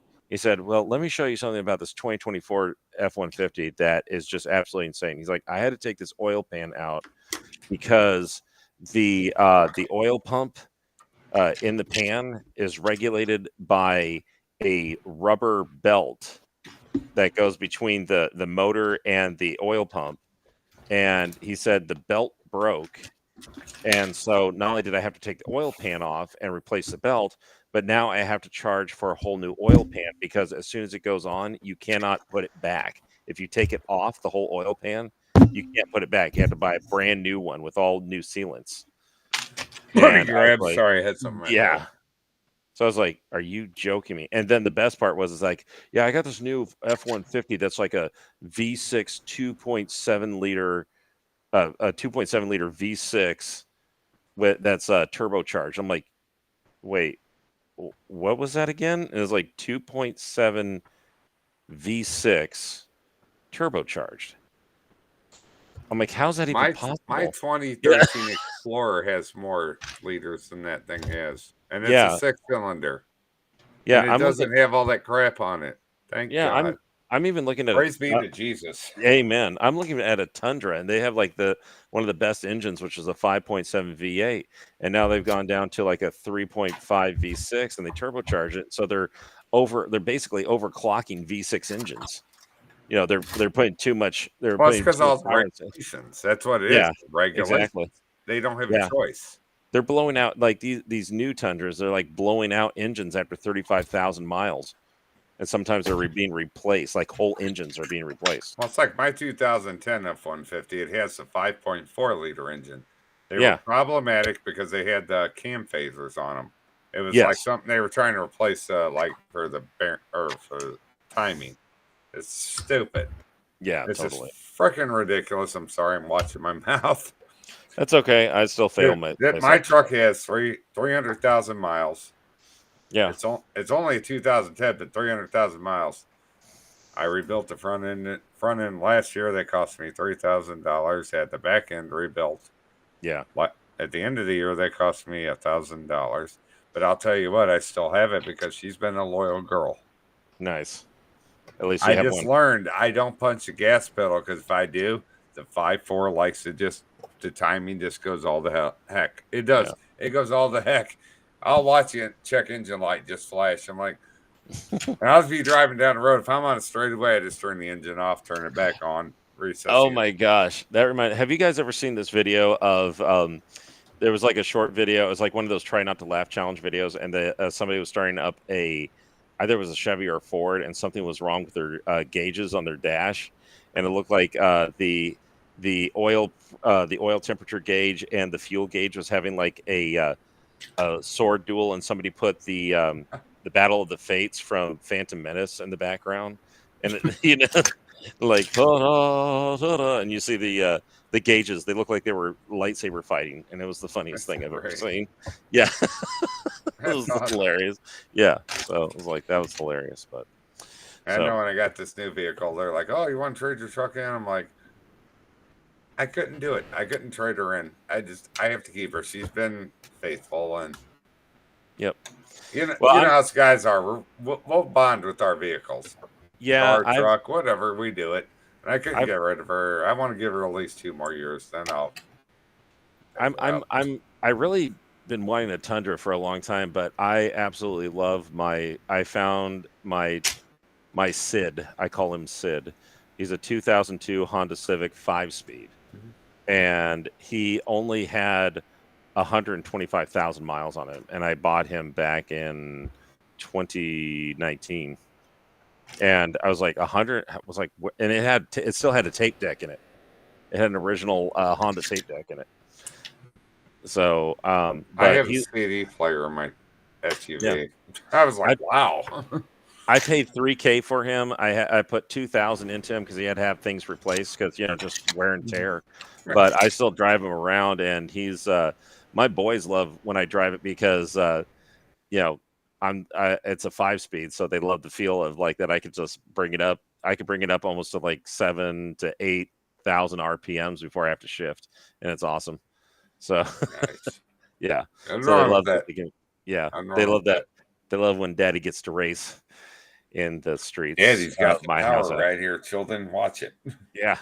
well, let me show you something about this 2024 F-150 that is just absolutely insane. He's like, I had to take this oil pan out because the oil pump in the pan is regulated by a rubber belt that goes between the motor and the oil pump. And he said the belt broke. And so not only did I have to take the oil pan off and replace the belt, but now I have to charge for a whole new oil pan because as soon as it goes on, you cannot put it back. If you take it off the whole oil pan, you can't put it back. You have to buy a brand new one with all new sealants. Let me And I grab. was like, Sorry, I had something. yeah. So I was like, "Are you joking me?" And then the best part was, like, yeah, I got this new F-150 that's like a V6 2.7 liter, a 2.7 liter V6 that's turbocharged. I'm like, wait, what was that again? And it was like 2.7 V6 turbocharged. I'm like, how's that even possible? My 2013 Explorer has more liters than that thing has, and it's a 6-cylinder. Yeah, and it doesn't have all that crap on it. Thank God. I'm even looking at praise be to Jesus. Amen. I'm looking at a Tundra, and they have like one of the best engines, which is a 5.7 V8, and now they've gone down to like a 3.5 V6, and they turbocharge it, so they're basically overclocking V6 engines. You know, they're putting too much. Well, it's because all the regulations. That's what it is. Regulations. Exactly. They don't have a choice. They're blowing out like these new Tundras. They're like blowing out engines after 35,000 miles, and sometimes they're being replaced. Like whole engines are being replaced. Well, it's like my 2010 F-150. It has a 5.4 liter engine. They were problematic because they had the cam phasers on them. It was like something they were trying to replace, like for timing. It's stupid. Yeah, it's totally. Just freaking ridiculous. I'm sorry, I'm watching my mouth. That's okay. I still fail my truck has 300,000 miles. Yeah, it's only a 2010, but 300,000 miles. I rebuilt the front end last year. That cost me $3,000. Had the back end rebuilt. Yeah. At the end of the year, that cost me $1,000. But I'll tell you what, I still have it because she's been a loyal girl. Nice. At least I just learned I don't punch the gas pedal because if I do, the 5.4 likes to the timing just goes all the heck. It does. Yeah. It goes all the heck. I'll watch it, check engine light just flash. I'm like, I'll be driving down the road. If I'm on a straightaway, I just turn the engine off, turn it back on, reset. Oh my gosh. Have you guys ever seen this video of there was like a short video. It was like one of those try not to laugh challenge videos, and somebody was starting up either it was a Chevy or a Ford, and something was wrong with their gauges on their dash, and it looked like the oil temperature gauge and the fuel gauge was having like a sword duel, and somebody put the Battle of the Fates from Phantom Menace in the background, and you know, like and you see the gauges. They look like they were lightsaber fighting, and it was the funniest thing I've ever seen. Yeah. It was hilarious. Yeah, so it was like that was hilarious. But I know when I got this new vehicle, they're like, "Oh, you want to trade your truck in?" I'm like, I couldn't do it. I couldn't trade her in. I have to keep her. She's been faithful, and yep. You know how us guys are. We'll bond with our vehicles. Yeah, car, truck, whatever. We do it. And I couldn't get rid of her. I want to give her at least 2 more years. Then I'll. I really been wanting a Tundra for a long time, but I absolutely love I found my Sid. I call him Sid. He's a 2002 Honda Civic 5-speed, and he only had 125,000 miles on it, and I bought him back in 2019. And I was like, 100 was like, and it still had a tape deck in it. It had an original Honda tape deck in it. So, I have a CD player in my SUV. Yeah. I was like, wow. I paid $3,000 for him. I put $2,000 into him because he had to have things replaced because just wear and tear. But I still drive him around, and he's my boys love when I drive it because it's a 5-speed, so they love the feel of like that. I could just bring it up. I could bring it up almost to like 7,000 to 8,000 RPMs before I have to shift, and it's awesome. So Nice. yeah, Nothing so they wrong love with that. yeah, Nothing they wrong love with that. They love when Daddy gets to race in the streets. Daddy's got the my power house. right here, children. Watch it. Yeah.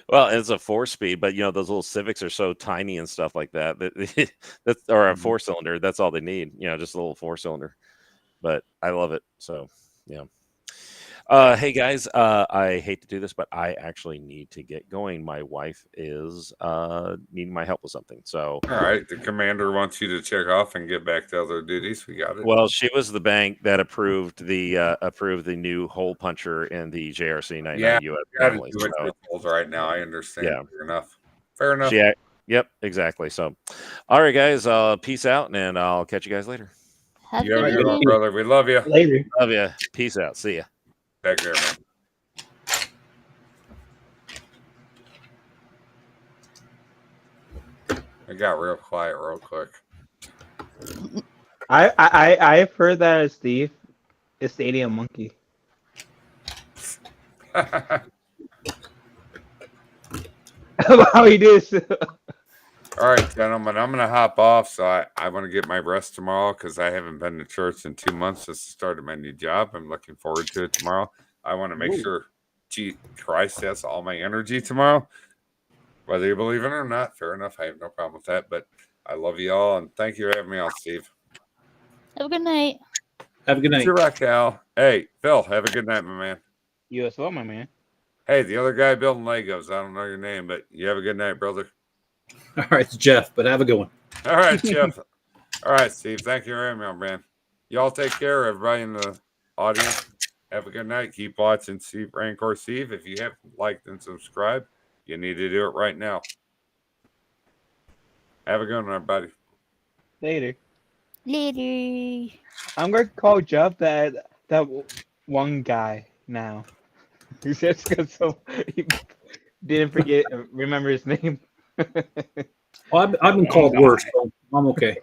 Well, it's a 4-speed, but those little Civics are so tiny and stuff like that. That's or a 4-cylinder. That's all they need. Just a little 4-cylinder. But I love it. So yeah. Hey guys, I hate to do this, but I actually need to get going. My wife is needing my help with something. So All right, the commander wants you to check off and get back to other duties. We got it. well, she was the bank that approved the new hole puncher in the JRC 99 US got to family. do it So, with right now. I understand. Yeah. Fair enough. Fair enough. yep, exactly. So, all right, guys, peace out, and I'll catch you guys later. Have You have a a good good one, evening. brother. We love you. Later. Love you. Peace out. See ya. Take care, man. It got real quiet real quick. I've heard that Steve is Stadium Monkey. How he does. All right, gentlemen, I'm going to hop off. So I want to get my rest tomorrow because I haven't been to church in 2 months since the start of my new job. I'm looking forward to it tomorrow. I want to make sure Christ has all my energy tomorrow. Whether you believe it or not, fair enough. I have no problem with that. But I love you all, and thank you for having me on, Steve. Have a good night. Have a good night. Sure, Raquel. Hey, Phil, have a good night, my man. You as well, my man. Hey, the other guy building Legos. I don't know your name, but you have a good night, brother. All right, it's Jeff, but have a good one. All right, Jeff. All right, Steve. Thank you very much, man. Y'all take care, everybody in the audience. Have a good night. Keep watching Steve Rancor Steve. If you haven't liked and subscribed, you need to do it right now. Have a good one, everybody. Later. Later. I'm going to call Jeff that one guy now. He says because he didn't remember his name. Well, I've been called worse, so I'm okay.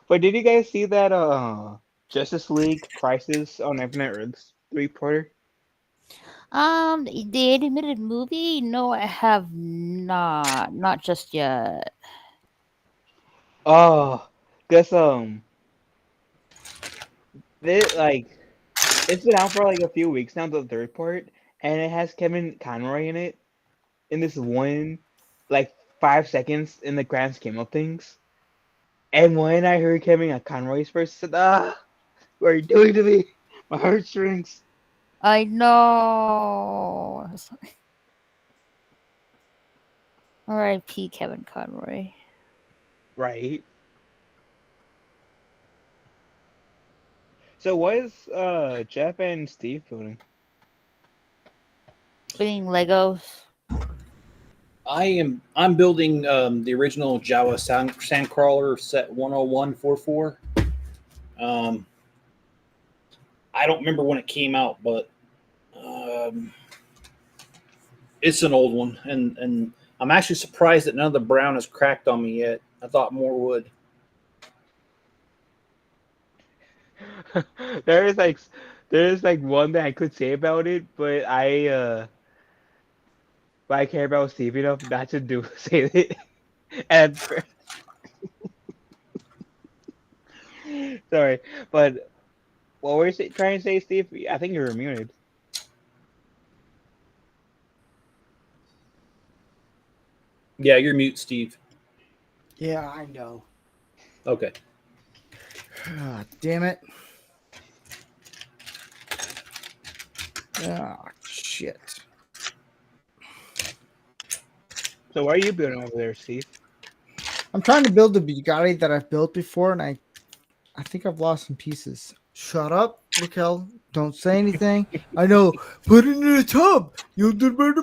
But did you guys see that Justice League Crisis on Infinite Earths reporter? The animated movie? No, I have not just yet. Oh, because it's been out for like a few weeks now, the third part, and it has Kevin Conroy in it. In this one, like 5 seconds in the grand scheme of things. And when I heard Kevin Conroy's first, I said, what are you doing to me? My heartstrings. I know. R.I.P. Kevin Conroy. Right. So what is Jeff and Steve building? Building Legos. I'm building the original Jawa Sandcrawler set 10144. I don't remember when it came out, but it's an old one, and I'm actually surprised that none of the brown has cracked on me yet. I thought more would. There is like one that I could say about it, but I care about Steve enough not to say it. And sorry, but what were you trying to say, Steve? I think you're muted. Yeah, you're mute, Steve. Yeah, I know. Okay. Damn it. Ah, shit. So what are you building over there, Steve? I'm trying to build the Bugatti that I've built before, and I think I've lost some pieces. Shut up, Raquel. Don't say anything. I know. Put it in a tub. You'll do better.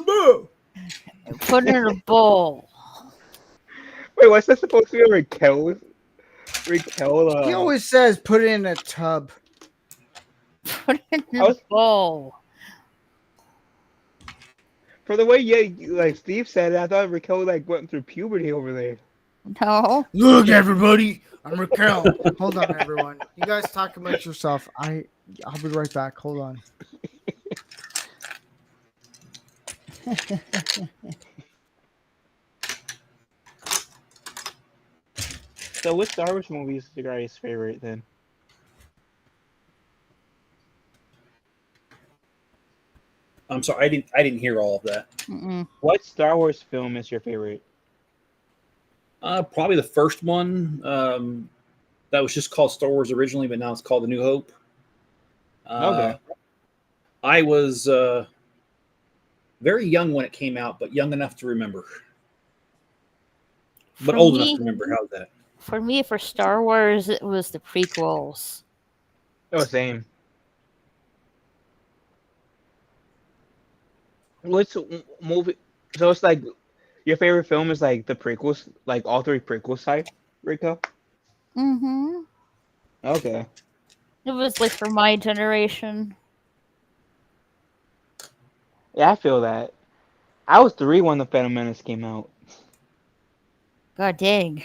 Put it in a bowl. Wait, what's that supposed to be? Raquel? He always says put it in a tub. Put it in a bowl. For the way like Steve said it, I thought Raquel like went through puberty over there. No. Look, everybody, I'm Raquel. Hold on, everyone. You guys talk amongst yourself. I'll be right back. Hold on. So, which Star Wars movie is your guys' favorite then? I'm sorry, I didn't hear all of that. Mm-mm. What Star Wars film is your favorite? Probably the first one. That was just called Star Wars originally, but now it's called The New Hope. Okay. I was very young when it came out, but young enough to remember. But For old me- enough to remember. How's that? For me, for Star Wars, it was the prequels. Oh, same. What's movie? So it's like your favorite film is like the prequels, like all three prequels type, Rico? Mm-hmm. Okay. It was like for my generation. Yeah, I feel that. I was 3 when the Phantom Menace came out. God dang.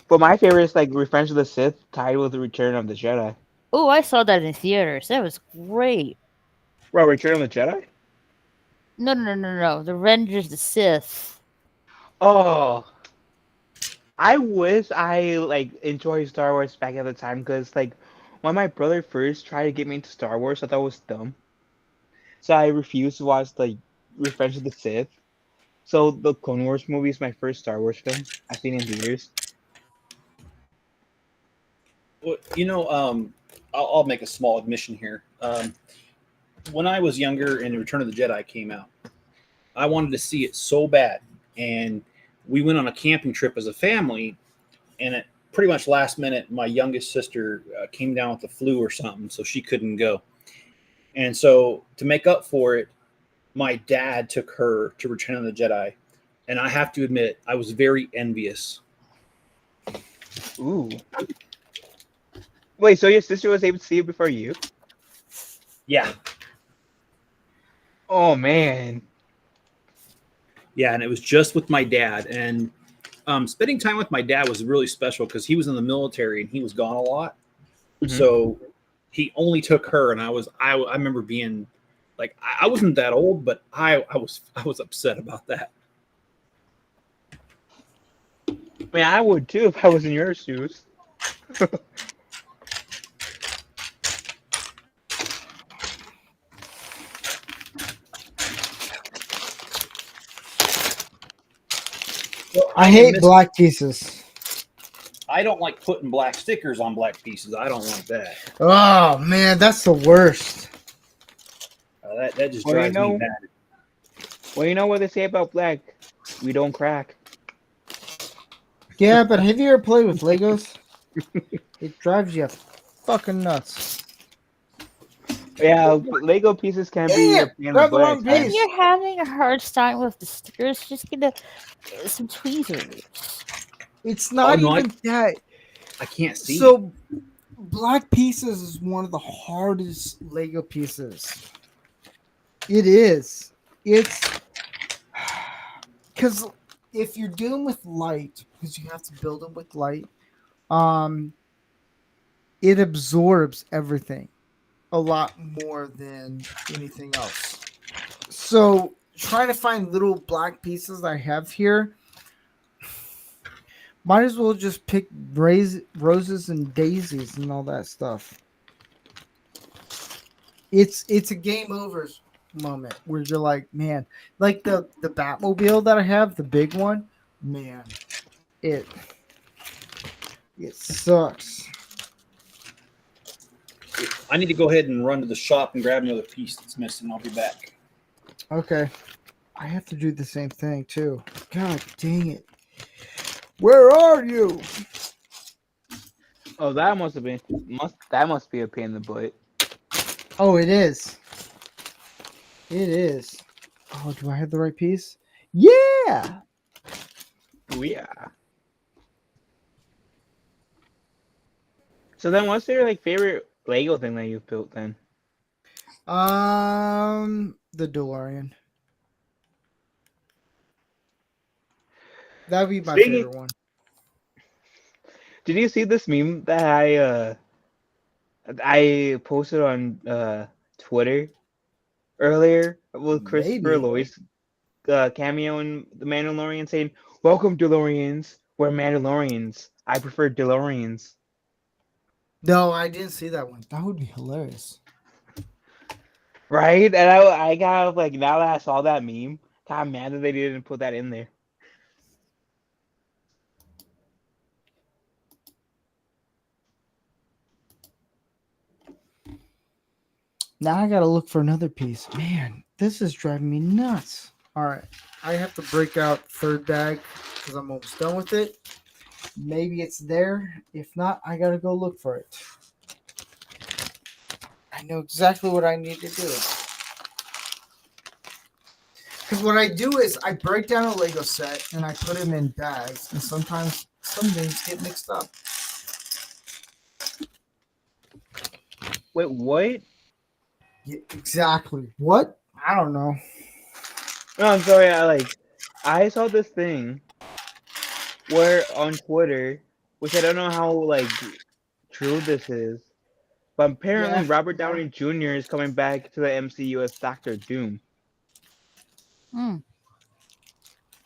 But my favorite is like Revenge of the Sith tied with the Return of the Jedi. Oh, I saw that in theaters. That was great. Bro, Return of the Jedi? No. The Revenge of the Sith. Oh, I wish I like enjoyed Star Wars back at the time because like when my brother first tried to get me into Star Wars, I thought it was dumb. So I refused to watch like Revenge of the Sith. So the Clone Wars movie is my first Star Wars film I've seen in theaters. Well, I'll make a small admission here. When I was younger and Return of the Jedi came out, I wanted to see it so bad, and we went on a camping trip as a family. And at pretty much last minute, my youngest sister came down with the flu or something, so she couldn't go. And so to make up for it, my dad took her to Return of the Jedi, and I have to admit, I was very envious. Ooh. Wait, so your sister was able to see it before you? Yeah, Oh man. yeah, and it was just with my dad. And spending time with my dad was really special because he was in the military and he was gone a lot. Mhm. So he only took her, and I remember being like, I wasn't that old, but I was upset about that. I mean, I would too if I was in your shoes. Well, I hate black pieces. I don't like putting black stickers on black pieces. I don't like that. Oh man, that's the worst. That just Well, you drives me know- mad. Well, you know what they say about black? We don't crack. Yeah, but have you ever played with Legos? It drives you fucking nuts. Yeah, Lego pieces can be Yeah, a pain in the grab the butt wrong at piece. If times. you're having a hard time with the stickers, just get some tweezers. It's not no, even that. I can't see. So, black pieces is one of the hardest Lego pieces. It is. It's because if you're dealing with light, because you have to build them with light, it absorbs everything a lot more than anything else. So, trying to find little black pieces I have here. Might as well just pick roses and daisies and all that stuff. It's a game over moment where you're like, man, like the Batmobile that I have, the big one, man, it sucks. I need to go ahead and run to the shop and grab another piece that's missing. I'll be back. Okay, I have to do the same thing too. God dang it! Where are you? Oh, that must be a pain in the butt. Oh, it is. It is. Oh, do I have the right piece? Yeah. Oh yeah. So then, what's your like favorite Lego thing that you've built then? The DeLorean. That would be my Speaking- favorite one. Did you see this meme that I posted on Twitter earlier with Christopher Maybe. Lloyd's cameo in The Mandalorian saying, "Welcome, DeLoreans. We're Mandalorians. I prefer DeLoreans." No, I didn't see that one. That would be hilarious. Right? And I got like, now that I saw that meme, kind of mad that they didn't put that in there. Now I gotta look for another piece. Man, this is driving me nuts. All right, I have to break out third bag because I'm almost done with it. Maybe it's there. If not, I gotta go look for it. I know exactly what I need to do. Because what I do is I break down a Lego set and I put them in bags, and sometimes some things get mixed up. Wait, what? Yeah, exactly. What? I don't know. No, I'm sorry. I saw this thing where on Twitter, which I don't know how like true this is, but apparently Yeah. Robert Downey Jr. is coming back to the MCU as Doctor Doom. Hmm.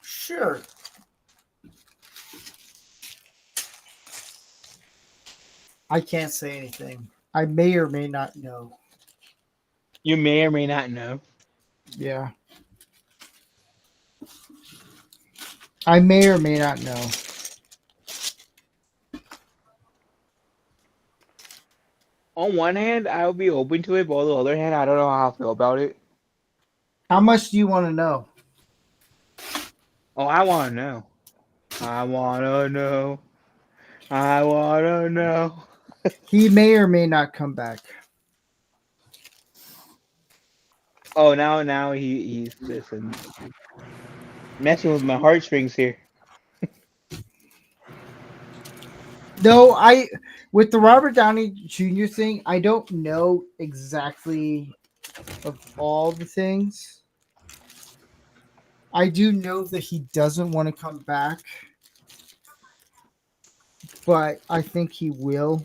Sure. I can't say anything. I may or may not know. You may or may not know. Yeah. I may or may not know. On one hand, I would be open to it, but on the other hand, I don't know how I feel about it. How much do you want to know? Oh, I want to know. I want to know. I want to know. He may or may not come back. Oh, now he's listen, messing with my heartstrings here. No, with the Robert Downey Jr. thing, I don't know exactly of all the things. I do know that he doesn't want to come back, but I think he will.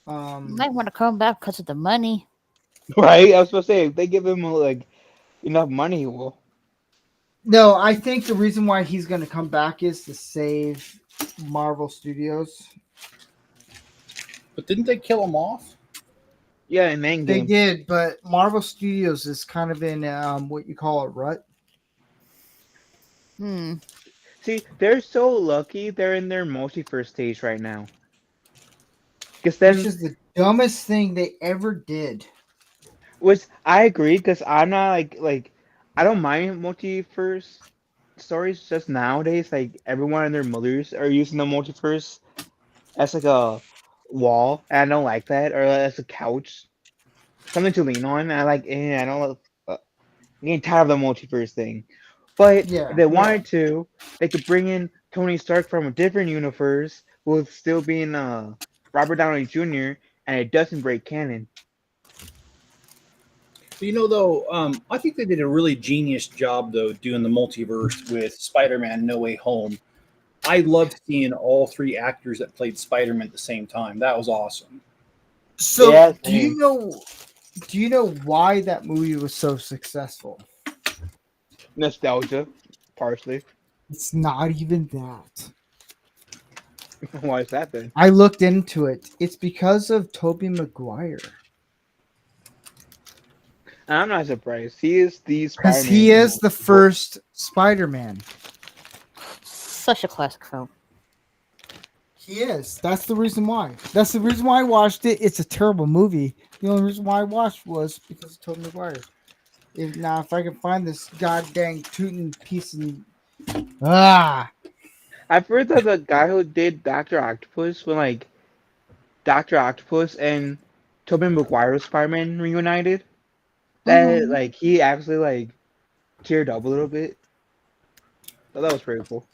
You might want to come back because of the money. Right? I was supposed to say, if they give him like enough money, he will. No, I think the reason why he's going to come back is to save Marvel Studios. But didn't they kill him off? Yeah, in Endgame. They did, but Marvel Studios is kind of in what you call a rut. Hmm. See, they're so lucky they're in their multiverse stage right now. Because then, Which is the dumbest thing they ever did. which I agree, because I'm not like I don't mind multiverse stories. Just nowadays, like everyone and their mothers are using the multiverse as like a wall, and I don't like that, or as a couch, something to lean on. And I like, I don't. I'm getting tired of the multiverse thing. But Yeah, if they wanted to, they could bring in Tony Stark from a different universe with still being Robert Downey Jr. and it doesn't break canon. You know, though, I think they did a really genius job, though, doing the multiverse with Spider-Man: No Way Home. I loved seeing all three actors that played Spider-Man at the same time. That was awesome. So Yeah, do you same. know why that movie was so successful? Nostalgia, partially. It's not even that. Why is that then? I looked into it. It's because of Tobey Maguire. I'm not surprised. He is the Because Spider-Man. he is the first Spider-Man. Such a classic film. He is. That's the reason why. That's the reason why I watched it. It's a terrible movie. The only reason why I watched was because of Tobey Maguire. If I can find this goddamn tootin' piece of I've heard that the guy who did Doctor Octopus, when like Doctor Octopus and Tobey Maguire's Spider-Man reunited, that like he actually like teared up a little bit. So that was pretty cool.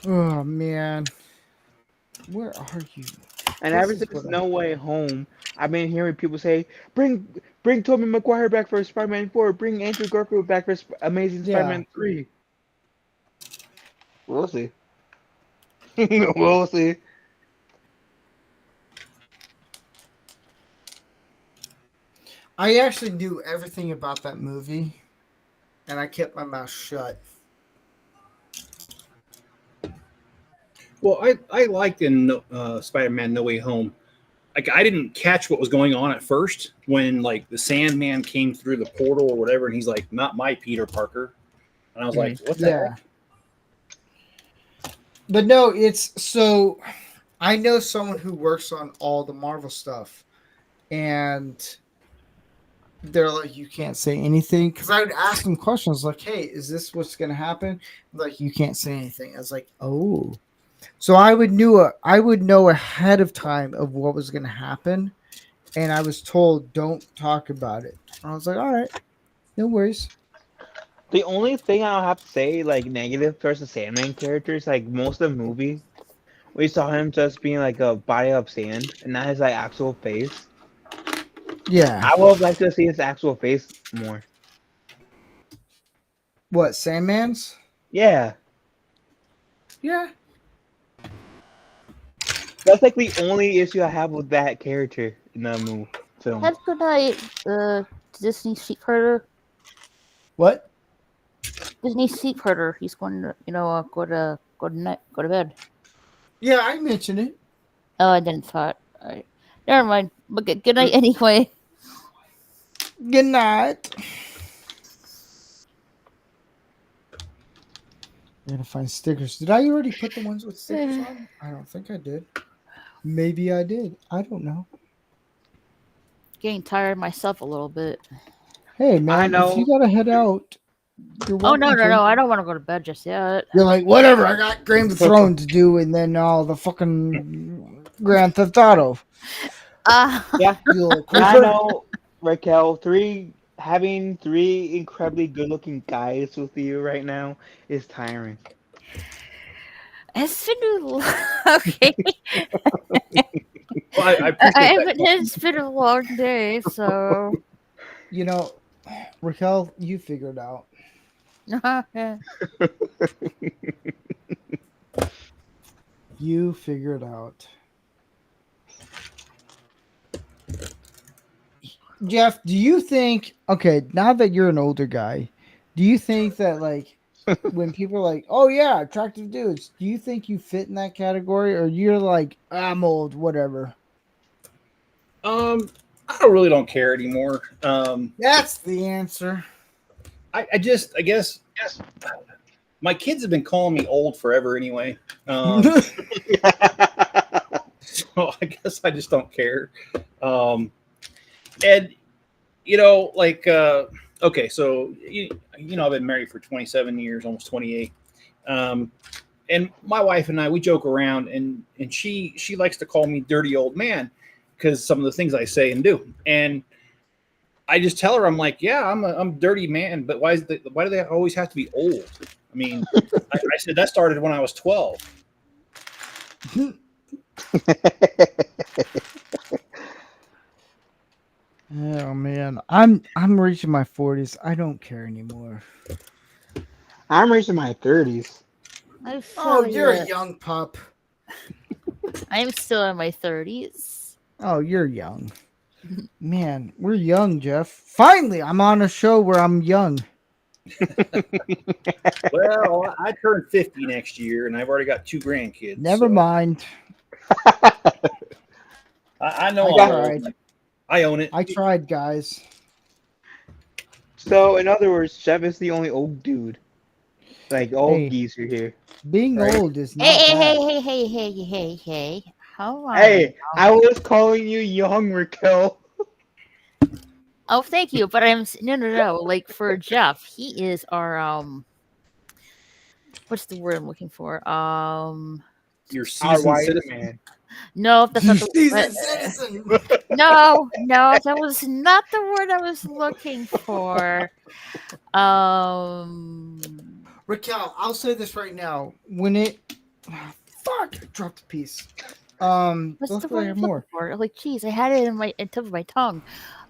Oh man, where are you? And This ever is since what I No Way Home, I've been hearing people say, "Bring Tobey Maguire back for Spider-Man 4. Bring Andrew Garfield back for Amazing Yeah. Spider-Man 3." We'll see. We'll see. I actually knew everything about that movie, and I kept my mouth shut. Well, I liked in Spider-Man No Way Home. Like I didn't catch what was going on at first when like the Sandman came through the portal or whatever, and he's like, "Not my Peter Parker," and I was like, "What the Yeah. heck?" But no, it's so. I know someone who works on all the Marvel stuff, and they're like, you can't say anything. Because I would ask them questions like, hey, is this what's going to happen? Like, you can't say anything. I was like, oh. So I would know ahead of time of what was going to happen, and I was told don't talk about it. I was like, all right, no worries. The only thing I'll have to say, like, negative towards the Sandman character is, like, most of the movie, we saw him just being, like, a body of sand, and not his, like, actual face. Yeah. I would like to see his actual face more. What, Sandman's? Yeah. Yeah. That's, like, the only issue I have with that character in the film. Have a good night, Disney sheep herder. What? Disney sheep herder. He's going to, go to bed. Yeah, I mentioned it. Oh, I didn't thought. All right, never mind. But good night anyway. Good night. I gotta find stickers. Did I already put the ones with stickers on? I don't think I did. Maybe I did. I don't know. Getting tired myself a little bit. Hey, man, if you gotta head out, you're Oh welcome no! to. I don't want to go to bed just yet. You're like, whatever, I got Game of Thrones to do, and then all the fucking Grand Theft Auto. Yeah. You little I creeper. know, Raquel, having three incredibly good-looking guys with you right now is tiring. It's been okay. Well, I appreciate that. It's been a long day, so. You know, Raquel, you figure it out. You figure it out. Jeff, do you think, okay, now that you're an older guy, do you think that, like, when people are like, oh, yeah, attractive dudes, do you think you fit in that category, or you're like, I'm old, whatever? I don't care anymore. That's the answer. I guess my kids have been calling me old forever anyway. So I guess I just don't care. And like okay, so I've been married for 27 years, almost 28. And my wife and I, we joke around, and she likes to call me dirty old man because some of the things I say and do. And I just tell her, I'm like, yeah, I'm a dirty man, but why do they always have to be old? I mean, I said that started when I was 12. Oh man, I'm reaching my 40s. I don't care anymore. I'm reaching my 30s. Oh, you're a young pup. I'm still in my 30s. Oh, you're young. Man, we're young, Jeff. Finally, I'm on a show where I'm young. Well, I turn 50 next year, and I've already got 2 grandkids. Never mind. I know. I own it. I tried, guys. So, in other words, Jeff is the only old dude. Like, old geezer here. Being Right. old is not Hey, bad. hey. How on? Hey, I was calling you young, Raquel. Oh, thank you. But no. Like for Jeff, he is our what's the word I'm looking for? Your Our seasoned white citizen. man. No, that's not the Seasoned citizen. No, that was not the word I was looking for. Raquel, I'll say this right now. When it, fuck, I dropped a piece. What's let's the go word ahead I'm looking more. for? Like, geez, I had it in my tip of my tongue.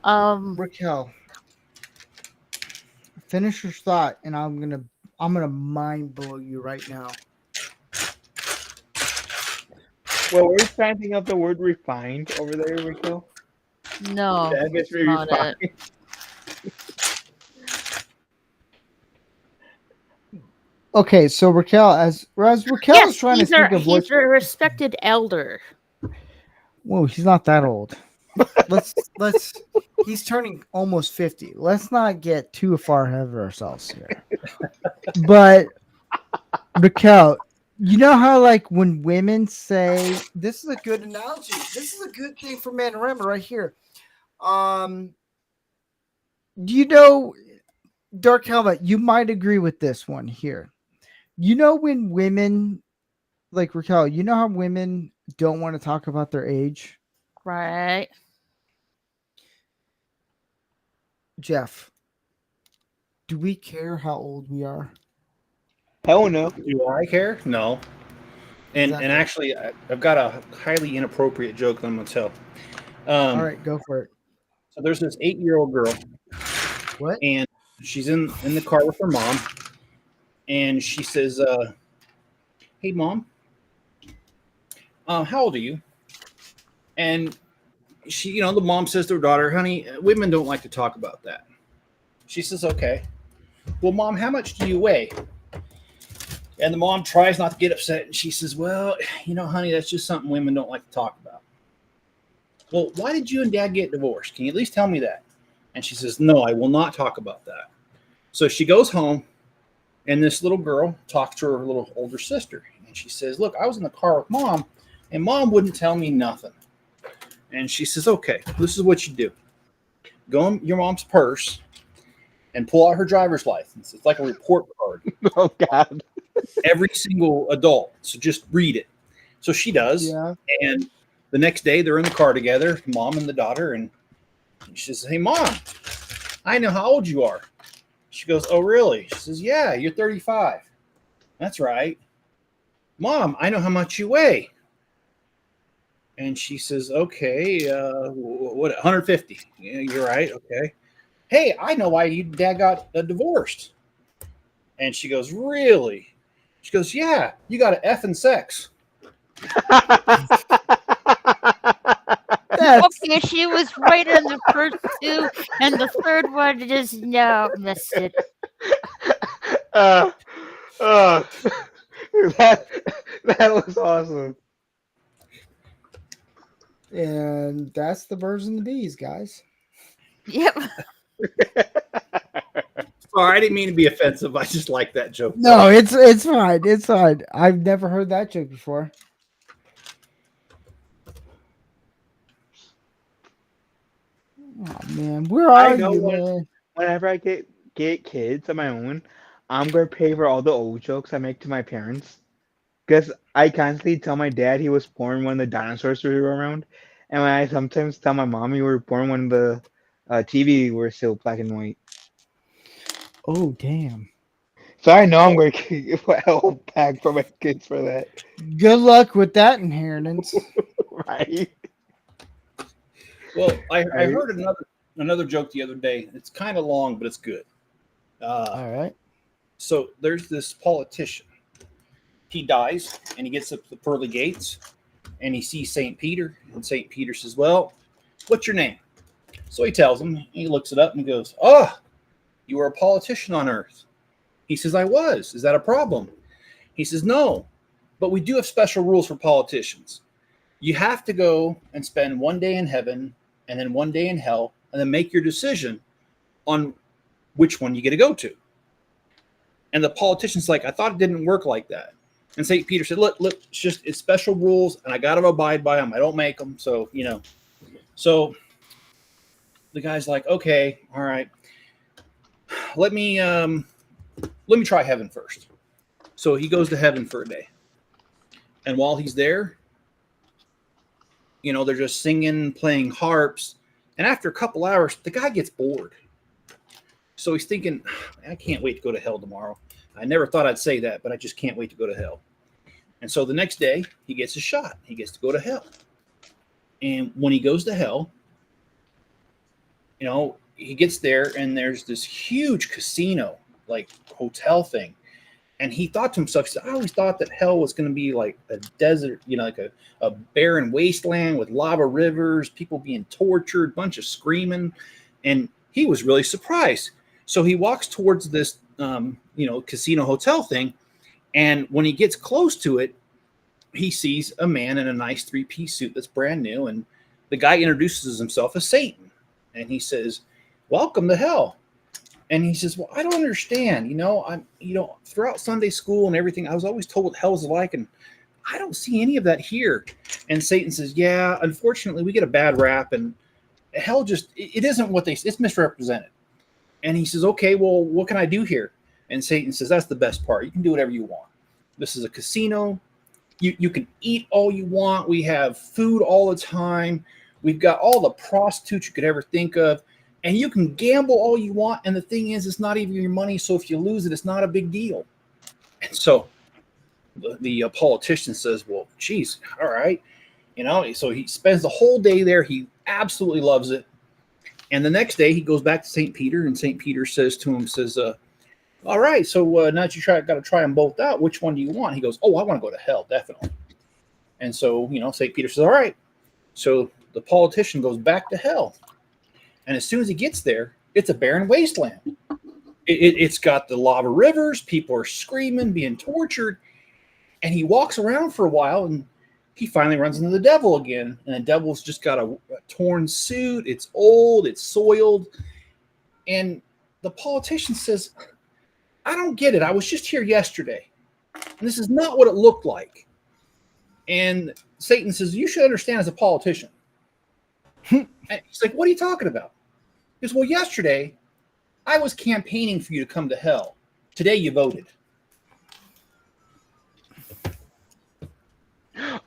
Raquel, finish your thought, and I'm gonna mind blow you right now. Well, we're trying to think of the word refined over there, Raquel. No, That gets that's me not refined. it. Okay, so Raquel, as Raquel is Yes, trying to think of what. he's a respected elder. Whoa, he's not that old. Let's. He's turning almost 50. Let's not get too far ahead of ourselves here. But Raquel, you know how like when women say this is a good analogy. This is a good thing for men to remember right here. Do you know, Dark Helmet, you might agree with this one here. You know when women like Raquel, you know how women don't want to talk about their age? Right. Jeff, do we care how old we are? Hell no. Do I care? No. And Exactly. actually, I've got a highly inappropriate joke that I'm going to tell. All right, go for it. So there's this 8-year-old girl, What? and she's in the car with her mom, and she says, "Hey, mom, how old are you?" And she, the mom says to her daughter, "Honey, women don't like to talk about that." She says, "Okay. Well, mom, how much do you weigh?" And the mom tries not to get upset, and she says, "Well, honey, that's just something women don't like to talk about." "Well, why did you and dad get divorced? Can you at least tell me that?" And she says, "No, I will not talk about that." So she goes home, and this little girl talks to her little older sister. And she says, "Look, I was in the car with mom, and mom wouldn't tell me nothing." And she says, "Okay, this is what you do. Go in your mom's purse and pull out her driver's license. It's like a report card. Oh God. Every single adult. So just read it." So she does. Yeah. And the next day they're in the car together, mom and the daughter. And she says, "Hey, mom, I know how old you are." She goes, "Oh, really?" She says, "Yeah, you're 35. "That's right." "Mom, I know how much you weigh." And she says, "Okay, what, 150? Yeah, you're right. Okay. Hey, I know why you dad got divorced." And she goes, "Really?" She goes, "Yeah, you got an F in sex." That's Okay, she was right on the first two, and the third one just missed it. uh, uh, that that was awesome. and that's the birds and the bees, guys. Yep. Sorry, I didn't mean to be offensive. I just like that joke. No, it's fine. It's fine. I've never heard that joke before. Oh man, where I are know you, when, man? whenever I get kids of my own, I'm gonna pay for all the old jokes I make to my parents. Because I constantly tell my dad he was born when the dinosaurs were around, and when I sometimes tell my mom you were born when the TV were still black and white. Oh damn. So I know I'm going to get a whole pack for my kids for that. Good luck with that inheritance. Right? Well, I Right. heard another joke the other day. It's kind of long, but it's good. All right. So there's this politician. He dies, and he gets up to the pearly gates, and he sees St. Peter, and St. Peter says, "Well, what's your name?" So he tells him. He looks it up and he goes, "Oh, you were a politician on Earth." He says, "I was. Is that a problem?" He says, "No, but we do have special rules for politicians. You have to go and spend one day in heaven and then one day in hell, and then make your decision on which one you get to go to." And the politician's like, "I thought it didn't work like that." And St. Peter said, look, it's special rules, and I got to abide by them. I don't make them. So, So the guy's like, "Okay, all right. Let me try heaven first." So he goes to heaven for a day. And while he's there, they're just singing, playing harps. And after a couple hours, the guy gets bored. So he's thinking, "I can't wait to go to hell tomorrow. I never thought I'd say that, but I just can't wait to go to hell." And so the next day, he gets a shot. He gets to go to hell. And when he goes to hell, he gets there and there's this huge casino, like hotel thing. And he thought to himself, he said, I always thought that hell was going to be like a desert, like a barren wasteland with lava rivers, people being tortured, bunch of screaming. And he was really surprised. So he walks towards this, casino hotel thing. And when he gets close to it, he sees a man in a nice 3-piece suit that's brand new. And the guy introduces himself as Satan. And he says, welcome to hell. And he says, well, I don't understand. Throughout Sunday school and everything, I was always told what hell's like, and I don't see any of that here. And Satan says, yeah, unfortunately, we get a bad rap, and hell it isn't what it's misrepresented. And he says, okay, well, what can I do here? And Satan says, that's the best part. You can do whatever you want. This is a casino. You can eat all you want. We have food all the time. We've got all the prostitutes you could ever think of. And you can gamble all you want. And the thing is, it's not even your money. So if you lose it, it's not a big deal. And so the politician says, well, geez, all right. So he spends the whole day there. He absolutely loves it. And the next day he goes back to St. Peter, and St. Peter says to him, all right, so now that got to try them both out, which one do you want? He goes, oh, I want to go to hell, definitely. And so, St. Peter says, all right. So the politician goes back to hell. And as soon as he gets there, it's a barren wasteland. It's got the lava rivers. People are screaming, being tortured. And he walks around for a while, and he finally runs into the devil again. And the devil's just got a torn suit. It's old. It's soiled. And the politician says, I don't get it. I was just here yesterday. And this is not what it looked like. And Satan says, you should understand as a politician. And he's like, what are you talking about? He goes, well, yesterday I was campaigning for you to come to hell. Today you voted.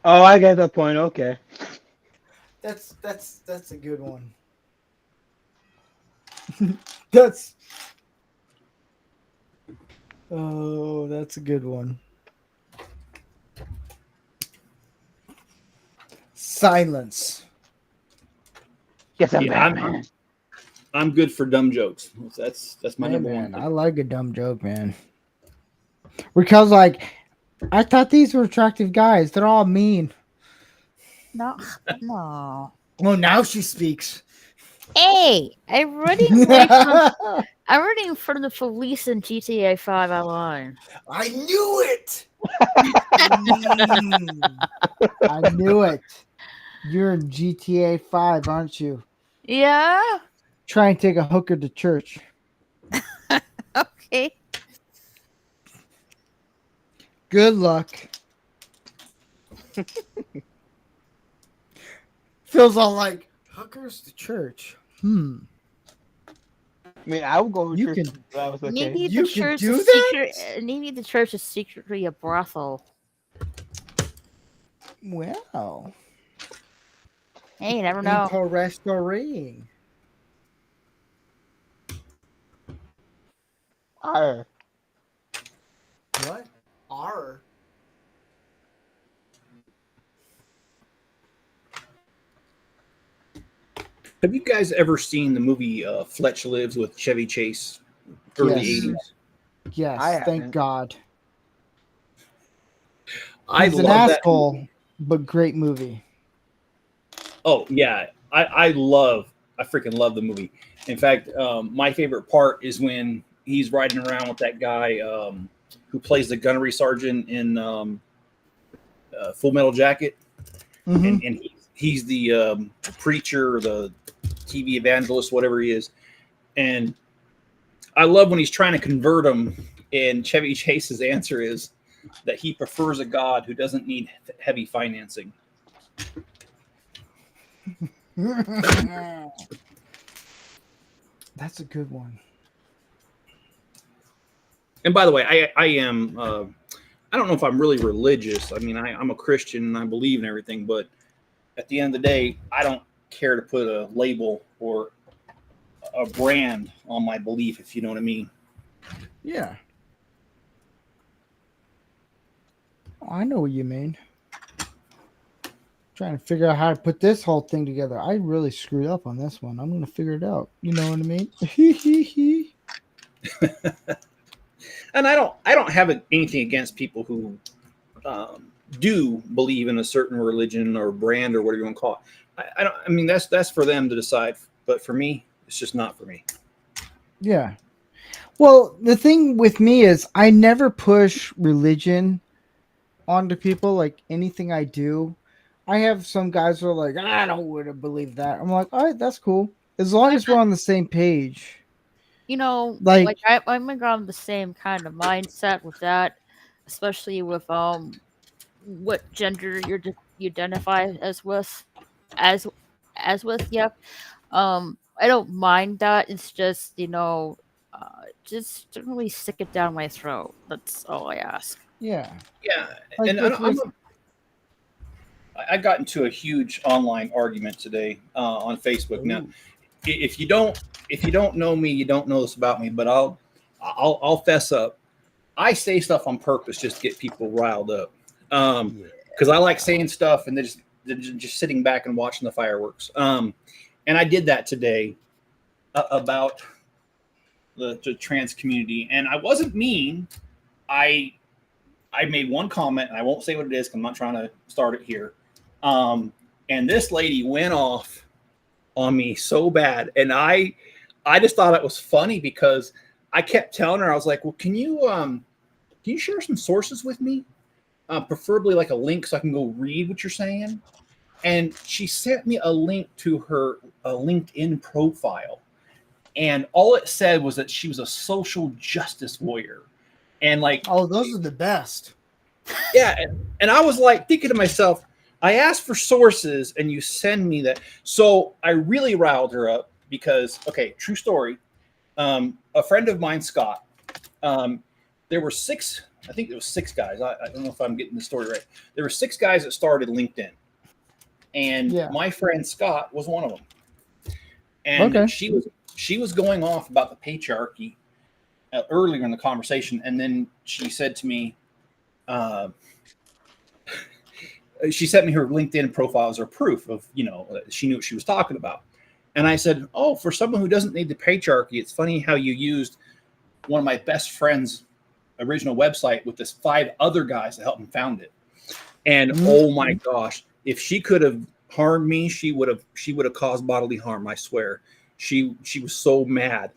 Oh, I get the point. Okay. That's a good one. That's a good one. Silence. Yes, I'm Yeah, Batman. I'm good for dumb jokes. That's my Hey, number man, one. I like a dumb joke, man. Because I thought these were attractive guys. They're all mean. No, no. Oh, now she speaks. Hey, I'm running away from. I'm running from the police in GTA 5 online. I knew it. I knew it. You're in GTA 5, aren't you? Yeah. Try and take a hooker to church. Okay. Good luck. Feels all like hookers to church. I mean, I would go to You church can- if that was okay. Maybe You the can church do is that? maybe the church is secretly a brothel. Well, Hey, you never know. interesting. Arr. What? R. Have you guys ever seen the movie Fletch Lives with Chevy Chase? Early Yes. 80s. Yes, I thank haven't. God. I He's an love that. asshole, but great movie. Oh yeah, I freaking love the movie. In fact, my favorite part is when he's riding around with that guy who plays the gunnery sergeant in Full Metal Jacket, Mhm. and he's the preacher or the TV evangelist, whatever he is. And I love when he's trying to convert him, and Chevy Chase's answer is that he prefers a God who doesn't need heavy financing. That's a good one. And by the way, I am, I don't know if I'm really religious. I mean, I'm a Christian and I believe in everything, but at the end of the day, I don't care to put a label or a brand on my belief, if you know what I mean. Yeah. I know what you mean. Trying to figure out how to put this whole thing together. I really screwed up on this one. I'm gonna figure it out. You know what I mean? And I don't have anything against people who do believe in a certain religion or brand or whatever you want to call it. I don't. I mean, that's for them to decide. But for me, it's just not for me. Yeah. Well, the thing with me is I never push religion onto people. Like anything I do, I have some guys who are like, I don't want to believe that. I'm like, all right, that's cool. As long as we're on the same page. You know, Like- I'm on the same kind of mindset with that, especially with what gender you identify as with. Yep. I don't mind that. It's just just don't really stick it down my throat. That's all I ask. Yeah. Yeah, Like and I got into a huge online argument today on Facebook. Now, if you don't know me, you don't know this about me. But I'll fess up. I say stuff on purpose just to get people riled up, because I like saying stuff and they're just sitting back and watching the fireworks. And I did that today about the trans community, and I wasn't mean. I made one comment, and I won't say what it is because I'm not trying to start it here. And this lady went off on me so bad, and I just thought it was funny because I kept telling her, I was like, "Well, can you share some sources with me, preferably like a link so I can go read what you're saying?" And she sent me a link to her LinkedIn profile, and all it said was that she was a social justice warrior. And like, oh, those are the best. Yeah, and I was like thinking to myself, I asked for sources and you send me that. So I really riled her up because, okay, true story. A friend of mine, Scott, there were six, I think it was six guys. I don't know if I'm getting the story right. There were six guys that started LinkedIn. And my friend Scott was one of them. And she was going off about the patriarchy earlier in the conversation. And then she said to me, she sent me her LinkedIn profile as her proof of, she knew what she was talking about. And I said, oh, for someone who doesn't need the patriarchy, it's funny how you used one of my best friend's original website with this 5 other guys that helped him found it. And oh my gosh, if she could have harmed me, she would have caused bodily harm. I swear. She was so mad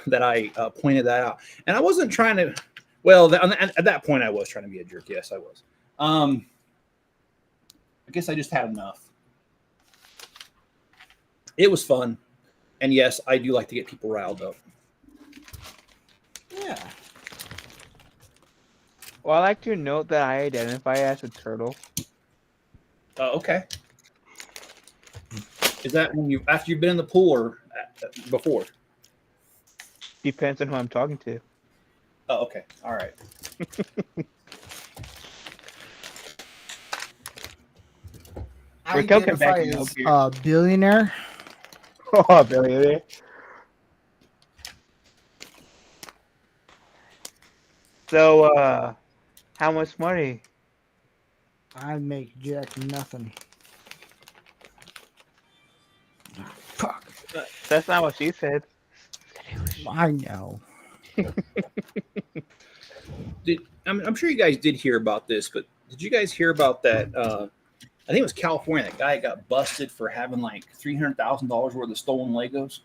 that I pointed that out. And I wasn't trying to, well, at that point I was trying to be a jerk. Yes, I was. I guess I just had enough. It was fun. And yes, I do like to get people riled up. Yeah. Well, I like to note that I identify as a turtle. Okay. Is that when after you've been in the pool or before? Depends on who I'm talking to. Oh, okay. All right. I identify as billionaire. Oh, billionaire. So, how much money? I make jack nothing. Fuck. That's not what she said. I know. I'm sure you guys did hear about this, but did you guys hear about that? I think it was California. That guy got busted for having like $300,000 worth of stolen Legos.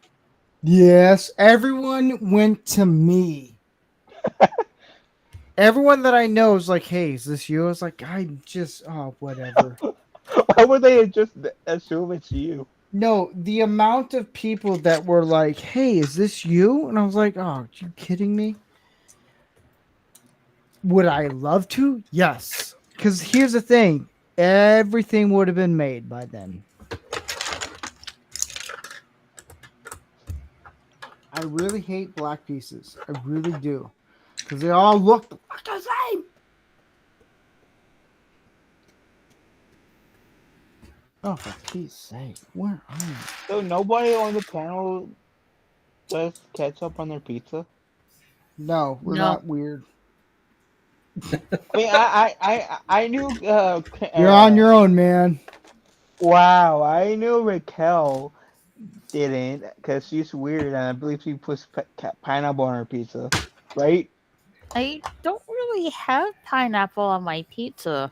Yes, everyone went to me. Everyone that I know is like, "Hey, is this you?" I was like, "I just, whatever." Why would they just assume it's you? No, the amount of people that were like, "Hey, is this you?" And I was like, "Oh, are you kidding me?" Would I love to? Yes. Because here's the thing. Everything would have been made by then. I really hate black pieces. I really do. Because they all look the same. Oh, for Pete's sake. Where are you? So nobody on the panel does ketchup on their pizza? No, we're No. not weird. I mean, I knew. You're on your own, man. Wow, I knew Raquel didn't because she's weird, and I believe she puts pineapple on her pizza, right? I don't really have pineapple on my pizza.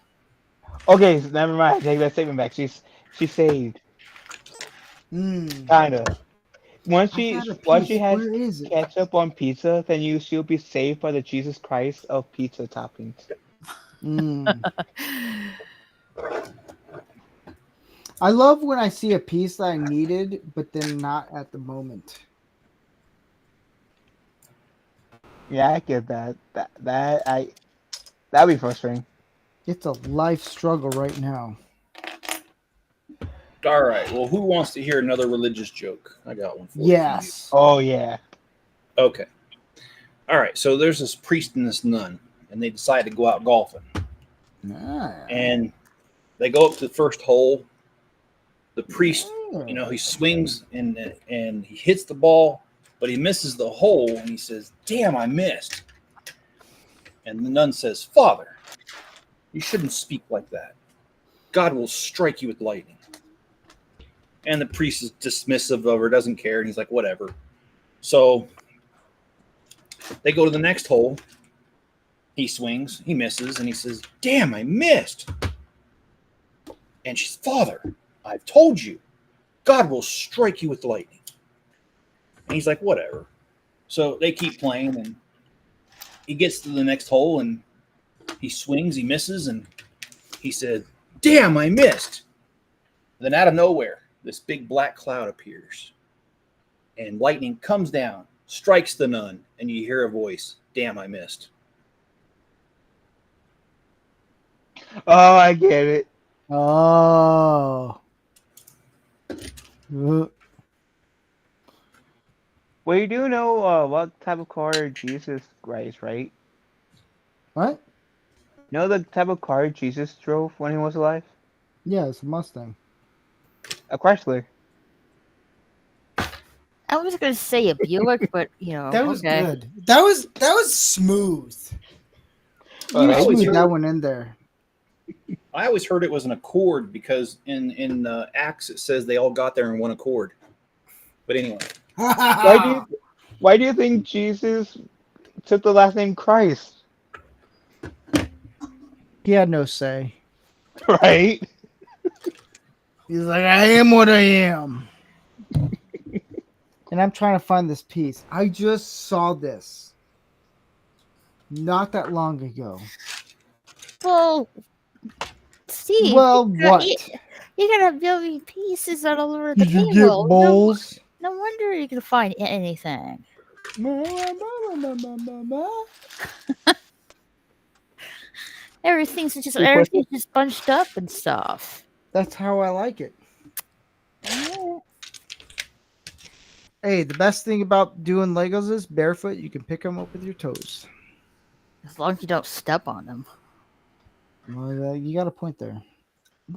Okay, so never mind. Take that statement back. She's saved, Mm. kinda. Once I got a she piece. has Where is it? ketchup on pizza, then she'll be saved by the Jesus Christ of pizza toppings. Mm. I love when I see a piece that I needed, but then not at the moment. Yeah, I get that. That'd be frustrating. It's a life struggle right now. All right. Well, who wants to hear another religious joke? I got one for you. Yes. Oh yeah. Okay. All right. So there's this priest and this nun, and they decide to go out golfing. Ah. And they go up to the first hole. The priest, he swings and he hits the ball, but he misses the hole, and he says, "Damn, I missed." And the nun says, "Father, you shouldn't speak like that. God will strike you with lightning." And the priest is dismissive of her, doesn't care, and he's like, "Whatever." So they go to the next hole. He swings, he misses, and he says, "Damn, I missed." And she's, "Father, I've told you, God will strike you with lightning." And he's like, "Whatever." So they keep playing, and he gets to the next hole, and he swings, he misses, and he said, "Damn, I missed." And then out of nowhere, this big black cloud appears, and lightning comes down, strikes the nun, and you hear a voice, "Damn, I missed." Oh, I get it. Oh. Well, you do know what type of car Jesus drives, right? What? Know the type of car Jesus drove when he was alive? Yeah, it's a Mustang. A Chrysler. I was gonna say a Buick, but That was okay. good. That was smooth. All You right. smoothed that one in there. I always heard it was an Accord because in Acts it says they all got there in one accord. But anyway, Why do you think Jesus took the last name Christ? He had no say. Right? He's like, I am what I am. And I'm trying to find this piece. I just saw this not that long ago. Well, Steve, Well, what? You got a billion pieces all over the Did you table. get bowls? No wonder you can find anything. Everything's just bunched up and stuff. That's how I like it. Hey, the best thing about doing Legos is barefoot. You can pick them up with your toes. As long as you don't step on them. Well, you got a point there.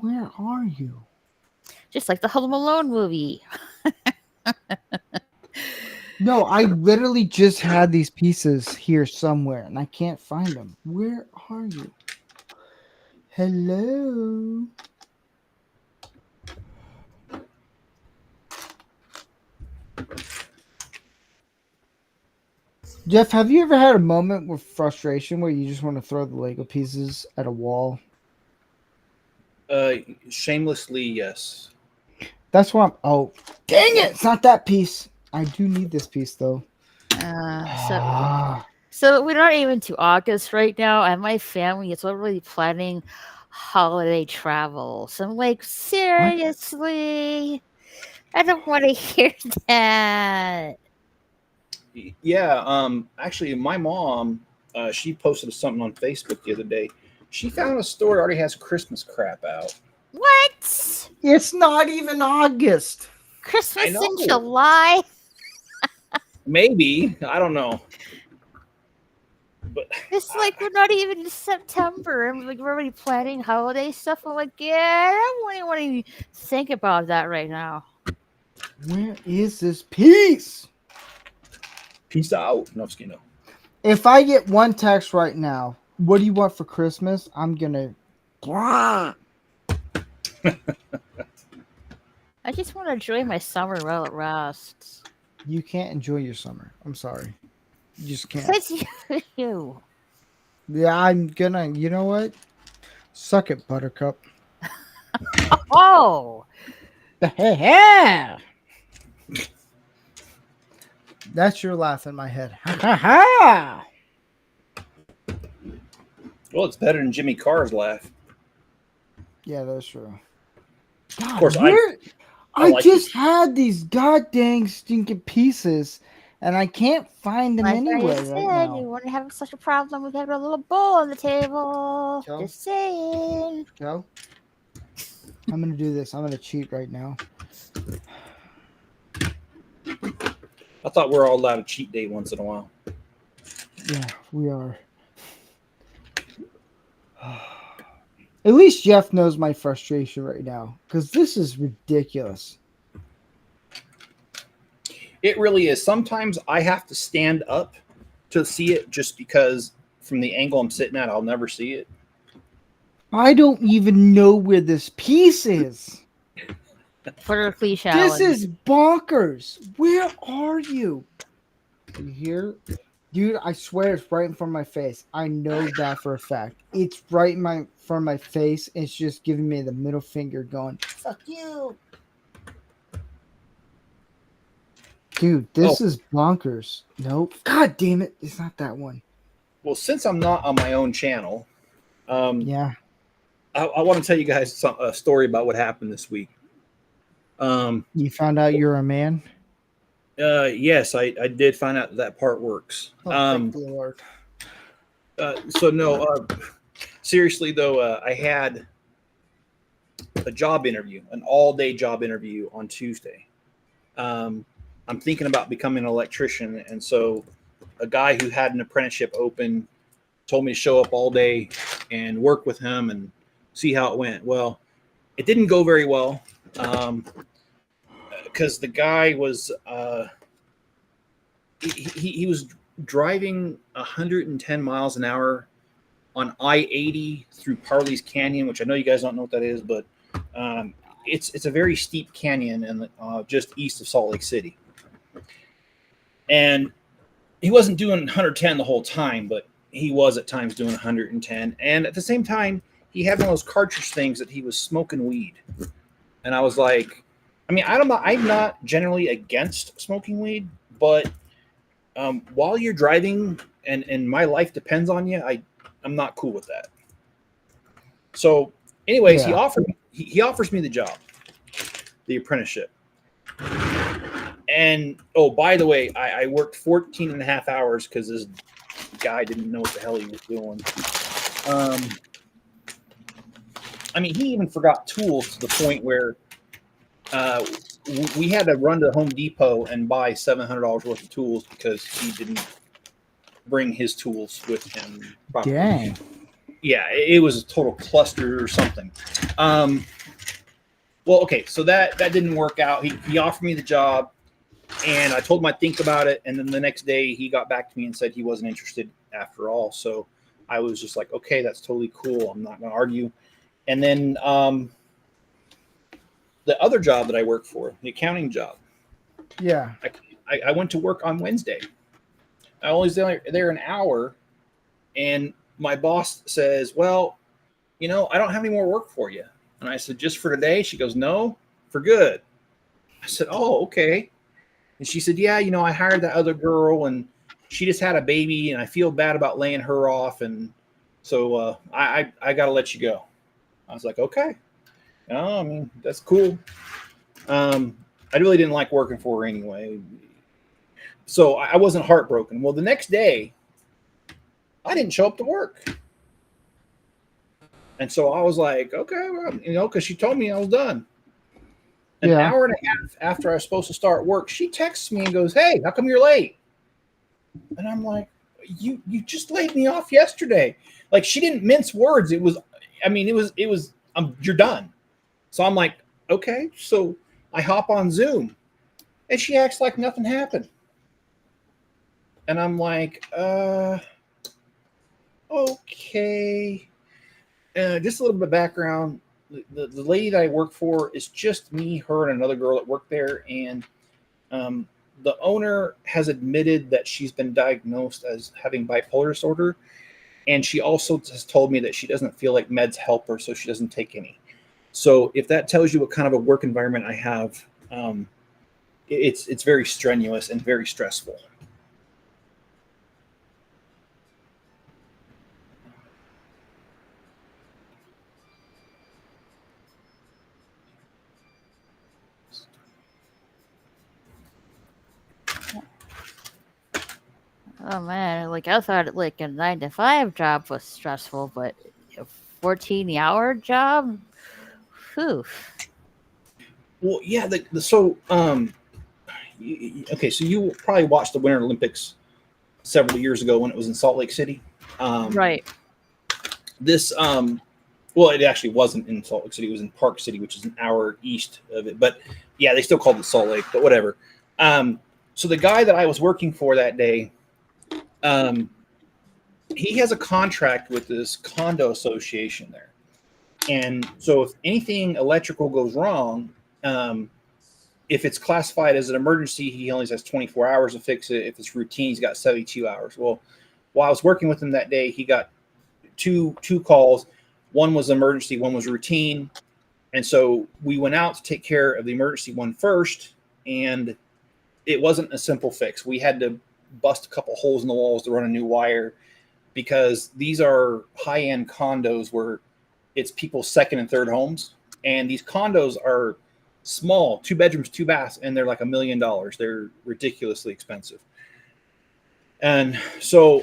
Where are you? Just like the Home Alone movie. No, I literally just had these pieces here somewhere, and I can't find them. Where are you? Hello? Jeff, have you ever had a moment with frustration where you just want to throw the Lego pieces at a wall? Shamelessly, yes. That's why oh, dang it! It's not that piece. I do need this piece, though. So we're not even to August right now, and my family is already planning holiday travel. So I'm like, seriously? I don't want to hear that. Yeah. Actually, my mom, she posted something on Facebook the other day. She found a store that already has Christmas crap out. What? It's not even August. Christmas in July? Maybe. I don't know. But it's like we're not even in September. I'm like, we're already planning holiday stuff. I'm like, yeah, I don't really want to even think about that right now. Where is this piece? Peace out. No, just kidding. If I get one text right now, what do you want for Christmas? I'm gonna. I just want to enjoy my summer while it lasts. You can't enjoy your summer. I'm sorry. You just can't. Says you. Yeah, I'm gonna. You know what? Suck it, Buttercup. Oh, Yeah. That's your laugh in my head. Ha ha ha! Well, it's better than Jimmy Carr's laugh. Yeah, that's true. God, Of course, I like just had these goddamn stinking pieces, and I can't find them like anywhere I right said, now. you wouldn't have such a problem with having a little bowl on the table. Kel? Just saying. Go. I'm gonna do this. I'm gonna cheat right now. I thought we were all allowed a cheat day once in a while. Yeah, we are. At least Jeff knows my frustration right now, because this is ridiculous. It really is. Sometimes I have to stand up to see it just because from the angle I'm sitting at, I'll never see it. I don't even know where this piece is. Vertically This challenged. is bonkers. Where are you? You hear? Dude, I swear it's right in front of my face. I know that for a fact. It's right in front of my face. It's just giving me the middle finger going, fuck you. Dude, this is bonkers. Nope. God damn it. It's not that one. Well, since I'm not on my own channel, Yeah. I want to tell you guys a story about what happened this week. You found out you're a man? Yes, I did find out that part works. Oh, thank the Lord. So no, seriously though, I had a job interview, an all-day job interview on Tuesday. I'm thinking about becoming an electrician, and so a guy who had an apprenticeship open told me to show up all day and work with him and see how it went. Well, it didn't go very well because the guy was he was driving 110 miles an hour on I-80 through Parley's Canyon, which I know you guys don't know what that is, but it's a very steep canyon and just east of Salt Lake City. And he wasn't doing 110 the whole time, but he was at times doing 110. And at the same time, he had one of those cartridge things that he was smoking weed. And I was like, I mean, I'm not generally against smoking weed, but while you're driving and my life depends on you, I'm not cool with that. So anyways, Yeah. he offers me the job, the apprenticeship. And oh, by the way, I worked 14 and a half hours because this guy didn't know what the hell he was doing. I mean, he even forgot tools to the point where we had to run to Home Depot and buy $700 worth of tools because he didn't bring his tools with him properly. Dang. Yeah, it was a total cluster or something. Well, okay, so that didn't work out. He offered me the job, and I told him I'd think about it. And then the next day, he got back to me and said he wasn't interested after all. So I was just like, okay, that's totally cool. I'm not going to argue. And then the other job that I work for, the accounting job, Yeah. I went to work on Wednesday. I was there an hour, and my boss says, well, you know, I don't have any more work for you. And I said, just for today? She goes, no, for good. I said, oh, okay. And she said, yeah, you know, I hired that other girl, and she just had a baby, and I feel bad about laying her off. And so I got to let you go. I was like, okay. I mean, that's cool. I really didn't like working for her anyway. So I wasn't heartbroken. Well, the next day, I didn't show up to work. And so I was like, okay, well, you know, because she told me I was done. An hour and a half after I was supposed to start work, she texts me and goes, hey, how come you're late? And I'm like, you just laid me off yesterday. Like, she didn't mince words. It was you're done. So I'm like, okay. So I hop on Zoom, and she acts like nothing happened. And I'm like, okay. Just a little bit of background. The lady that I work for is just me, her, and another girl that work there. And the owner has admitted that she's been diagnosed as having bipolar disorder. And she also has told me that she doesn't feel like meds help her, so she doesn't take any. So if that tells you what kind of a work environment I have, it's very strenuous and very stressful. Oh man, like I thought like a 9 to 5 job was stressful, but a 14-hour job? Whew. Well, yeah. Okay, so you probably watched the Winter Olympics several years ago when it was in Salt Lake City. Right. Well, it actually wasn't in Salt Lake City. It was in Park City, which is an hour east of it. But yeah, they still called it Salt Lake, but whatever. So the guy that I was working for that day, he has a contract with this condo association there. And so if anything electrical goes wrong, if it's classified as an emergency, he only has 24 hours to fix it. If it's routine, he's got 72 hours. Well, while I was working with him that day, he got two calls. One was emergency, one was routine. And so we went out to take care of the emergency one first, and it wasn't a simple fix. We had to bust a couple holes in the walls to run a new wire, because these are high-end condos where it's people's second and third homes. And these condos are small, 2 bedrooms, 2 baths, and they're like $1 million. They're ridiculously expensive. And so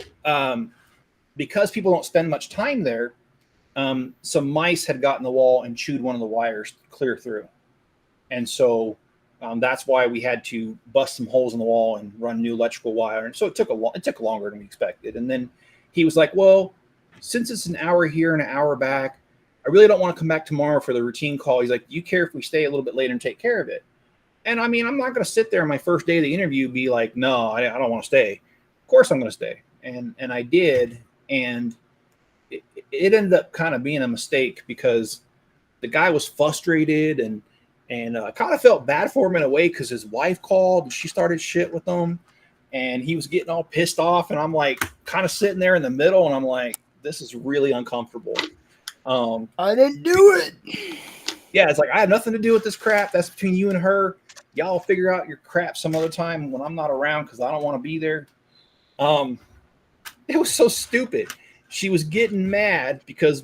because people don't spend much time there, some mice had gotten the wall and chewed one of the wires clear through. And so that's why we had to bust some holes in the wall and run new electrical wire. And so it took longer than we expected. And then he was like, well, since it's an hour here and an hour back, I really don't want to come back tomorrow for the routine call. He's like, do you care if we stay a little bit later and take care of it? And I mean, I'm not going to sit there on my first day of the interview be like, no, I don't want to stay. Of course I'm going to stay. And I did. And it ended up kind of being a mistake, because the guy was frustrated and I kind of felt bad for him in a way, because his wife called and she started shit with him, and he was getting all pissed off. And I'm like kind of sitting there in the middle, and I'm like, this is really uncomfortable. I didn't do it. Yeah, it's like, I have nothing to do with this crap. That's between you and her. Y'all figure out your crap some other time when I'm not around, because I don't want to be there. It was so stupid. She was getting mad because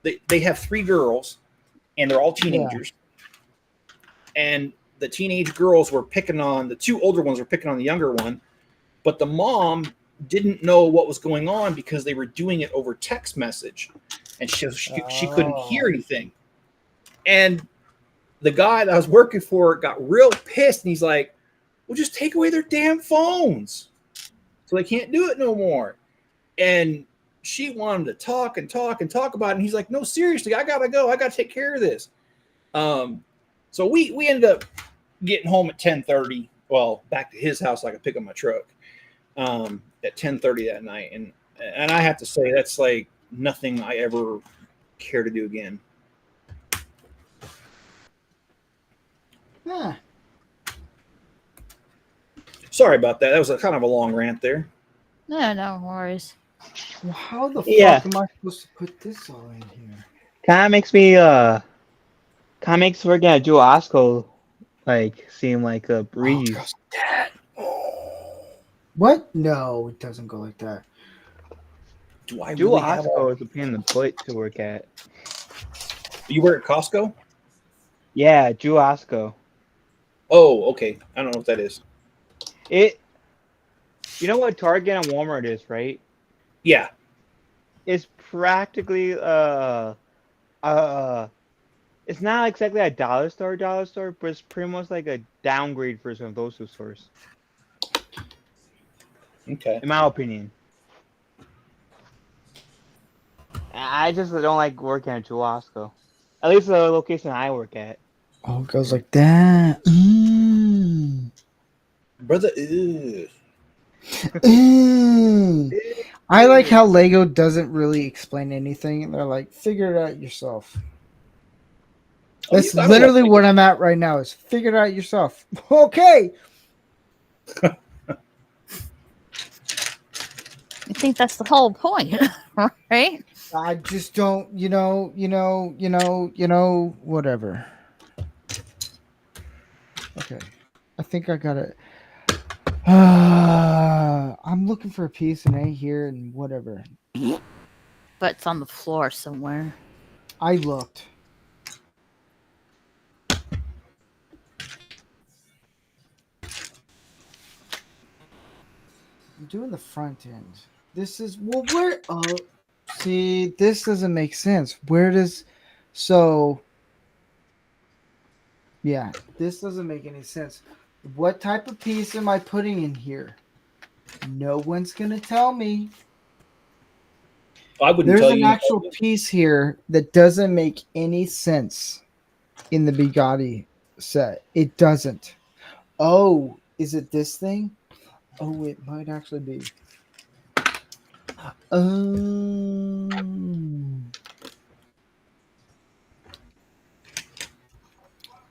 they have 3 girls, and they're all teenagers. Yeah. And the teenage girls were picking on the 2 older ones, were picking on the younger one, but the mom didn't know what was going on because they were doing it over text message, and she couldn't hear anything. And the guy that I was working for got real pissed, and he's like, well, just take away their damn phones so they can't do it no more. And she wanted to talk and talk and talk about it, and he's like, no, seriously, I gotta go. I gotta take care of this. So we ended up getting home at 10:30. Well, back to his house so I could pick up my truck at 10:30 that night. And I have to say, that's like nothing I ever care to do again. Huh. Sorry about that. That was a kind of a long rant there. No worries. Well, how the Yeah. fuck am I supposed to put this all in here? Kind of makes working at Joe Osco like seem like a breeze. What? No, it doesn't go like that. Do I Joe really have Osco is a pain in the butt to work at. You work at Costco? Yeah, Joe Osco. Oh, okay. I don't know what that is. You know what Target and Walmart is, right? Yeah. It's practically it's not exactly a dollar store, but it's pretty much like a downgrade version of those 2 stores. Okay. In my opinion. I just don't like working at Joe Osco. At least the location I work at. Oh, it goes like that. Brother, ew. I like how Lego doesn't really explain anything. They're like, figure it out yourself. Oh, That's I don't literally like what I'm at right now. Is figure it out yourself. Okay. I think that's the whole point, right? I just don't, whatever. Okay. I think I got it. I'm looking for a piece and ain't here and whatever. But it's on the floor somewhere. I looked. I'm doing the front end. This is where see, this doesn't make sense. Where does yeah, this doesn't make any sense. What type of piece am I putting in here? No one's gonna tell me. I wouldn't There's tell an you. actual piece here that doesn't make any sense in the Bugatti set. It doesn't. Oh, is it this thing? Oh, it might actually be.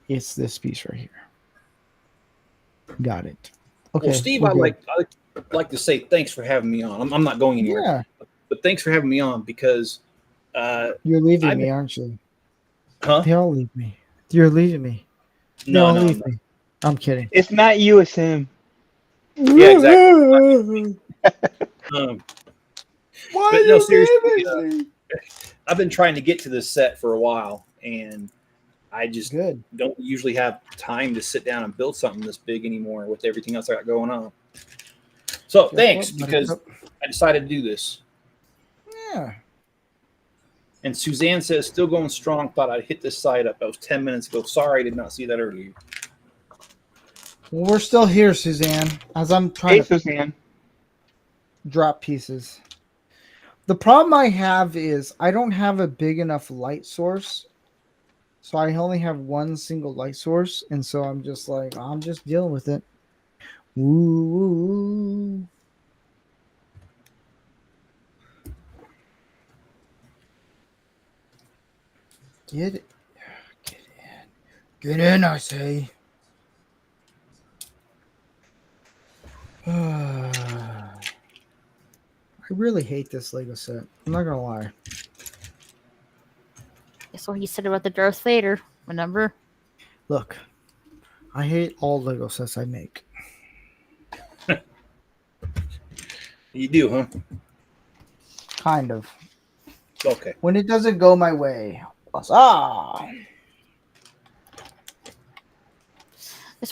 It's this piece right here. Got it. Okay. Well, Steve, we're I good. like to say thanks for having me on. I'm not going anywhere, Yeah, but thanks for having me on because you're leaving I've me, been- aren't you? huh? They all leave me. You're leaving me. They No, all no, leave no. me. I'm kidding. It's not you, it's him. Yeah, exactly. Why But are no, you seriously, leaving me? I've been trying to get to this set for a while, and I just Good. don't usually have time to sit down and build something this big anymore with everything else I got going on. So Guess thanks, what, because Buttercup? I decided to do this. Yeah. And Suzanne says, still going strong. Thought I'd hit this site up. That was 10 minutes ago. Sorry, I did not see that earlier. Well, we're still here, Suzanne, as I'm Hey, trying to Suzanne. drop pieces. The problem I have is I don't have a big enough light source. So I only have one single light source. And so I'm just like, I'm just dealing with it. Ooh. Get it. Get in. Get in, I say. I really hate this Lego set. I'm not gonna lie. That's what he said about the Darth Vader. Remember? Look, I hate all Lego sets I make. You do, huh? Kind of. Okay. When it doesn't go my way. That's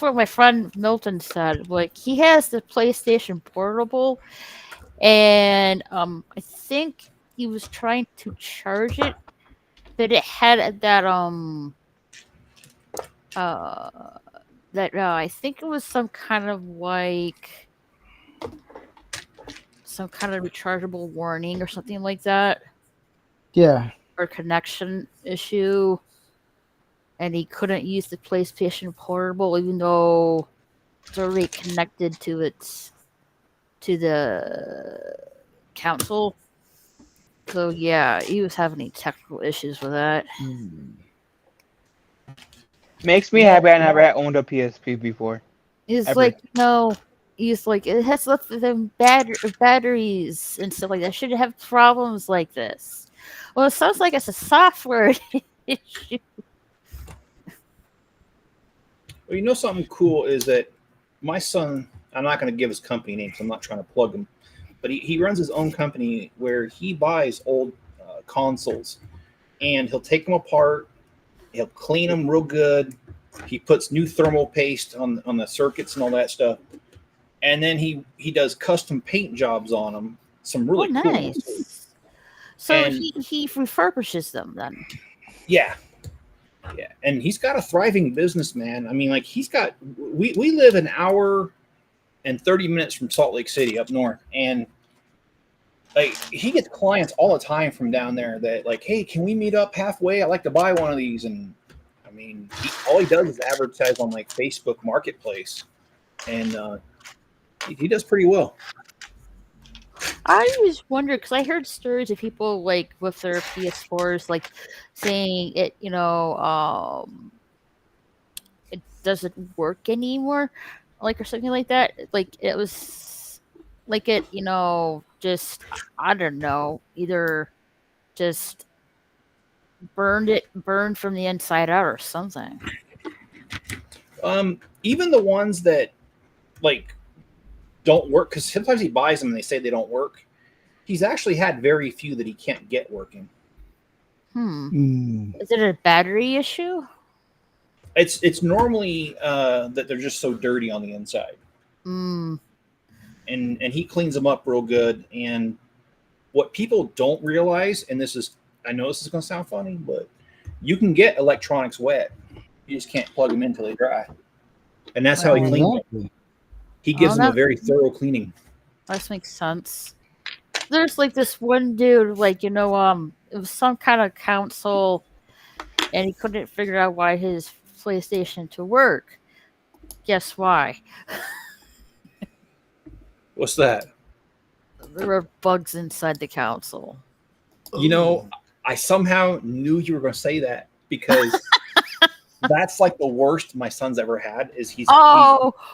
what my friend Milton said. Like, he has the PlayStation Portable, and I think he was trying to charge it, but it had that I think it was some kind of rechargeable warning or something like that, yeah. or connection issue, and he couldn't use the PlayStation Portable even though it's already connected to the console. So yeah, he was having any technical issues with that. Makes me happy I never had owned a PSP before. He's Ever. like, no. He's like, it has lots of them batteries and stuff like that. Shouldn't have problems like this. Well, it sounds like it's a software issue. Well, you know something cool is that my son, I'm not going to give his company name because I'm not trying to plug him, but he runs his own company where he buys old consoles and he'll take them apart. He'll clean them real good. He puts new thermal paste on the circuits and all that stuff. And then he does custom paint jobs on them. Some really cool ones. Nice. So And- he refurbishes them then. Yeah. Yeah. And he's got a thriving business, man. I mean, like we live an hour and 30 minutes from Salt Lake City up north. And like he gets clients all the time from down there that like, hey, can we meet up halfway? I'd like to buy one of these. And I mean, all he does is advertise on like Facebook Marketplace. And he does pretty well. I always wonder because I heard stories of people like with their PS4s, like saying it, it doesn't work anymore, like or something like that. Like it was, like it, just I don't know, either just burned from the inside out or something. Even the ones that like don't work, because sometimes he buys them and they say they don't work. He's actually had very few that he can't get working. Is it a battery issue? It's normally that they're just so dirty on the inside. And he cleans them up real good. And what people don't realize, and I know this is going to sound funny, but you can get electronics wet. You just can't plug them in until they dry. And that's how he cleans them. He gives them a very thorough cleaning. That makes sense. There's like this one dude, like, it was some kind of console, and he couldn't figure out why his PlayStation to work. Guess why? What's that? There were bugs inside the console. I somehow knew you were going to say that because that's like the worst my son's ever had.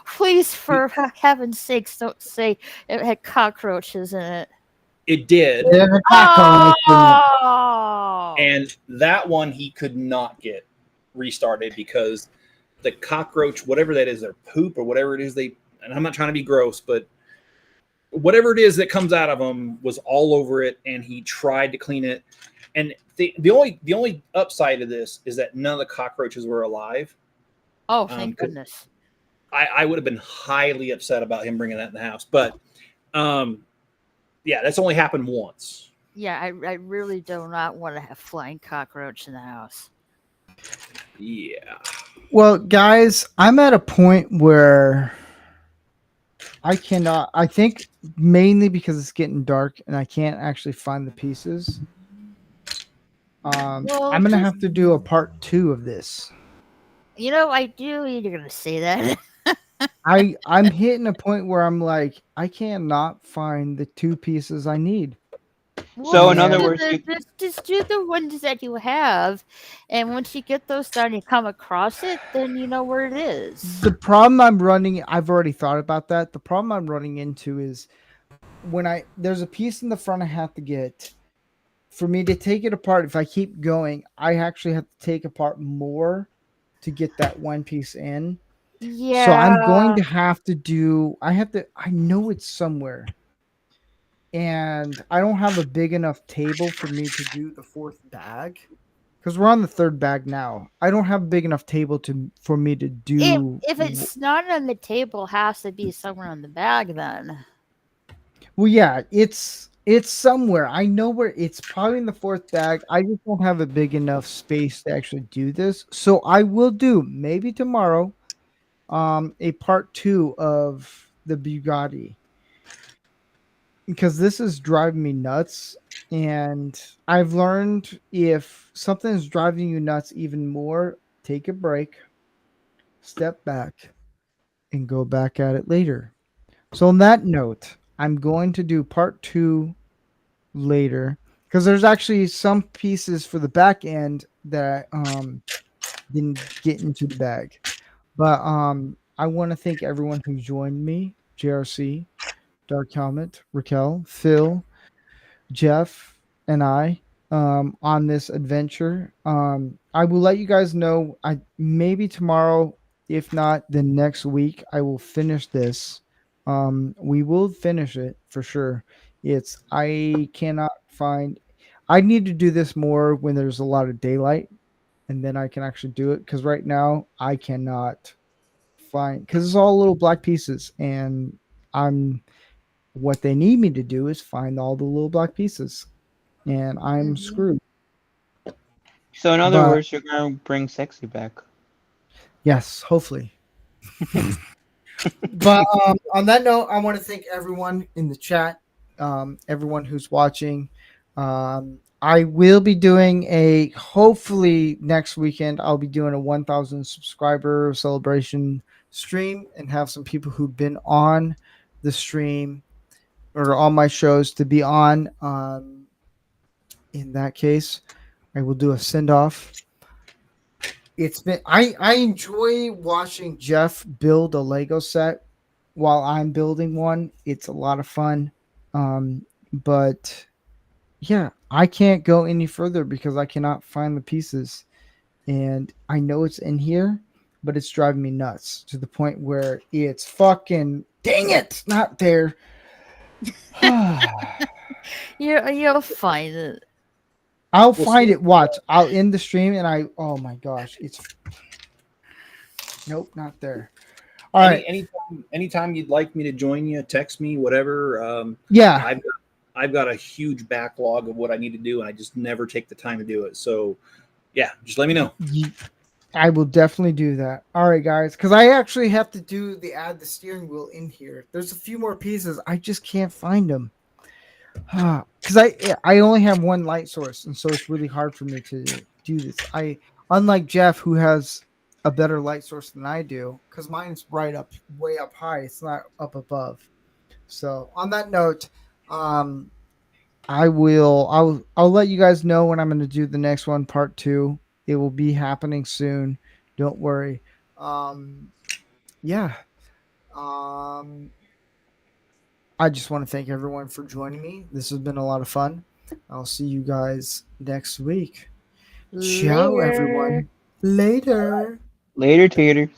Please, for heaven's sakes, don't say it had cockroaches in it. It did. Oh! And that one he could not get restarted because the cockroach, whatever that is, their poop or whatever it is, and I'm not trying to be gross, but whatever it is that comes out of them was all over it, and he tried to clean it. And the only upside of this is that none of the cockroaches were alive. Oh, thank goodness. I would have been highly upset about him bringing that in the house. But yeah, that's only happened once. Yeah, I really do not want to have flying cockroach in the house. Yeah. Well, guys, I'm at a point where I cannot. I think mainly because it's getting dark and I can't actually find the pieces. I'm going to have to do a part 2 of this. I do. You're going to say that. I'm hitting a point where I'm like, I cannot find the 2 pieces I need. So in other words, just do the ones that you have, and once you get those done, you come across it, then you know where it is. The problem I've already thought about that. The problem I'm running into is there's a piece in the front I have to get. For me to take it apart, if I keep going, I actually have to take apart more to get that one piece in. Yeah. So I'm going to have to I know it's somewhere. And I don't have a big enough table for me to do the 4th bag. Because we're on the 3rd bag now. I don't have a big enough table for me to do. If it's not on the table, it has to be somewhere on the bag then. Well, yeah, it's somewhere. I know where it's probably in the 4th bag. I just don't have a big enough space to actually do this. So I will do maybe tomorrow a part 2 of the Bugatti. Because this is driving me nuts. And I've learned if something is driving you nuts even more, take a break, step back, and go back at it later. So on that note, I'm going to do part 2 later because there's actually some pieces for the back end that didn't get into the bag. But I want to thank everyone who joined me, JRC, Dark Helmet, Raquel, Phil, Jeff, and I on this adventure. I will let you guys know maybe tomorrow, if not the next week, I will finish this. We will finish it for sure. I cannot find. I need to do this more when there's a lot of daylight, and then I can actually do it. Because right now I cannot find, because it's all little black pieces, and what they need me to do is find all the little black pieces, and I'm screwed. So in other words, you're gonna bring sexy back. Yes, hopefully. But on that note, I want to thank everyone in the chat, everyone who's watching. I will be doing hopefully next weekend, I'll be doing a 1,000 subscriber celebration stream and have some people who've been on the stream or all my shows to be on. In that case, I will do a send off. It's been I enjoy watching Jeff build a Lego set while I'm building one. It's a lot of fun. But yeah, I can't go any further because I cannot find the pieces. And I know it's in here, but it's driving me nuts to the point where it's fucking dang it, not there. You'll find it. I'll We'll find see. it. Watch. I'll end the stream and oh my gosh, it's nope, not there. All right. Anytime you'd like me to join you, text me, whatever. Yeah. I've got a huge backlog of what I need to do, and I just never take the time to do it. So, yeah, just let me know. I will definitely do that. All right, guys, because I actually have to add the steering wheel in here. There's a few more pieces. I just can't find them. Because I only have one light source, and so it's really hard for me to do this. Unlike Jeff, who has a better light source than I do, because mine's way up high. It's not up above. So on that note, I'll let you guys know when I'm going to do the next one, part 2. It will be happening soon. Don't worry. Yeah. I just want to thank everyone for joining me. This has been a lot of fun. I'll see you guys next week. Ciao, everyone. Later. Later, taters.